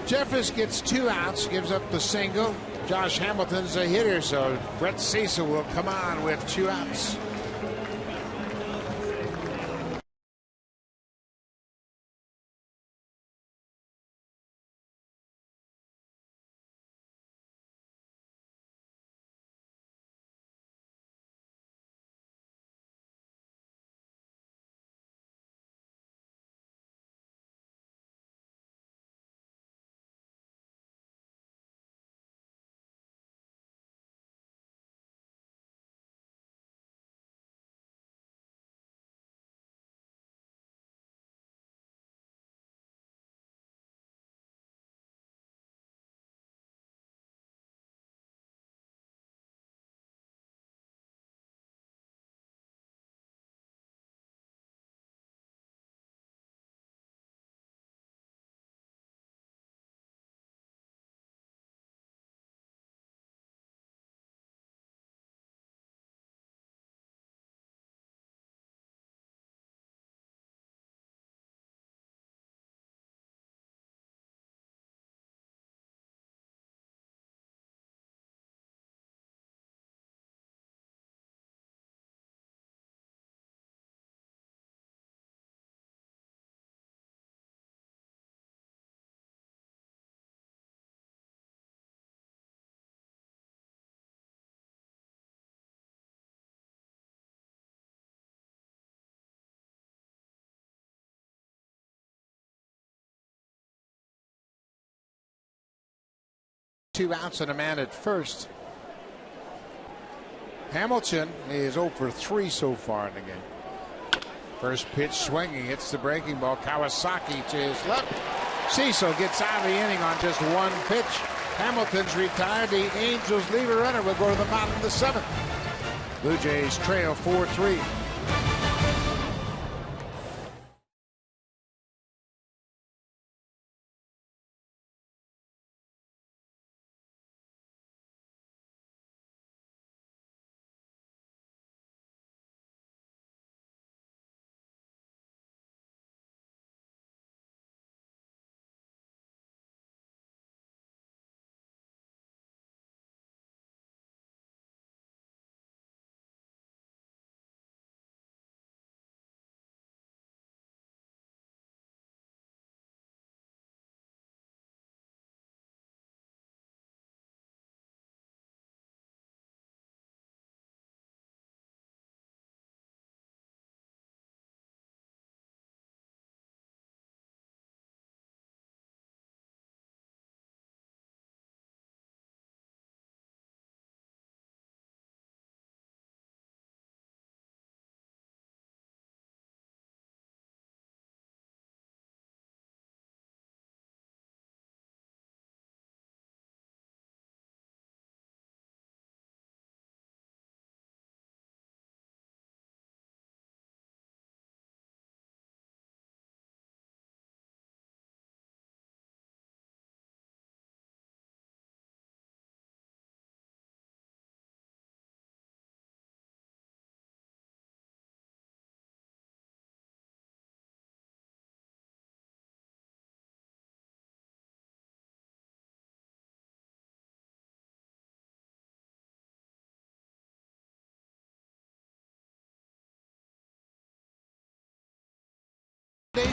Jeffers gets 2 outs, gives up the single. Josh Hamilton's a hitter, so Brett Cecil will come on with 2 outs. Two outs and a man at first. Hamilton is 0 for 3 so far in the game. First pitch swinging, hits the breaking ball. Kawasaki to his left. Cecil gets out of the inning on just 1 pitch. Hamilton's retired. The Angels leave a runner. Will go to the bottom of the 7th. Blue Jays trail 4-3.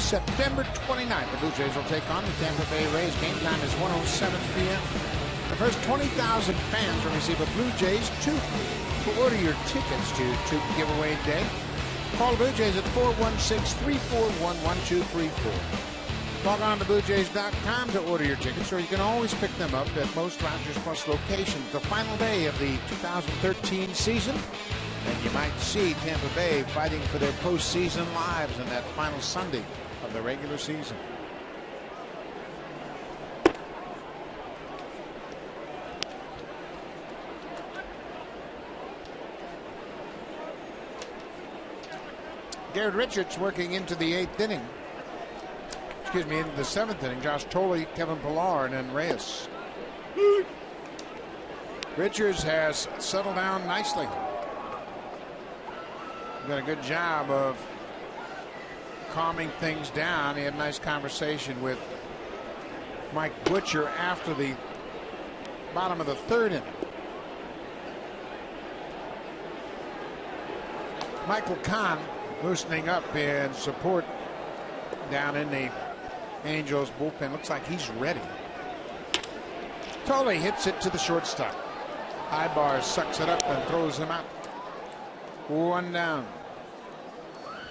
September 29th. The Blue Jays will take on the Tampa Bay Rays. Game time is 1:07 p.m. The first 20,000 fans will receive a Blue Jays toque. To order your tickets to Toque Giveaway Day, call the Blue Jays at 416-341-1234. Log on to BlueJays.com to order your tickets, or you can always pick them up at most Rogers Plus locations. The final day of the 2013 season, and you might see Tampa Bay fighting for their postseason lives in that final Sunday of the regular season. Garrett Richards working into the 8th inning. Excuse me, into the 7th inning. Josh Tolley, Kevin Pillar, and then Reyes. Richards has settled down nicely. Done a good job of calming things down. He had a nice conversation with Mike Butcher after the bottom of the 3rd inning. Michael Kahn loosening up in support down in the Angels bullpen. Looks like he's ready. Tolley hits it to the shortstop. Ibar sucks it up and throws him out. 1 down.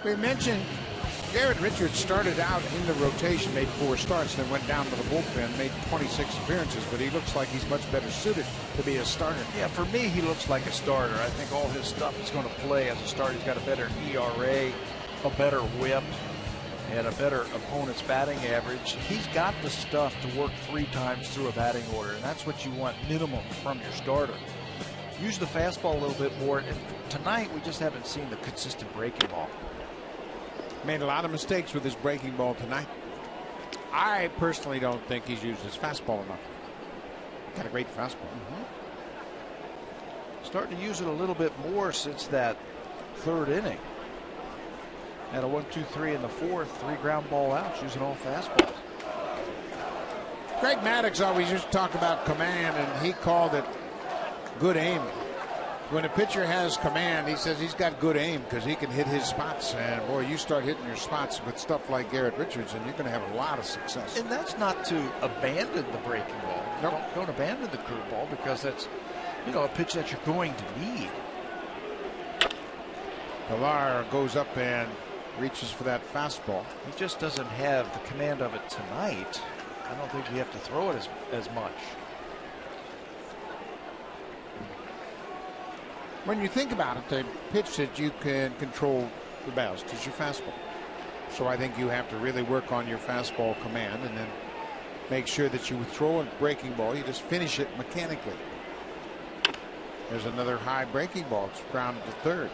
We mentioned Garrett Richards started out in the rotation, made 4 starts, then went down to the bullpen, made 26 appearances, but he looks like he's much better suited to be a starter. Yeah, for me, he looks like a starter. I think all his stuff is going to play as a starter. He's got a better ERA, a better whip, and a better opponent's batting average. He's got the stuff to work 3 times through a batting order, and that's what you want minimum from your starter. Use the fastball a little bit more, and tonight we just haven't seen the consistent breaking ball. Made a lot of mistakes with his breaking ball tonight. I personally don't think he's used his fastball enough. Got a great fastball. Starting to use it a little bit more since that 3rd inning. Had a 1-2-3 in the 4th, 3 ground ball outs, using all fastballs. Greg Maddox always used to talk about command, and he called it good aim. When a pitcher has command, he says he's got good aim because he can hit his spots. And boy, you start hitting your spots with stuff like Garrett Richards, and you're going to have a lot of success. And that's not to abandon the breaking ball. Nope. Don't abandon the curveball, because that's, a pitch that you're going to need. Pillar goes up and reaches for that fastball. He just doesn't have the command of it tonight. I don't think you have to throw it as much. When you think about it, the pitch that you can control the best is your fastball. So I think you have to really work on your fastball command, and then make sure that you throw a breaking ball, you just finish it mechanically. There's another high breaking ball. It's grounded to 3rd.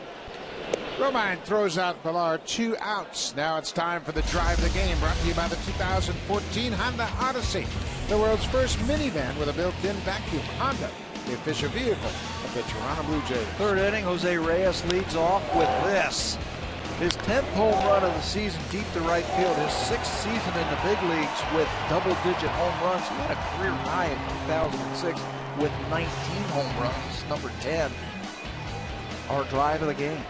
Romine throws out Pillar, 2 outs. Now it's time for the drive of the game, brought to you by the 2014 Honda Odyssey, the world's first minivan with a built-in vacuum. Honda, the official vehicle of the Toronto Blue Jays. 3rd inning, Jose Reyes leads off with this. His 10th home run of the season, deep to right field. His 6th season in the big leagues with double-digit home runs. He had a career high in 2006 with 19 home runs. This is number 10. Our drive of the game.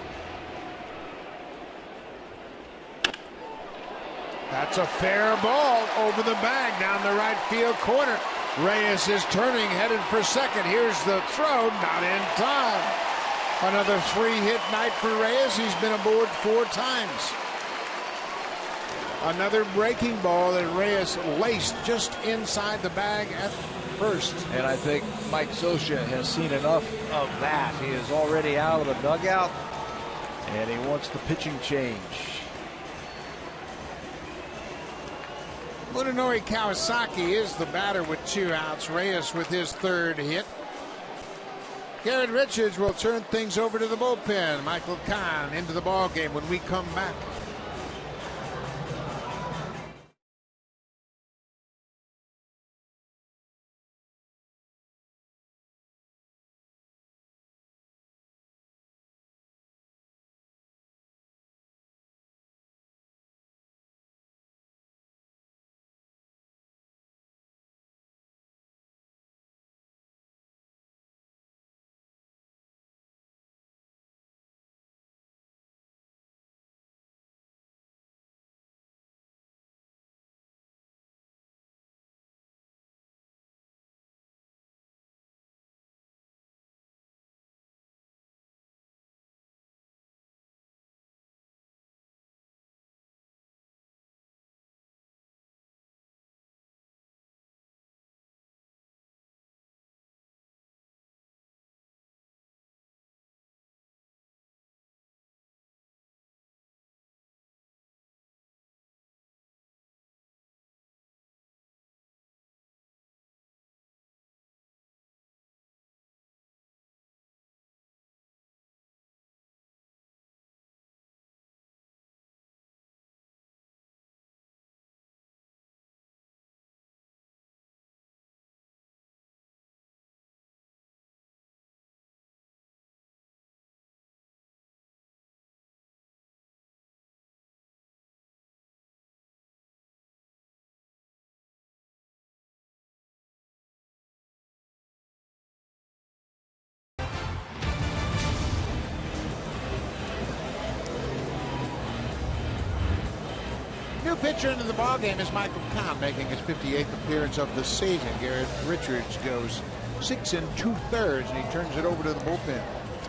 That's a fair ball over the bag down the right field corner. Reyes is turning, headed for second. Here's the throw, not in time. Another 3-hit night for Reyes. He's been aboard 4 times. Another breaking ball that Reyes laced just inside the bag at first. And I think Mike Scioscia has seen enough of that. He is already out of the dugout, and he wants the pitching change. Munenori Kawasaki is the batter with 2 outs. Reyes with his 3rd hit. Garrett Richards will turn things over to the bullpen. Michael Kahn into the ball game when we come back. pitcher into the ballgame is Michael Kahn, making his 58th appearance of the season. Garrett Richards goes 6 2/3, and he turns it over to the bullpen.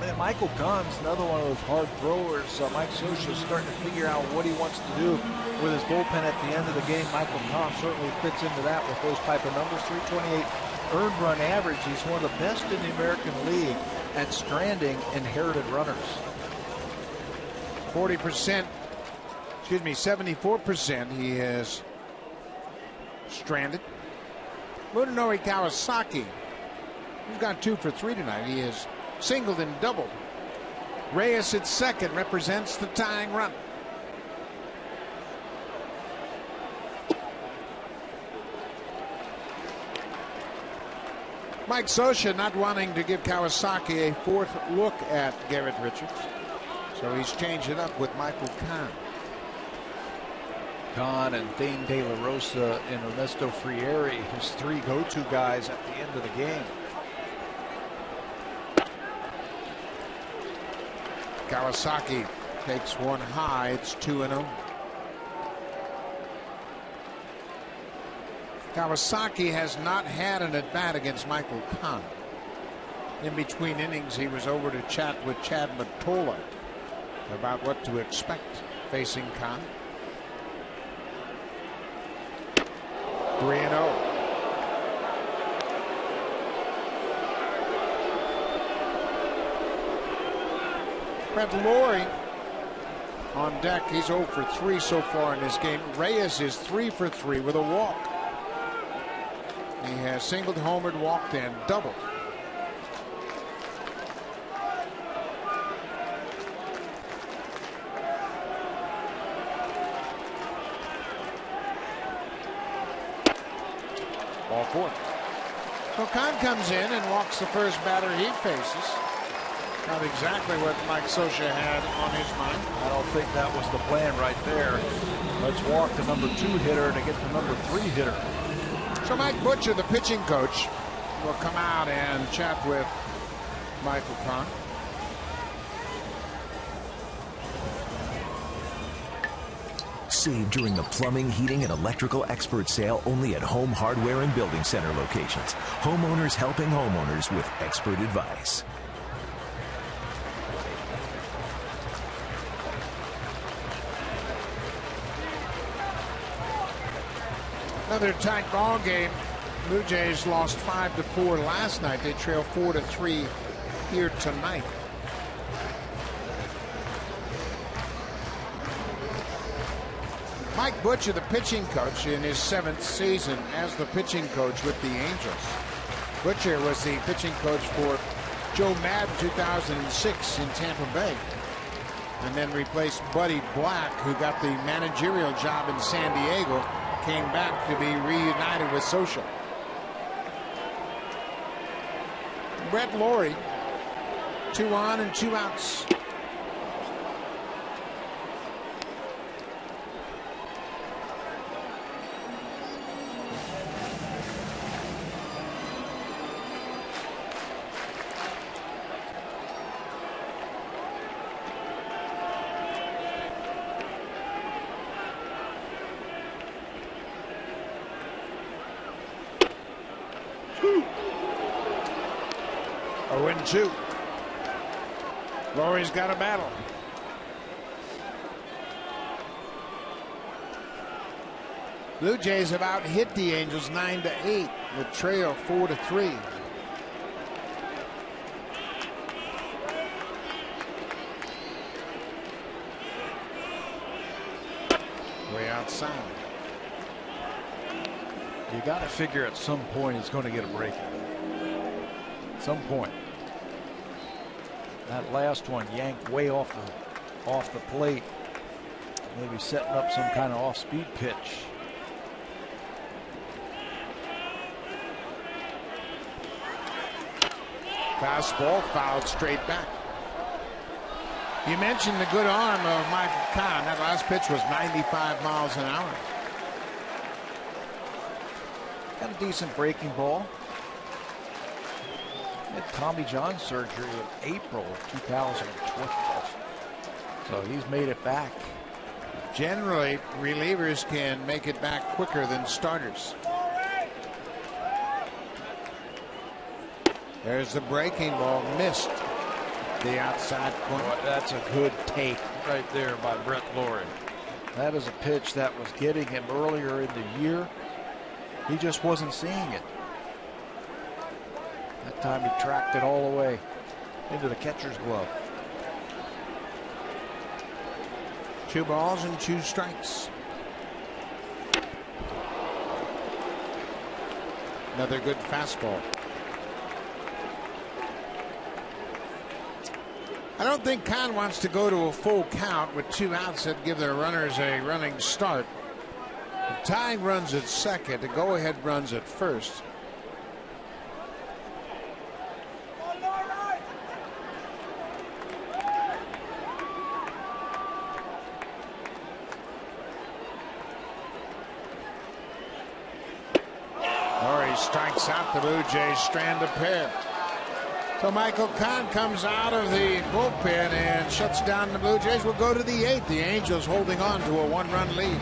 And Michael Kahn's another one of those hard throwers. Mike Scioscia's starting to figure out what he wants to do with his bullpen at the end of the game. Michael Kahn certainly fits into that with those type of numbers. 328 earned run average. He's one of the best in the American League at stranding inherited runners. 74% he has stranded. Munenori Kawasaki, he's gone 2 for 3 tonight. He has singled and doubled. Reyes at second represents the tying run. Mike Scioscia not wanting to give Kawasaki a fourth look at Garrett Richards, so he's changed it up with Michael Kahn. Kahn and Dane De La Rosa and Ernesto Frieri, his 3 go-to guys at the end of the game. Kawasaki takes one high. It's 2-0. Kawasaki has not had an at-bat against Michael Kahn. In between innings, he was over to chat with Chad Mottola about what to expect facing Kahn. 3-0. Brett Lawrie on deck. He's 0 for 3 so far in this game. Reyes is 3 for 3 with a walk. He has singled, homered, walked, and doubled. Ball 4. So Kahn comes in and walks the first batter he faces. Not exactly what Mike Scioscia had on his mind. I don't think that was the plan right there. Let's walk the number 2 hitter to get the number 3 hitter. So Mike Butcher, the pitching coach, will come out and chat with Michael Kahn. Save during the plumbing, heating, and electrical expert sale only at Home Hardware and Building Center locations. Homeowners helping homeowners with expert advice. Another tight ball game. Blue Jays lost 5-4 last night. They trail 4-3 here tonight. Mike Butcher, the pitching coach, in his 7th season as the pitching coach with the Angels. Butcher was the pitching coach for Joe Madden 2006 in Tampa Bay, and then replaced Buddy Black, who got the managerial job in San Diego. Came back to be reunited with Scioscia. Brett Lawrie, 2 on and 2 outs. And 2. Laurie's got a battle. Blue Jays have out hit the Angels 9-8 with trail 4-3. Way outside. You got to figure at some point he's going to get a break. At some point. That last one yanked way off the plate. Maybe setting up some kind of off-speed pitch. Fastball fouled straight back. You mentioned the good arm of Michael Kahn. That last pitch was 95 miles an hour. Got a decent breaking ball. Had Tommy John surgery in April of 2012. So he's made it back. Generally, relievers can make it back quicker than starters. There's the breaking ball, missed the outside corner. Boy, that's a good take right there by Brett Lawrie. That is a pitch that was getting him earlier in the year. He just wasn't seeing it. That time he tracked it all the way into the catcher's glove. 2 balls and 2 strikes. Another good fastball. I don't think Kahn wants to go to a full count with 2 outs that give their runners a running start. The tying runs at second, the go-ahead runs at first. Lawrie strikes out. The Blue Jays strand a pair. So Michael Kahn comes out of the bullpen and shuts down the Blue Jays. We'll go to the 8th. The Angels holding on to a 1-run lead.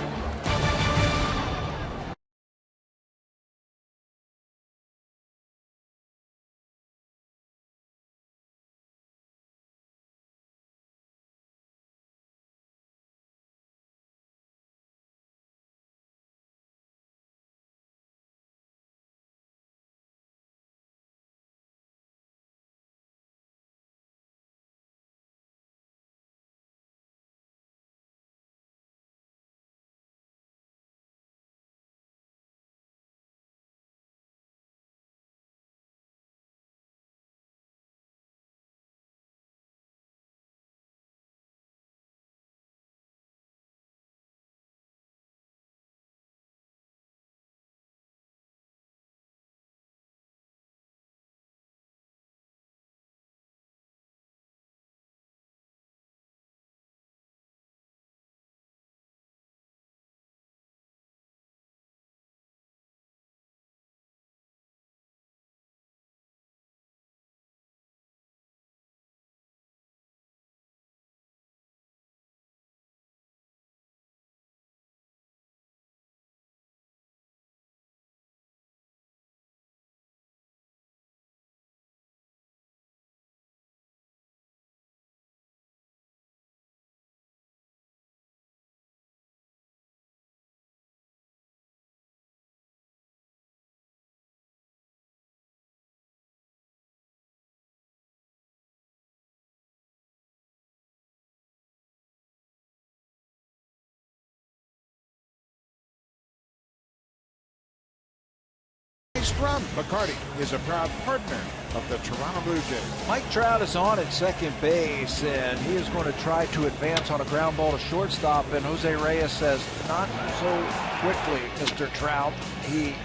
Run. McCarty is a proud partner of the Toronto Blue Jays. Mike Trout is on at second base, and he is going to try to advance on a ground ball to shortstop. And Jose Reyes says, not so quickly, Mr. Trout. He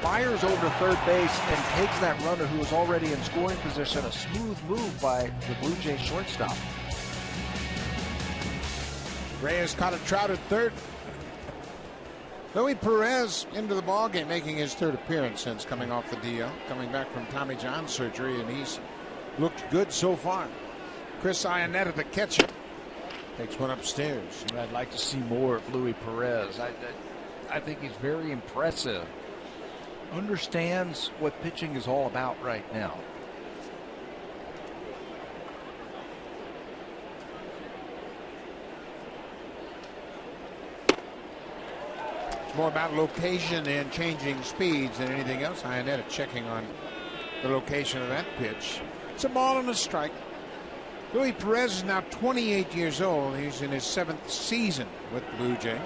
fires over third base and takes that runner who is already in scoring position. A smooth move by the Blue Jays shortstop. Reyes caught a Trout at third. Louis Perez into the ballgame, making his 3rd appearance since coming off the DL, coming back from Tommy John surgery, and he's looked good so far. Chris Iannetta, the catcher, takes one upstairs. I'd like to see more of Louis Perez. I think he's very impressive. Understands what pitching is all about right now. More about location and changing speeds than anything else. Iannetta checking on the location of that pitch. It's a ball and a strike. Louis Perez is now 28 years old. He's in his 7th season with the Blue Jays.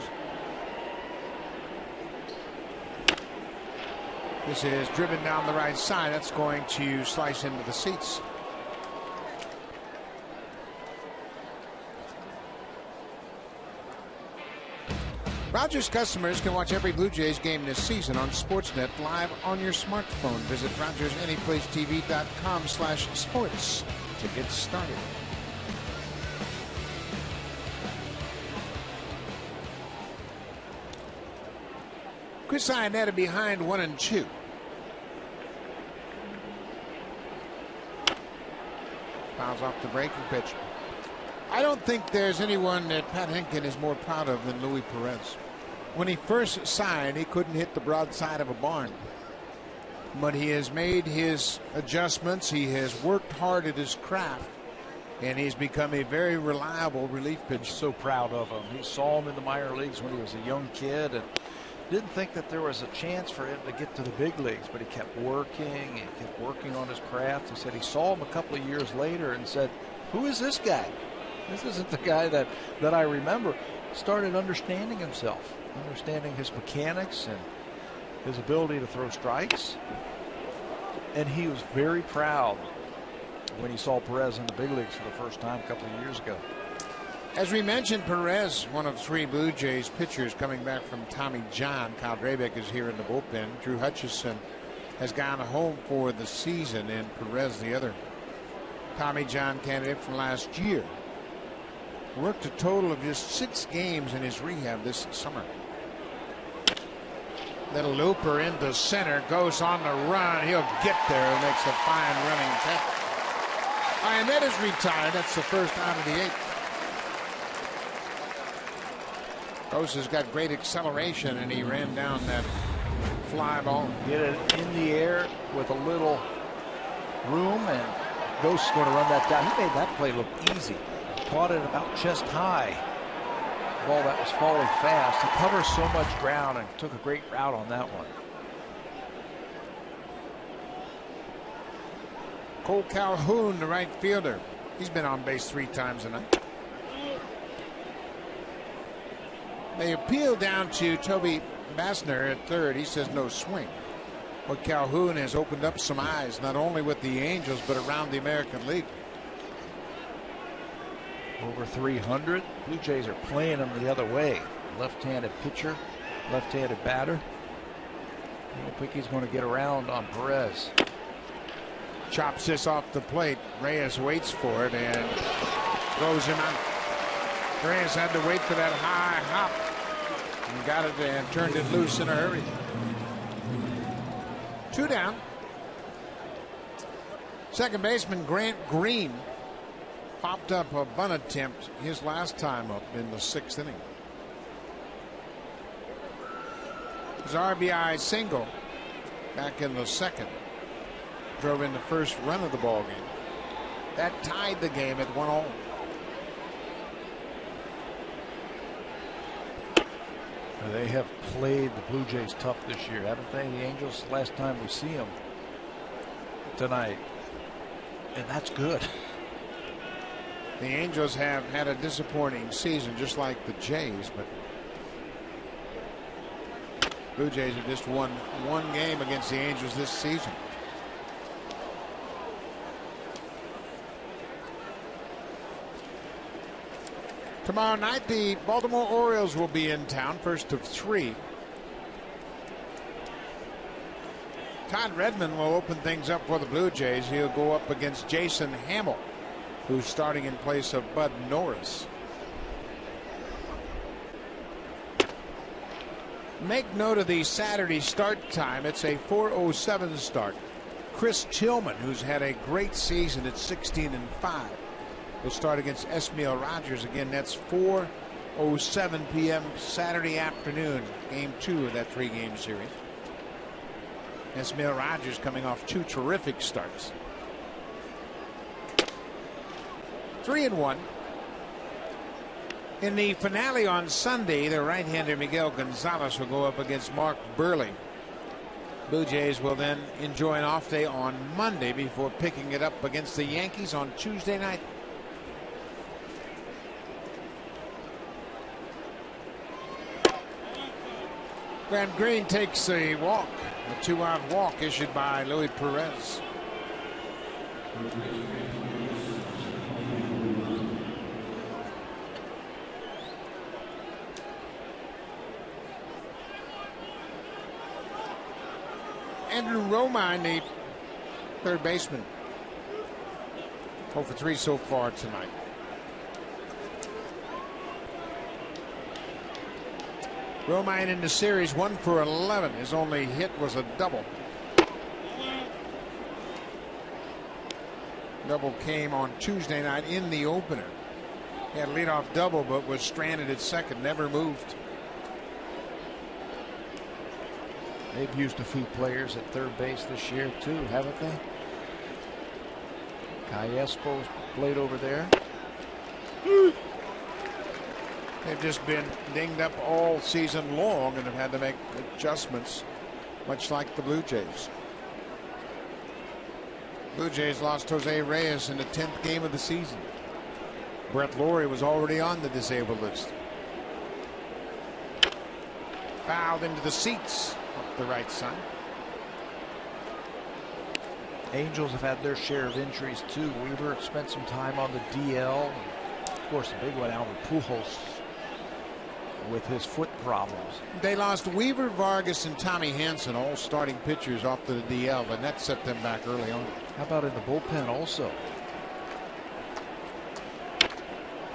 This is driven down the right side. That's going to slice into the seats. Rogers customers can watch every Blue Jays game this season on Sportsnet live on your smartphone. Visit RogersAnyPlaceTV.com/sports to get started. Chris Iannetta behind 1-2. Fouls off the breaking pitch. I don't think there's anyone that Pat Henkin is more proud of than Luis Perez. When he first signed, he couldn't hit the broadside of a barn. But he has made his adjustments. He has worked hard at his craft. And he's become a very reliable relief pitcher. So proud of him. He saw him in the minor leagues when he was a young kid and didn't think that there was a chance for him to get to the big leagues, but he kept working and kept working on his craft. He said he saw him a couple of years later and said, who is this guy? This isn't the guy that I remember. Started understanding himself, understanding his mechanics and his ability to throw strikes. And he was very proud when he saw Perez in the big leagues for the first time a couple of years ago. As we mentioned, Perez, one of 3 Blue Jays pitchers coming back from Tommy John. Kyle Drabek is here in the bullpen. Drew Hutchison has gone home for the season, and Perez, the other Tommy John candidate from last year, worked a total of just 6 games in his rehab this summer. Little looper into center, goes on the run. He'll get there and makes a fine running catch. Iannetta is retired. That's the first out of the 8th. Rosa's got great acceleration, and he ran down that fly ball. Get it in the air with a little room, and Ghost is going to run that down. He made that play look easy. Caught it about chest high. Ball that was falling fast. He covers so much ground and took a great route on that one. Cole Calhoun, the right fielder. He's been on base 3 times tonight. They appeal down to Toby Bassner at third. He says no swing. But Calhoun has opened up some eyes, not only with the Angels, but around the American League. Over 300. Blue Jays are playing him the other way. Left-handed pitcher, left-handed batter. I don't think he's going to get around on Perez. Chops this off the plate. Reyes waits for it and throws him out. Reyes had to wait for that high hop and got it and turned it loose in a hurry. 2 down. Second baseman Grant Green popped up a bunt attempt his last time up in the 6th inning. His RBI single back in the 2nd drove in the first run of the ball game. That tied the game at 1-1. They have played the Blue Jays tough this year, haven't they? The Angels, last time we see them tonight. And that's good. The Angels have had a disappointing season, just like the Jays, but Blue Jays have just won 1 game against the Angels this season. Tomorrow night, the Baltimore Orioles will be in town, first of 3. Todd Redmond will open things up for the Blue Jays. He'll go up against Jason Hamill, who's starting in place of Bud Norris. Make note of the Saturday start time. It's a 4:07 start. Chris Tillman, who's had a great season at 16-5, will start against Esmail Rogers. Again, that's 4:07 p.m. Saturday afternoon, game 2 of that 3-game series. Esmail Rogers coming off 2 terrific starts. 3-1. In the finale on Sunday, the right-hander Miguel Gonzalez will go up against Mark Burley. Blue Jays will then enjoy an off day on Monday before picking it up against the Yankees on Tuesday night. Grant Green takes a walk, a 2-out walk issued by Luis Perez. Andrew Romine, the third baseman, 0 for 3 so far tonight. Romine in the series 1 for 11. His only hit was a double. Double came on Tuesday night in the opener. He had a leadoff double, but was stranded at second, never moved. They've used a few players at third base this year too, haven't they? Calespo's played over there. They've just been dinged up all season long and have had to make adjustments, much like the Blue Jays. Blue Jays lost Jose Reyes in the 10th game of the season. Brett Lawrie was already on the disabled list. Fouled into the seats up the right side. Angels have had their share of injuries too. Weaver spent some time on the DL. Of course, the big one, Albert Pujols, with his foot problems. They lost Weaver, Vargas, and Tommy Hanson, all starting pitchers, off to the DL, and that set them back early on. How about in the bullpen also?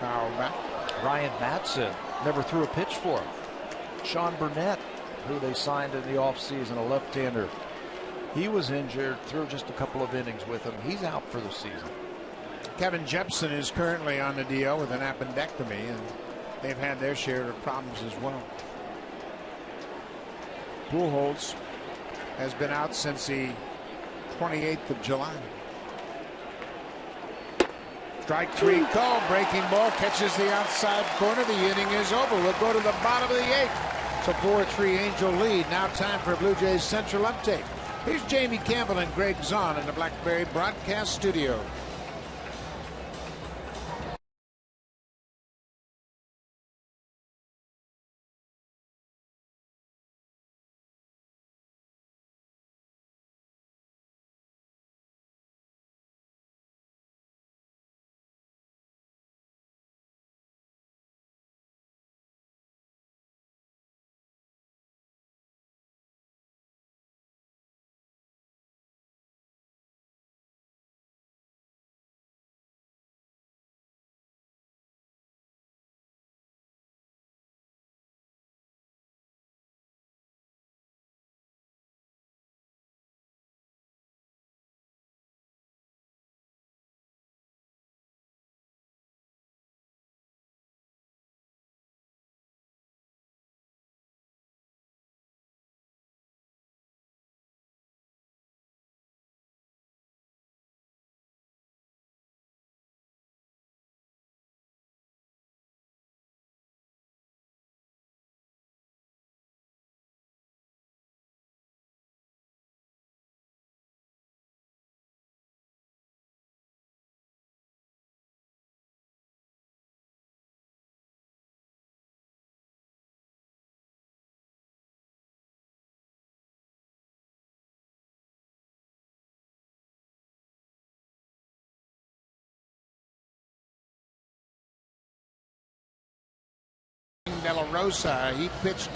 Foul back. Ryan Matson never threw a pitch for him. Sean Burnett, who they signed in the offseason, a left-hander. He was injured, threw just a couple of innings with him. He's out for the season. Kevin Jepson is currently on the DL with an appendectomy, and they've had their share of problems as well. Pujols has been out since the 28th of July. Strike three call, breaking ball, catches the outside corner. The inning is over. We'll go to the bottom of the 8th. It's a 4-3 Angel lead. Now time for a Blue Jays Central update. Here's Jamie Campbell and Greg Zahn in the Blackberry broadcast studio. De La Rosa, he pitched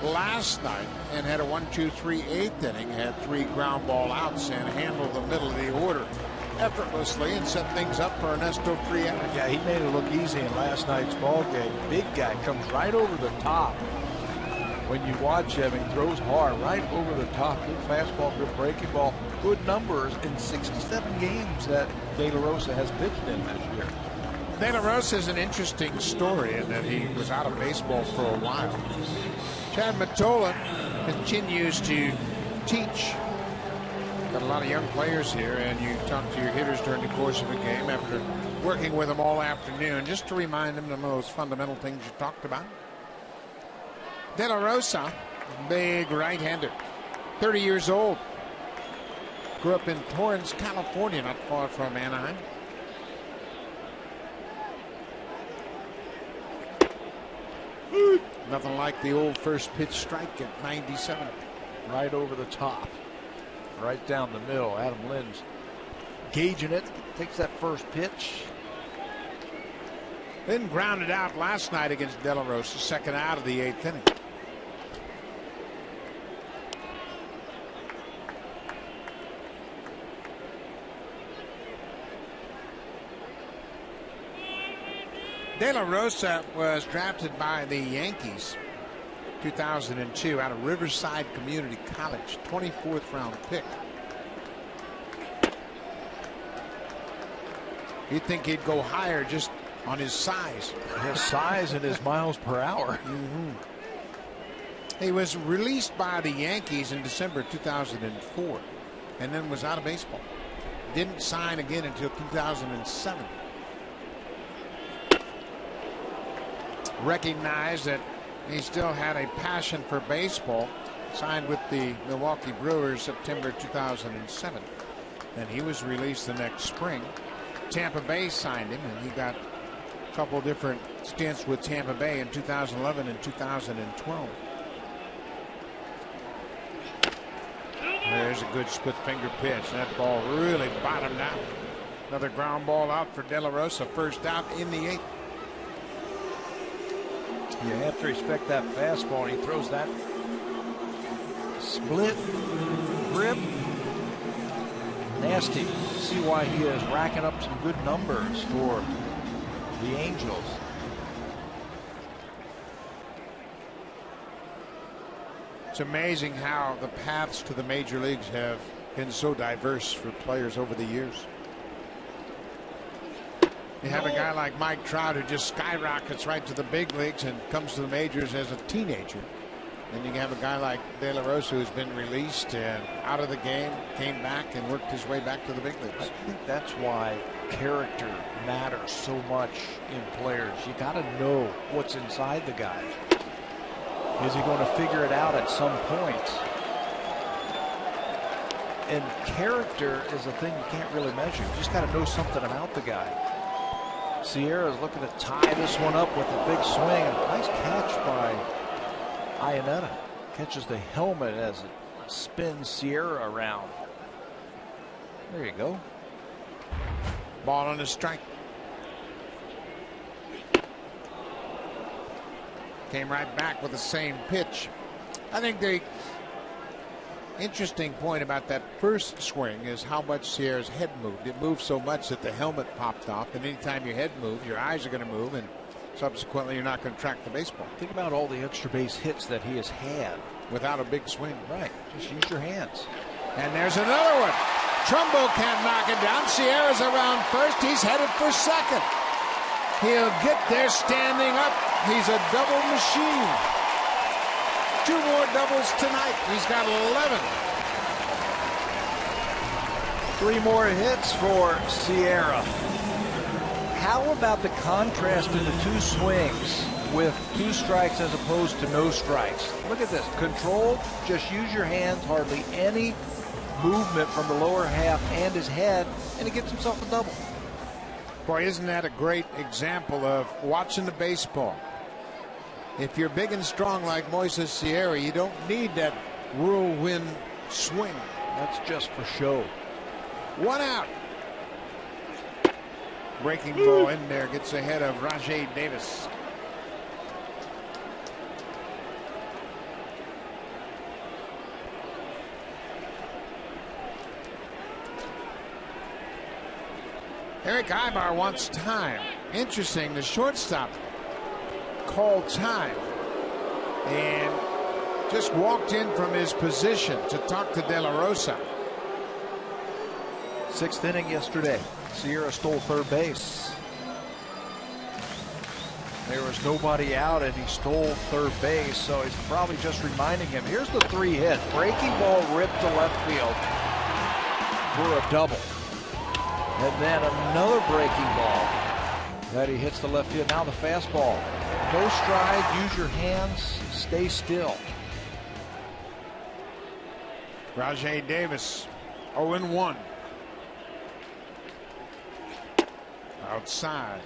last night and had a 1-2-3 8th inning, had 3 ground ball outs and handled the middle of the order effortlessly and set things up for Ernesto Friel. Yeah, he made it look easy in last night's ball game. Big guy comes right over the top. When you watch him, he throws hard right over the top. Good fastball, good breaking ball, good numbers in 67 games that De La Rosa has pitched in this year. De La Rosa is an interesting story in that he was out of baseball for a while. Chad Mottola continues to teach. Got a lot of young players here, and you talk to your hitters during the course of a game after working with them all afternoon, just to remind them of those fundamental things you talked about. De La Rosa, big right-hander, 30 years old. Grew up in Torrance, California, not far from Anaheim. Nothing like the old first pitch strike at 97. Right over the top. Right down the middle. Adam Lynn's gauging it. Takes that first pitch. Lynn grounded out last night against De La Rosa, second out of the 8th inning. De La Rosa was drafted by the Yankees 2002 out of Riverside Community College, 24th round pick. You'd think he'd go higher just on his size. His size and his miles per hour. He was released by the Yankees in December 2004 and then was out of baseball. Didn't sign again until 2007. Recognized that he still had a passion for baseball. Signed with the Milwaukee Brewers September 2007. And he was released the next spring. Tampa Bay signed him, and he got a couple different stints with Tampa Bay in 2011 and 2012. There's a good split finger pitch. That ball really bottomed out. Another ground ball out for De La Rosa. First out in the 8th. You have to respect that fastball. He throws that split grip. Nasty. See why he is racking up some good numbers for the Angels. It's amazing how the paths to the major leagues have been so diverse for players over the years. You have a guy like Mike Trout who just skyrockets right to the big leagues and comes to the majors as a teenager. Then you have a guy like De La Rosa who's been released and out of the game, came back and worked his way back to the big leagues. I think that's why character matters so much in players. You got to know what's inside the guy. Is he going to figure it out at some point? And character is a thing you can't really measure. You just got to know something about the guy. Sierra's looking to tie this one up with a big swing. Nice catch by Iannetta. Catches the helmet as it spins Sierra around. There you go. Ball on a strike. Came right back with the same pitch. I think the interesting point about that first swing is how much Sierra's head moved. It moved so much that the helmet popped off, and anytime your head moves, your eyes are going to move, and subsequently you're not going to track the baseball. Think about all the extra base hits that he has had without a big swing. Right. Just use your hands. And there's another one. Trumbo can't knock it down. Sierra's around first. He's headed for second. He'll get there standing up. He's a double machine. 2 more doubles tonight. He's got 11. 3 more hits for Sierra. How about the contrast in the 2 swings with 2 strikes as opposed to no strikes? Look at this. Controlled, just use your hands, hardly any movement from the lower half and his head, and he gets himself a double. Boy, isn't that a great example of watching the baseball? If you're big and strong like Moises Sierra, you don't need that whirlwind swing. That's just for show. 1 out. Breaking ball in there, gets ahead of Rajai Davis. Eric Ibar wants time. Interesting, the shortstop called time and just walked in from his position to talk to De La Rosa. 6th inning yesterday. Sierra stole third base. There was nobody out and he stole third base, so he's probably just reminding him. Here's the 3 hit. Breaking ball ripped to left field for a double. And then another breaking ball that he hits the left field. Now the fastball. No stride, use your hands, stay still. Rajai Davis, 0-1. Outside.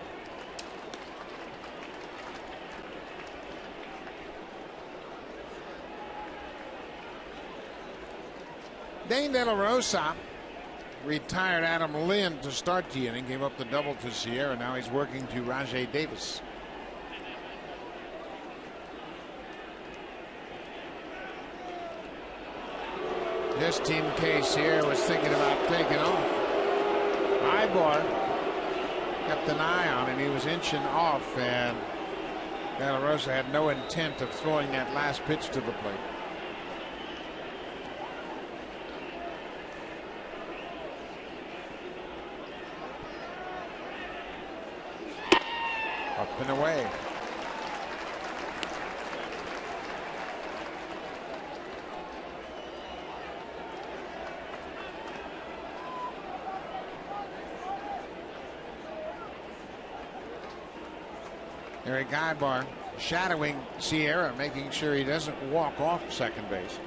Dane De La Rosa retired Adam Lynn to start the inning, gave up the double to Sierra. Now he's working to Rajai Davis. Just in case Sierra was thinking about taking off. Ibar kept an eye on him. He was inching off, and De La Rosa had no intent of throwing that last pitch to the plate. and away. Eric Ibar shadowing Sierra, making sure he doesn't walk off second base.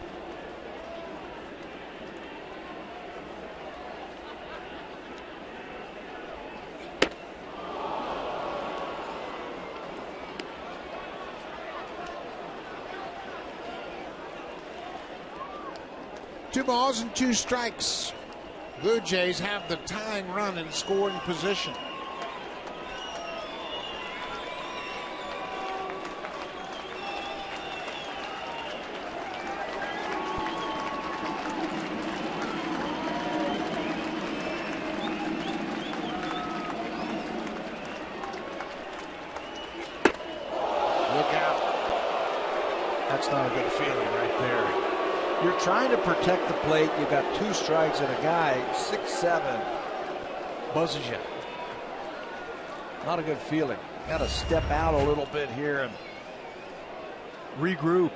Two balls and two strikes. Blue Jays have the tying run in scoring position. You're trying to protect the plate. You got two strikes and a guy 6'7" buzzes you. Not a good feeling. Got to step out a little bit here and regroup.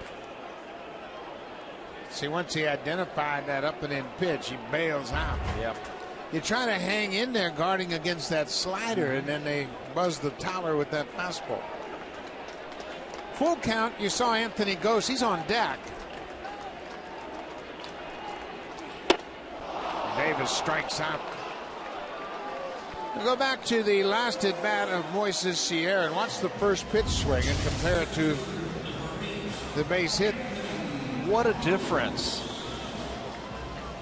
See, once he identified that up and in pitch, he bails out. Yep. You try to hang in there guarding against that slider, and then they buzz the tower with that fastball. Full count. You saw Anthony Gose. He's on deck. Davis strikes out. We'll go back to the last at bat of Moises Sierra and watch the first pitch swing and compare it to the base hit. What a difference.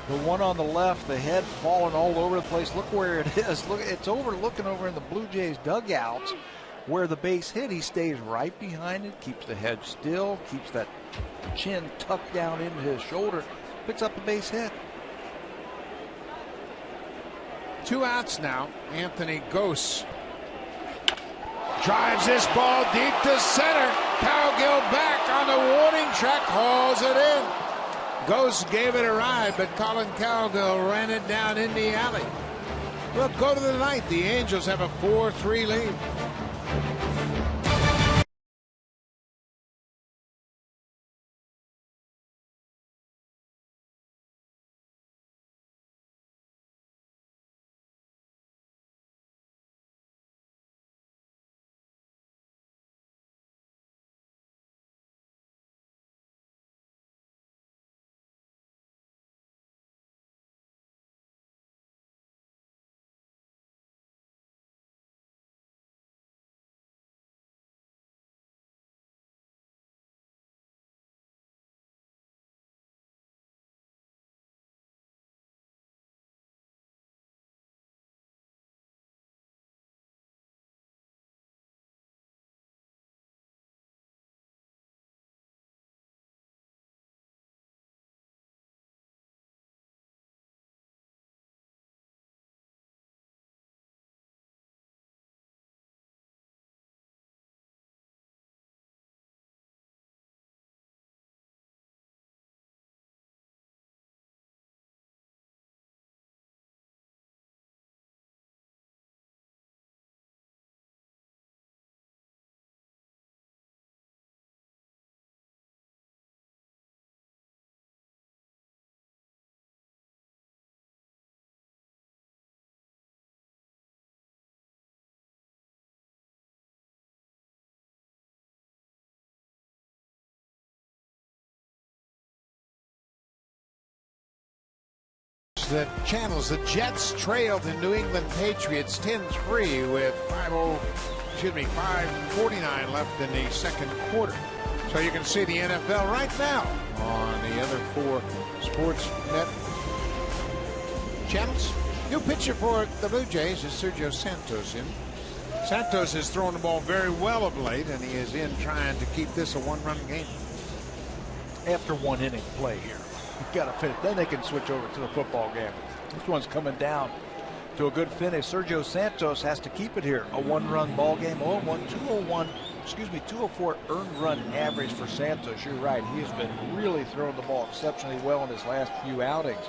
The one on the left, the head falling all over the place. Look where it is. Look, it's looking over in the Blue Jays dugout where the base hit. He stays right behind it, keeps the head still, keeps that chin tucked down into his shoulder, picks up the base hit. 2 outs now. Anthony Gose drives this ball deep to center. Cowgill back on the warning track, hauls it in. Gose gave it a ride, but Colin Cowgill ran it down in the alley. Well, go to the ninth. The Angels have a 4-3 lead. The channels. The Jets trailed the New England Patriots 10-3 with 5:49 left in the second quarter. So you can see the NFL right now on the other 4 Sportsnet channels. New pitcher for the Blue Jays is Sergio Santos in. Santos has thrown the ball very well of late, and he is in trying to keep this a 1-run game. After 1 inning play here. You've got to finish. Then they can switch over to the football game. This one's coming down to a good finish. Sergio Santos has to keep it here. A 1-run ball game. 204 earned run average for Santos. You're right. He has been really throwing the ball exceptionally well in his last few outings.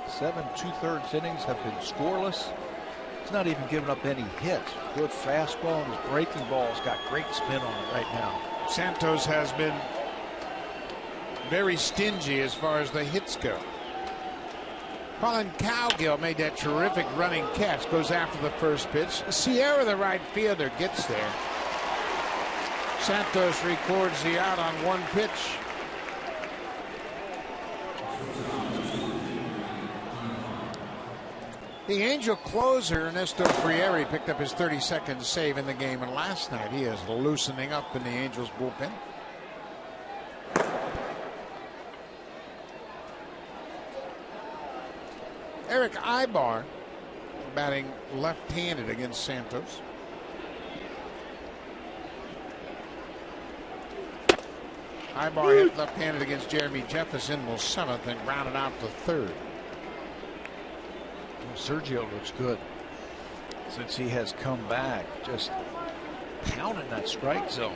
7 2/3 innings have been scoreless. He's not even giving up any hits. Good fastball, and his breaking ball's got great spin on it right now. Santos has been very stingy as far as the hits go. Colin Cowgill made that terrific running catch, goes after the first pitch. Sierra, the right fielder, gets there. Santos records the out on one pitch. The Angel closer, Ernesto Frieri, picked up his 32nd save in the game, and last night he is loosening up in the Angels bullpen. Eric Ibar batting left-handed against Santos. Ibar hit left-handed against Jeremy Jefferson, will 7th and grounded out to 3rd. Sergio looks good since he has come back, just pounding that strike zone.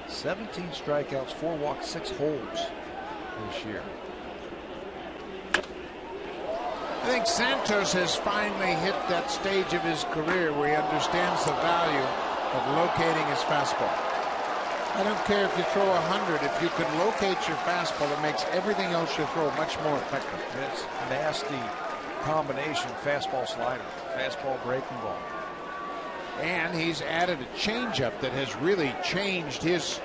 17 strikeouts, 4 walks, 6 holds this year. I think Santos has finally hit that stage of his career where he understands the value of locating his fastball. I don't care if you throw 100. If you can locate your fastball, it makes everything else you throw much more effective. It's nasty combination, fastball slider, fastball breaking ball. And he's added a changeup that has really changed his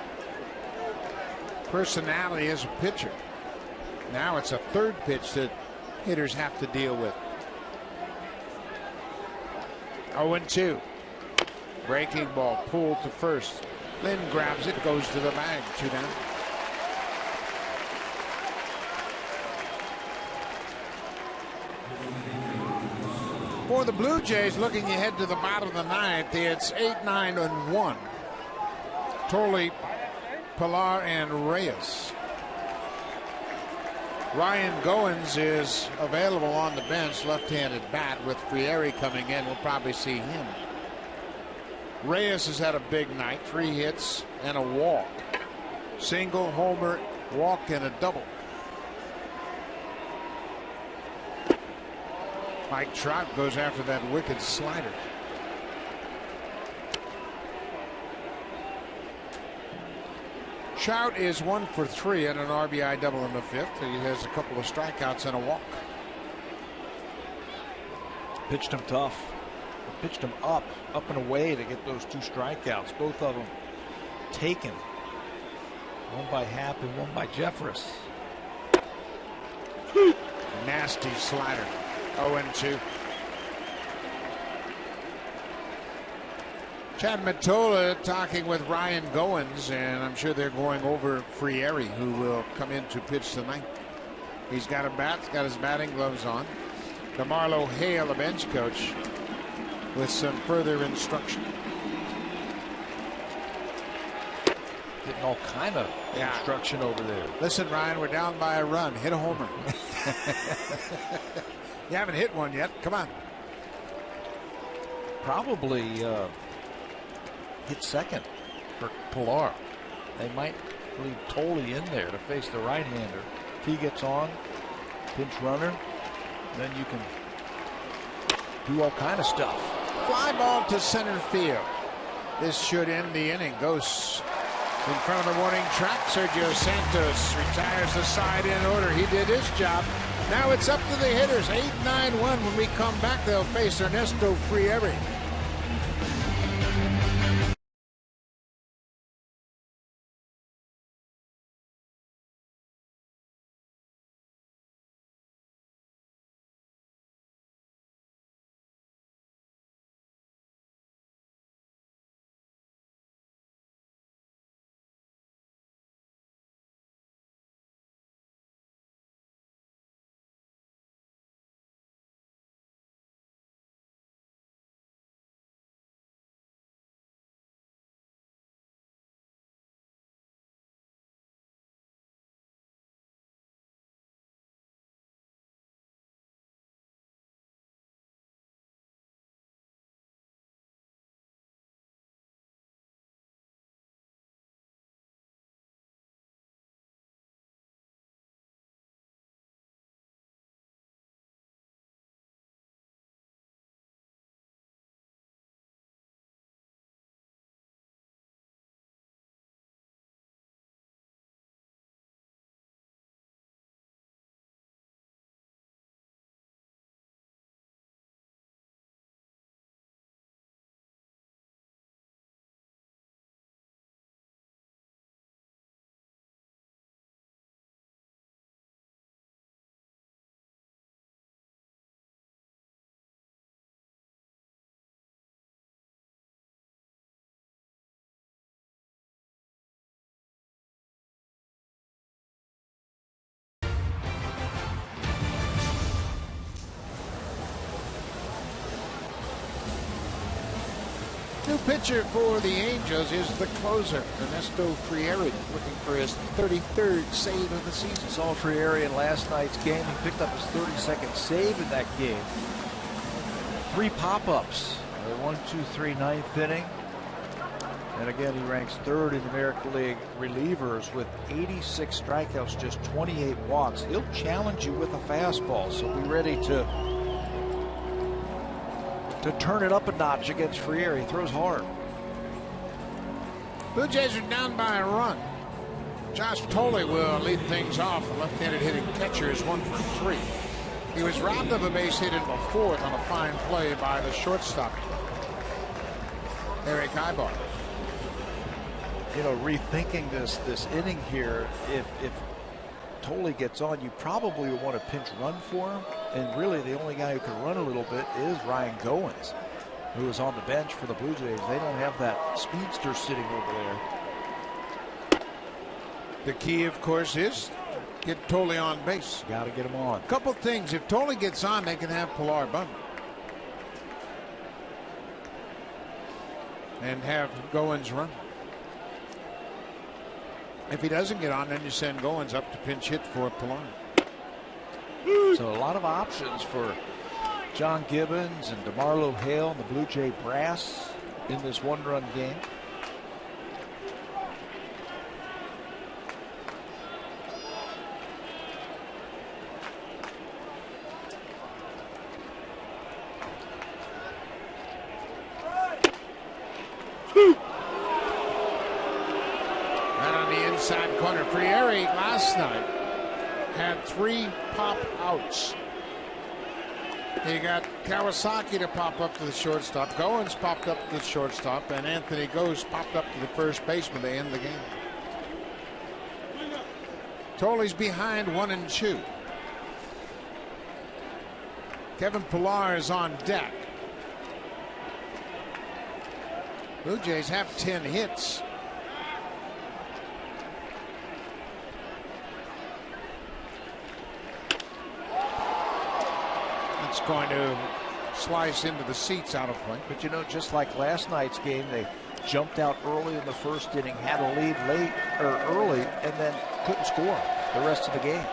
personality as a pitcher. Now it's a third pitch that hitters have to deal with. 0-2. Breaking ball pulled to first. Lynn grabs it, goes to the bag, 2 down. For the Blue Jays, looking ahead to the bottom of the ninth, it's 8-9-1. Torley, Pilar, and Reyes. Ryan Goins is available on the bench, left-handed bat, with Frieri coming in. We'll probably see him. Reyes has had a big night, 3 hits and a walk. Single, homer, walk, and a double. Mike Trout goes after that wicked slider. Trout is 1 for 3 and an RBI double in the 5th. He has a couple of strikeouts and a walk. Pitched him tough. Pitched him up and away to get those 2 strikeouts. Both of them taken. One by Happ and one by Jeffress. Nasty slider. 0-2. Chad Mottola talking with Ryan Goins, and I'm sure they're going over Frieri, who will come in to pitch tonight. He's got a bat, he's got his batting gloves on. DeMarlo Hale, a bench coach, with some further instruction. Getting all kind of instruction over there. Listen, Ryan, we're down by a run. Hit a homer. You haven't hit one yet. Come on. Probably hit second for Pilar. They might leave Tolley in there to face the right-hander. If he gets on, pinch runner, then you can do all kind of stuff. Fly ball to center field. This should end the inning. Goes in front of the warning track. Sergio Santos retires the side in order. He did his job. Now it's up to the hitters. 8-9-1. When we come back, they'll face Ernesto Frieri. pitcher for the Angels is the closer, Ernesto Frieri, looking for his 33rd save of the season. Saw Frieri in last night's game. He picked up his 32nd save in that game. 3 pop-ups. 1, 2, 3, 9th inning. And again, he ranks 3rd in the American League relievers with 86 strikeouts, just 28 walks. He'll challenge you with a fastball, so be ready to turn it up a notch against Frieri. He throws hard. Blue Jays are down by a run. Josh Tolley will lead things off. The left-handed hitting catcher is 1 for 3. He was robbed of a base hit in the 4th on a fine play by the shortstop, Eric Ibar. You know, rethinking this inning here, if Tolley gets on, you probably would want a pinch run for him. And really, the only guy who can run a little bit is Ryan Goins, who is on the bench for the Blue Jays. They don't have that speedster sitting over there. The key, of course, is get Tolley on base. Got to get him on. Couple things. If Tolley gets on, they can have Pilar bunt and have Goins run. If he doesn't get on, then you send Goins up to pinch hit for Pilar. So a lot of options for John Gibbons and DeMarlo Hale and the Blue Jay brass in this one-run game. Inside corner. Frieri last night had 3 pop outs. He got Kawasaki to pop up to the shortstop. Goins popped up to the shortstop, and Anthony Ghost popped up to the first baseman to end the game. Tolley's behind 1 and 2. Kevin Pilar is on deck. Blue Jays have 10 hits. Going to slice into the seats out of play. But you know, just like last night's game, they jumped out early in the first inning, had a lead early, and then couldn't score the rest of the game.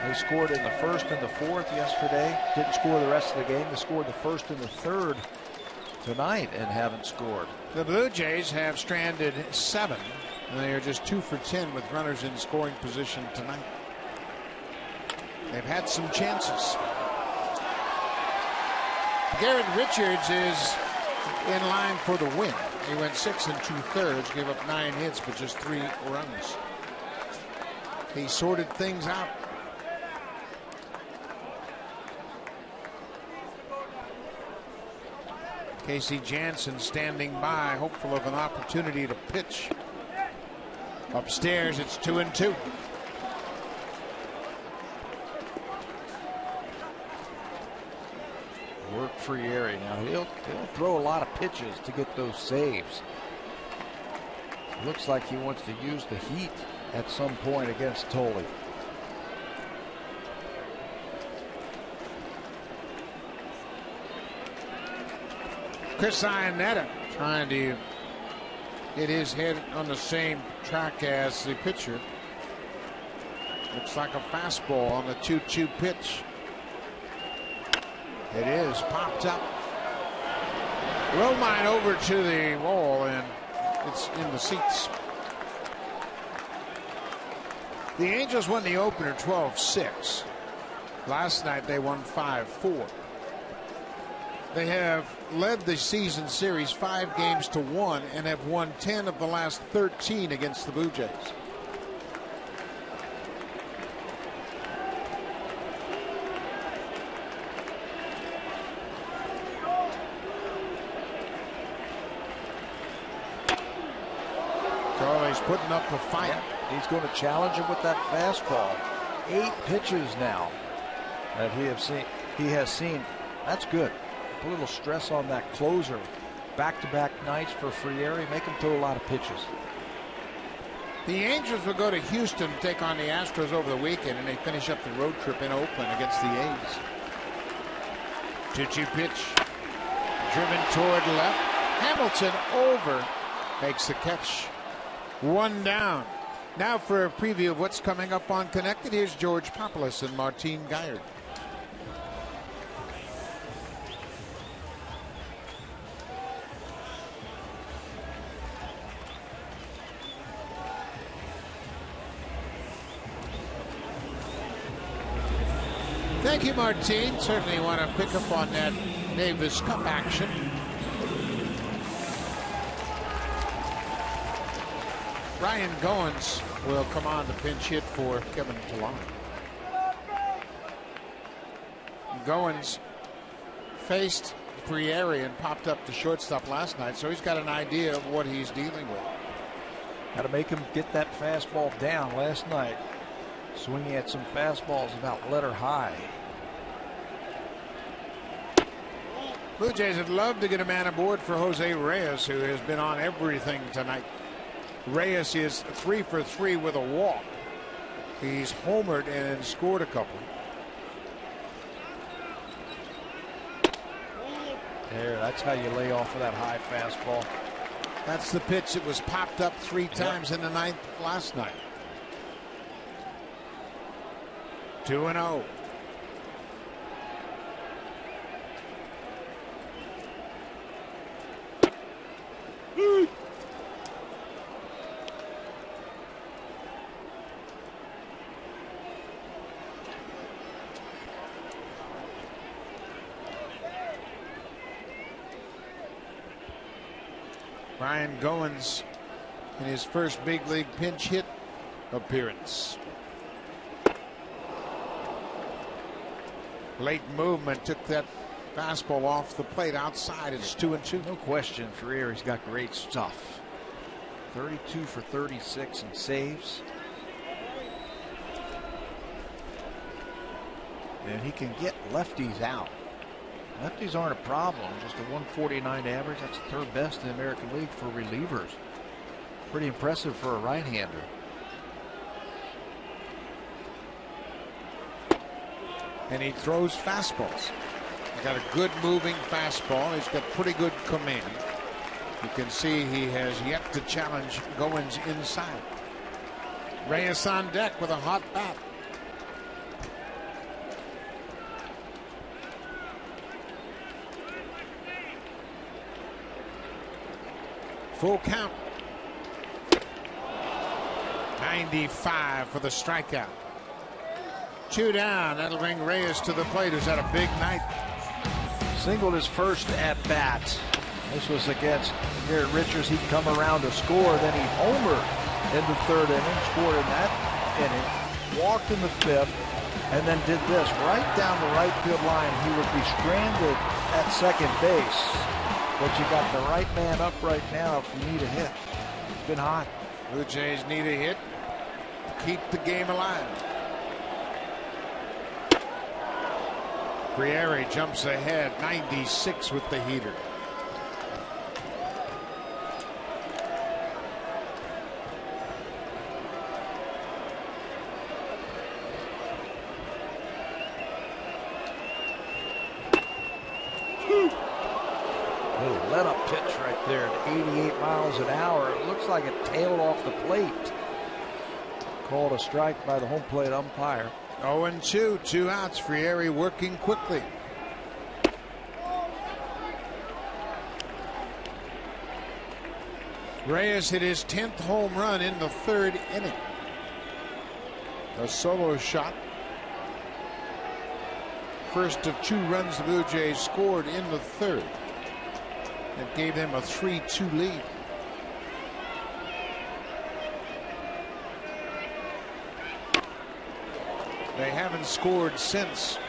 They scored in the 1st and the 4th yesterday, didn't score the rest of the game. They scored the 1st and the 3rd tonight and haven't scored. The Blue Jays have stranded 7, and they are just 2 for 10 with runners in scoring position tonight. They've had some chances. Garrett Richards is in line for the win. He went 6 2/3, gave up 9 hits, but just 3 runs. He sorted things out. Casey Jansen standing by, hopeful of an opportunity to pitch. Upstairs, it's 2-2. Work Frieri. Now he'll throw a lot of pitches to get those saves. Looks like he wants to use the heat at some point against Tolley. Chris Iannetta trying to get his head on the same track as the pitcher. Looks like a fastball on the 2-2 pitch. It is popped up. Romine over to the wall, and it's in the seats. The Angels won the opener 12-6. Last night they won 5-4. They have led the season series 5-1 and have won 10 of the last 13 against the Blue Jays. Charlie's putting up a fight. He's going to challenge him with that fastball. 8 pitches now that he has seen. That's good. A little stress on that closer. Back-to-back nights for Frieri. Make him throw a lot of pitches. The Angels will go to Houston to take on the Astros over the weekend, and they finish up the road trip in Oakland against the A's. 2-2 pitch. Driven toward left. Hamilton over, makes the catch. 1 down. Now for a preview of what's coming up on Connected, here's George Popoulos and Martine Guyard. Thank you, Martine. Certainly want to pick up on that Davis Cup action. Ryan Goins will come on to pinch hit for Kevin Pillar. Goins faced Frieri and popped up to shortstop last night, so he's got an idea of what he's dealing with. Got to make him get that fastball down last night. Swinging at some fastballs about letter high. Blue Jays would love to get a man aboard for Jose Reyes, who has been on everything tonight. Reyes is 3 for 3 with a walk. He's homered and scored a couple. There, that's how you lay off of that high fastball. That's the pitch that was popped up 3 times in the ninth last night. 2-0. Ryan Goins in his first big league pinch hit appearance. Late movement took that fastball off the plate outside. It's 2-2. No question, Frieri's got great stuff. 32 for 36 in saves. And he can get lefties out. Lefties aren't a problem. Just a 149 average. That's the 3rd best in the American League for relievers. Pretty impressive for a right-hander. And he throws fastballs. He's got a good moving fastball. He's got pretty good command. You can see he has yet to challenge Goins inside. Reyes on deck with a hot bat. Full count. 95 for the strikeout. 2 down. That'll bring Reyes to the plate, who's had a big night. Singled his first at bat. This was against Garrett Richards. He'd come around to score. Then he homered in the 3rd inning, scored in that inning, walked in the 5th, and then did this. Right down the right field line, he would be stranded at second base. But you got the right man up right now if you need a hit. It's been hot. Blue Jays need a hit to keep the game alive. Frieri jumps ahead, 96 with the heater. Let up pitch right there at 88 miles an hour. It looks like it tailed off the plate. Called a strike by the home plate umpire. 0-2, 2 outs. Frieri working quickly. Reyes hit his 10th home run in the 3rd inning. A solo shot. First of 2 runs the Blue Jays scored in the 3rd. It gave them a 3-2 lead. They haven't scored since.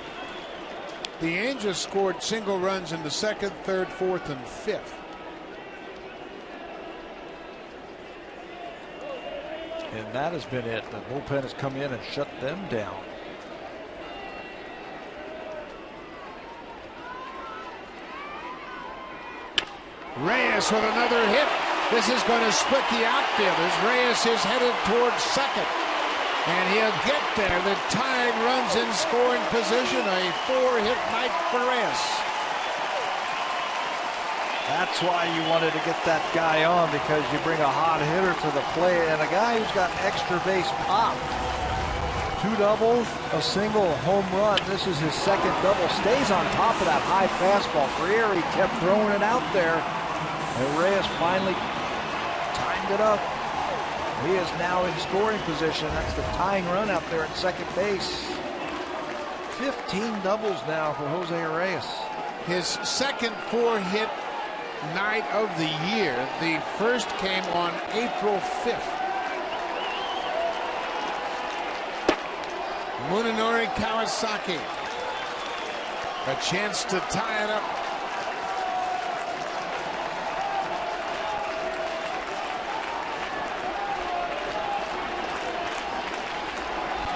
The Angels scored single runs in the 2nd, 3rd, 4th, and 5th. And that has been it. The bullpen has come in and shut them down. Reyes with another hit. This is going to split the outfield as Reyes is headed towards second. And he'll get there. The tying runs in scoring position. A 4-hit night for Reyes. That's why you wanted to get that guy on, because you bring a hot hitter to the plate and a guy who's got extra base pop. 2 doubles, a single, home run. This is his second double. Stays on top of that high fastball. Friere kept throwing it out there, and Reyes finally timed it up. He is now in scoring position. That's the tying run out there at second base. 15 doubles now for Jose Reyes. His second 4-hit night of the year. The first came on April 5th. Munenori Kawasaki. A chance to tie it up.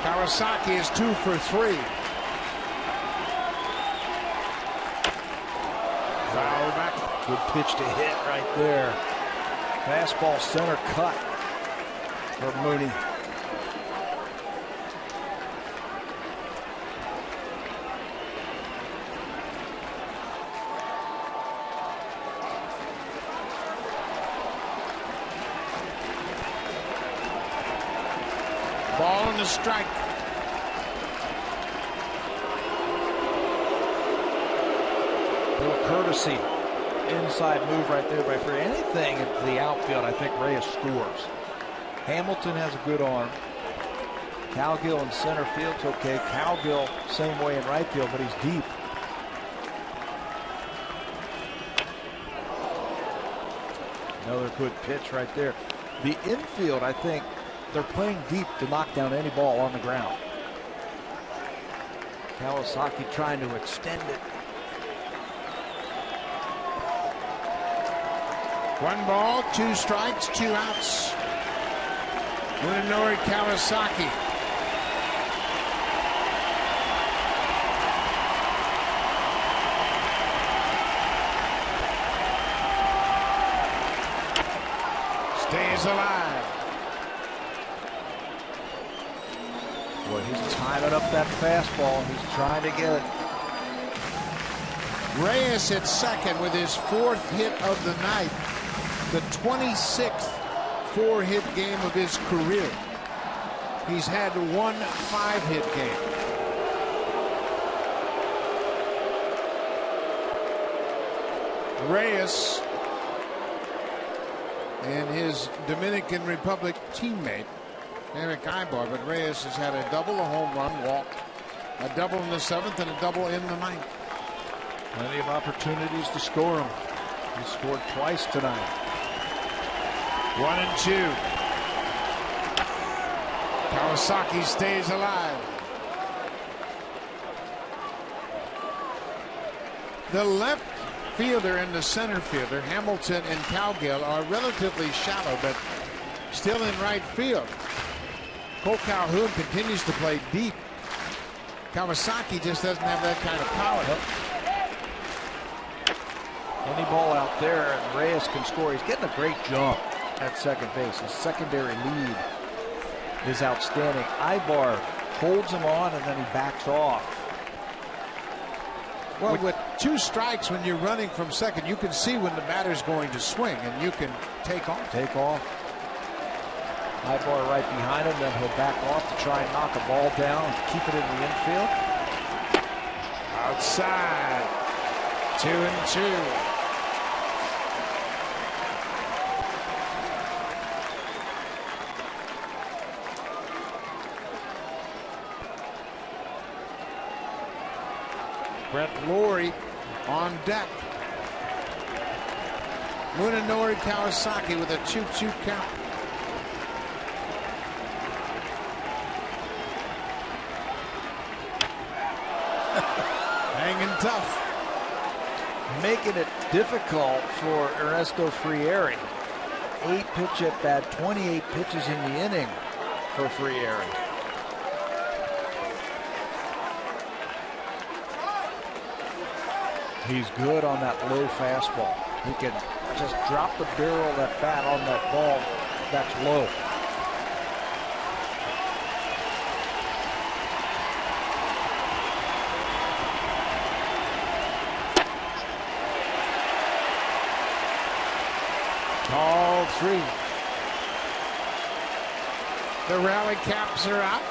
Kawasaki is 2 for 3. Foul back. Good pitch to hit right there. Fastball center cut for Mooney. Ball and a strike. Little courtesy. Inside move right there by Friere. Anything at the outfield, I think Reyes scores. Hamilton has a good arm. Cowgill in center field's okay. Cowgill same way in right field, but he's deep. Another good pitch right there. The infield, I think, they're playing deep to knock down any ball on the ground. Kawasaki trying to extend it. 1 ball, 2 strikes, 2 outs. Munenori Kawasaki. Stays alive. Boy, he's timing up that fastball. He's trying to get it. Reyes at second with his 4th hit of the night. The 26th 4-hit game of his career. He's had 1 5-hit game. Reyes and his Dominican Republic teammate Eric Ibar, but Reyes has had a double, a home run, walk, a double in the 7th, and a double in the 9th. Plenty of opportunities to score him. He scored twice tonight. 1 and 2. Kawasaki stays alive. The left fielder and the center fielder, Hamilton and Cowgill, are relatively shallow, but still in right field. Cole Calhoun continues to play deep. Kawasaki just doesn't have that kind of power. Any ball out there, and Reyes can score. He's getting a great jump at second base. His secondary lead is outstanding. Ibar holds him on, and then he backs off. Well, with 2 strikes, when you're running from second, you can see when the batter's going to swing, and you can take off. Ibar right behind him, then he'll back off to try and knock a ball down and keep it in the infield. Outside. 2 and 2. Brett Lawrie on deck. Munenori Kawasaki with a 2-2 count. Hanging tough. Making it difficult for Ernesto Friere. 8 pitch at bat, 28 pitches in the inning for Friere. He's good on that low fastball. He can just drop the barrel of that bat on that ball that's low. 3. The rally caps are out.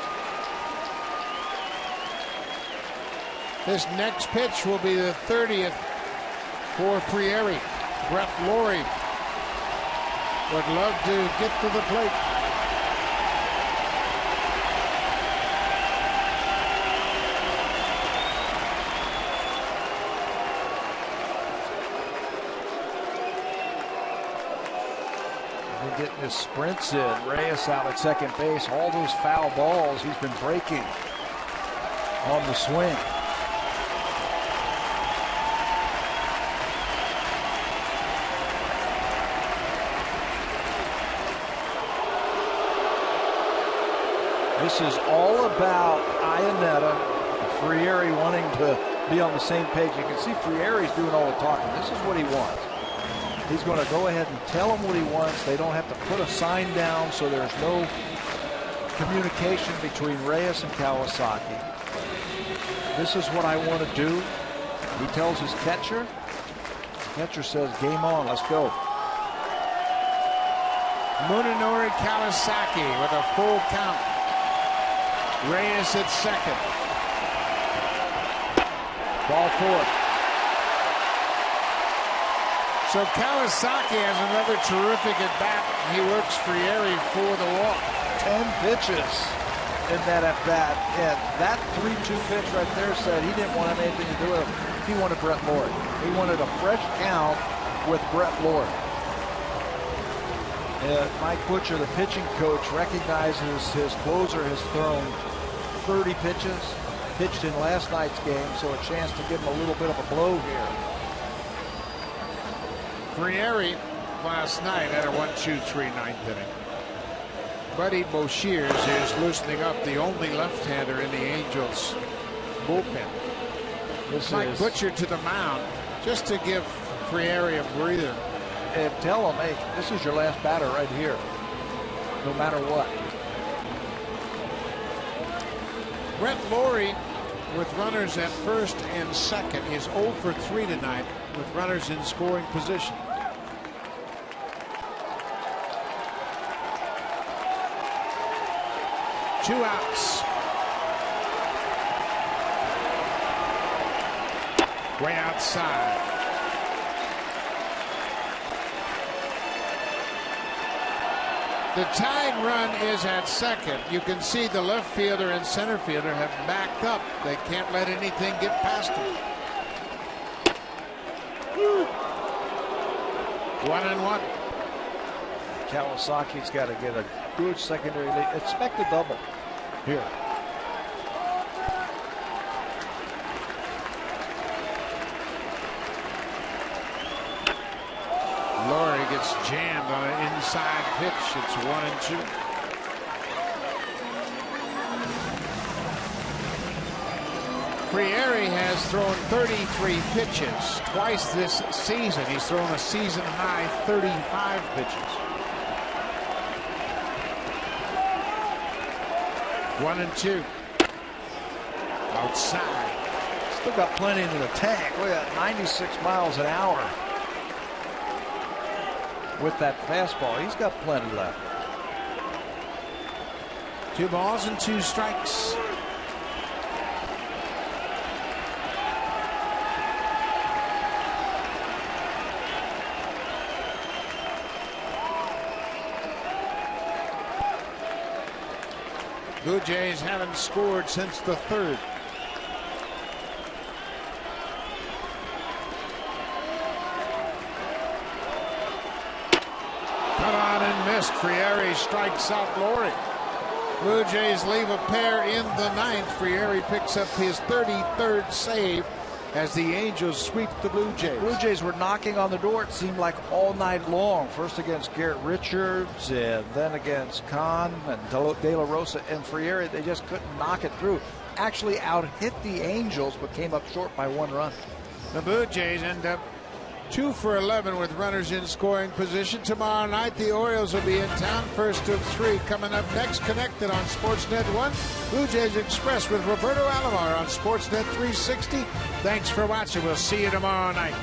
This next pitch will be the 30th for Frieri. Brett Laurie would love to get to the plate. Getting his sprints in. Reyes out at second base. All those foul balls he's been breaking on the swing. This is all about Iannetta and Frieri wanting to be on the same page. You can see Frieri's doing all the talking. This is what he wants. He's going to go ahead and tell them what he wants. They don't have to put a sign down, so there's no communication between Reyes and Kawasaki. This is what I want to do. He tells his catcher. The catcher says, game on, let's go. Munenori Kawasaki with a full count. Reyes at second. Ball fourth. So Kawasaki has another terrific at bat. He works Frieri for the walk. 10 pitches in that at bat. And that 3-2 pitch right there said he didn't want anything to do with it. He wanted Brett Laurie. He wanted a fresh count with Brett Laurie. And Mike Butcher, the pitching coach, recognizes his closer has thrown 30 pitches, pitched in last night's game, so a chance to give him a little bit of a blow here. Frieri last night had a 1-2-3 ninth inning. Buddy Boshears is loosening up, the only left-hander in the Angels bullpen. Mike Butcher to the mound just to give Frieri a breather. And tell him, hey, this is your last batter right here, no matter what. Brett Laurie with runners at first and second is 0 for 3 tonight with runners in scoring position. Two outs. Way outside. The tying run is at second. You can see the left fielder and center fielder have backed up. They can't let anything get past them. 1-1. Kawasaki's got to get a good secondary lead. Expect a double here. Laurie gets jammed on an inside pitch. It's 1-2. Frieri has thrown 33 pitches twice this season. He's thrown a season high 35 pitches. 1-2. Outside. Still got plenty in the tank. Look at that, 96 miles an hour. With that fastball, he's got plenty left. 2 balls and 2 strikes. Blue Jays haven't scored since the 3rd. Missed. Frieri strikes out Laurie. Blue Jays leave a pair in the 9th. Frieri picks up his 33rd save as the Angels sweep the Blue Jays. Blue Jays were knocking on the door, it seemed like, all night long. First against Garrett Richards and then against Kahn and De La Rosa and Frieri. They just couldn't knock it through. Actually out-hit the Angels but came up short by 1 run. The Blue Jays end up 2 for 11 with runners in scoring position. Tomorrow night, the Orioles will be in town. First of 3 coming up next. Connected on Sportsnet 1. Blue Jays Express with Roberto Alomar on Sportsnet 360. Thanks for watching. We'll see you tomorrow night.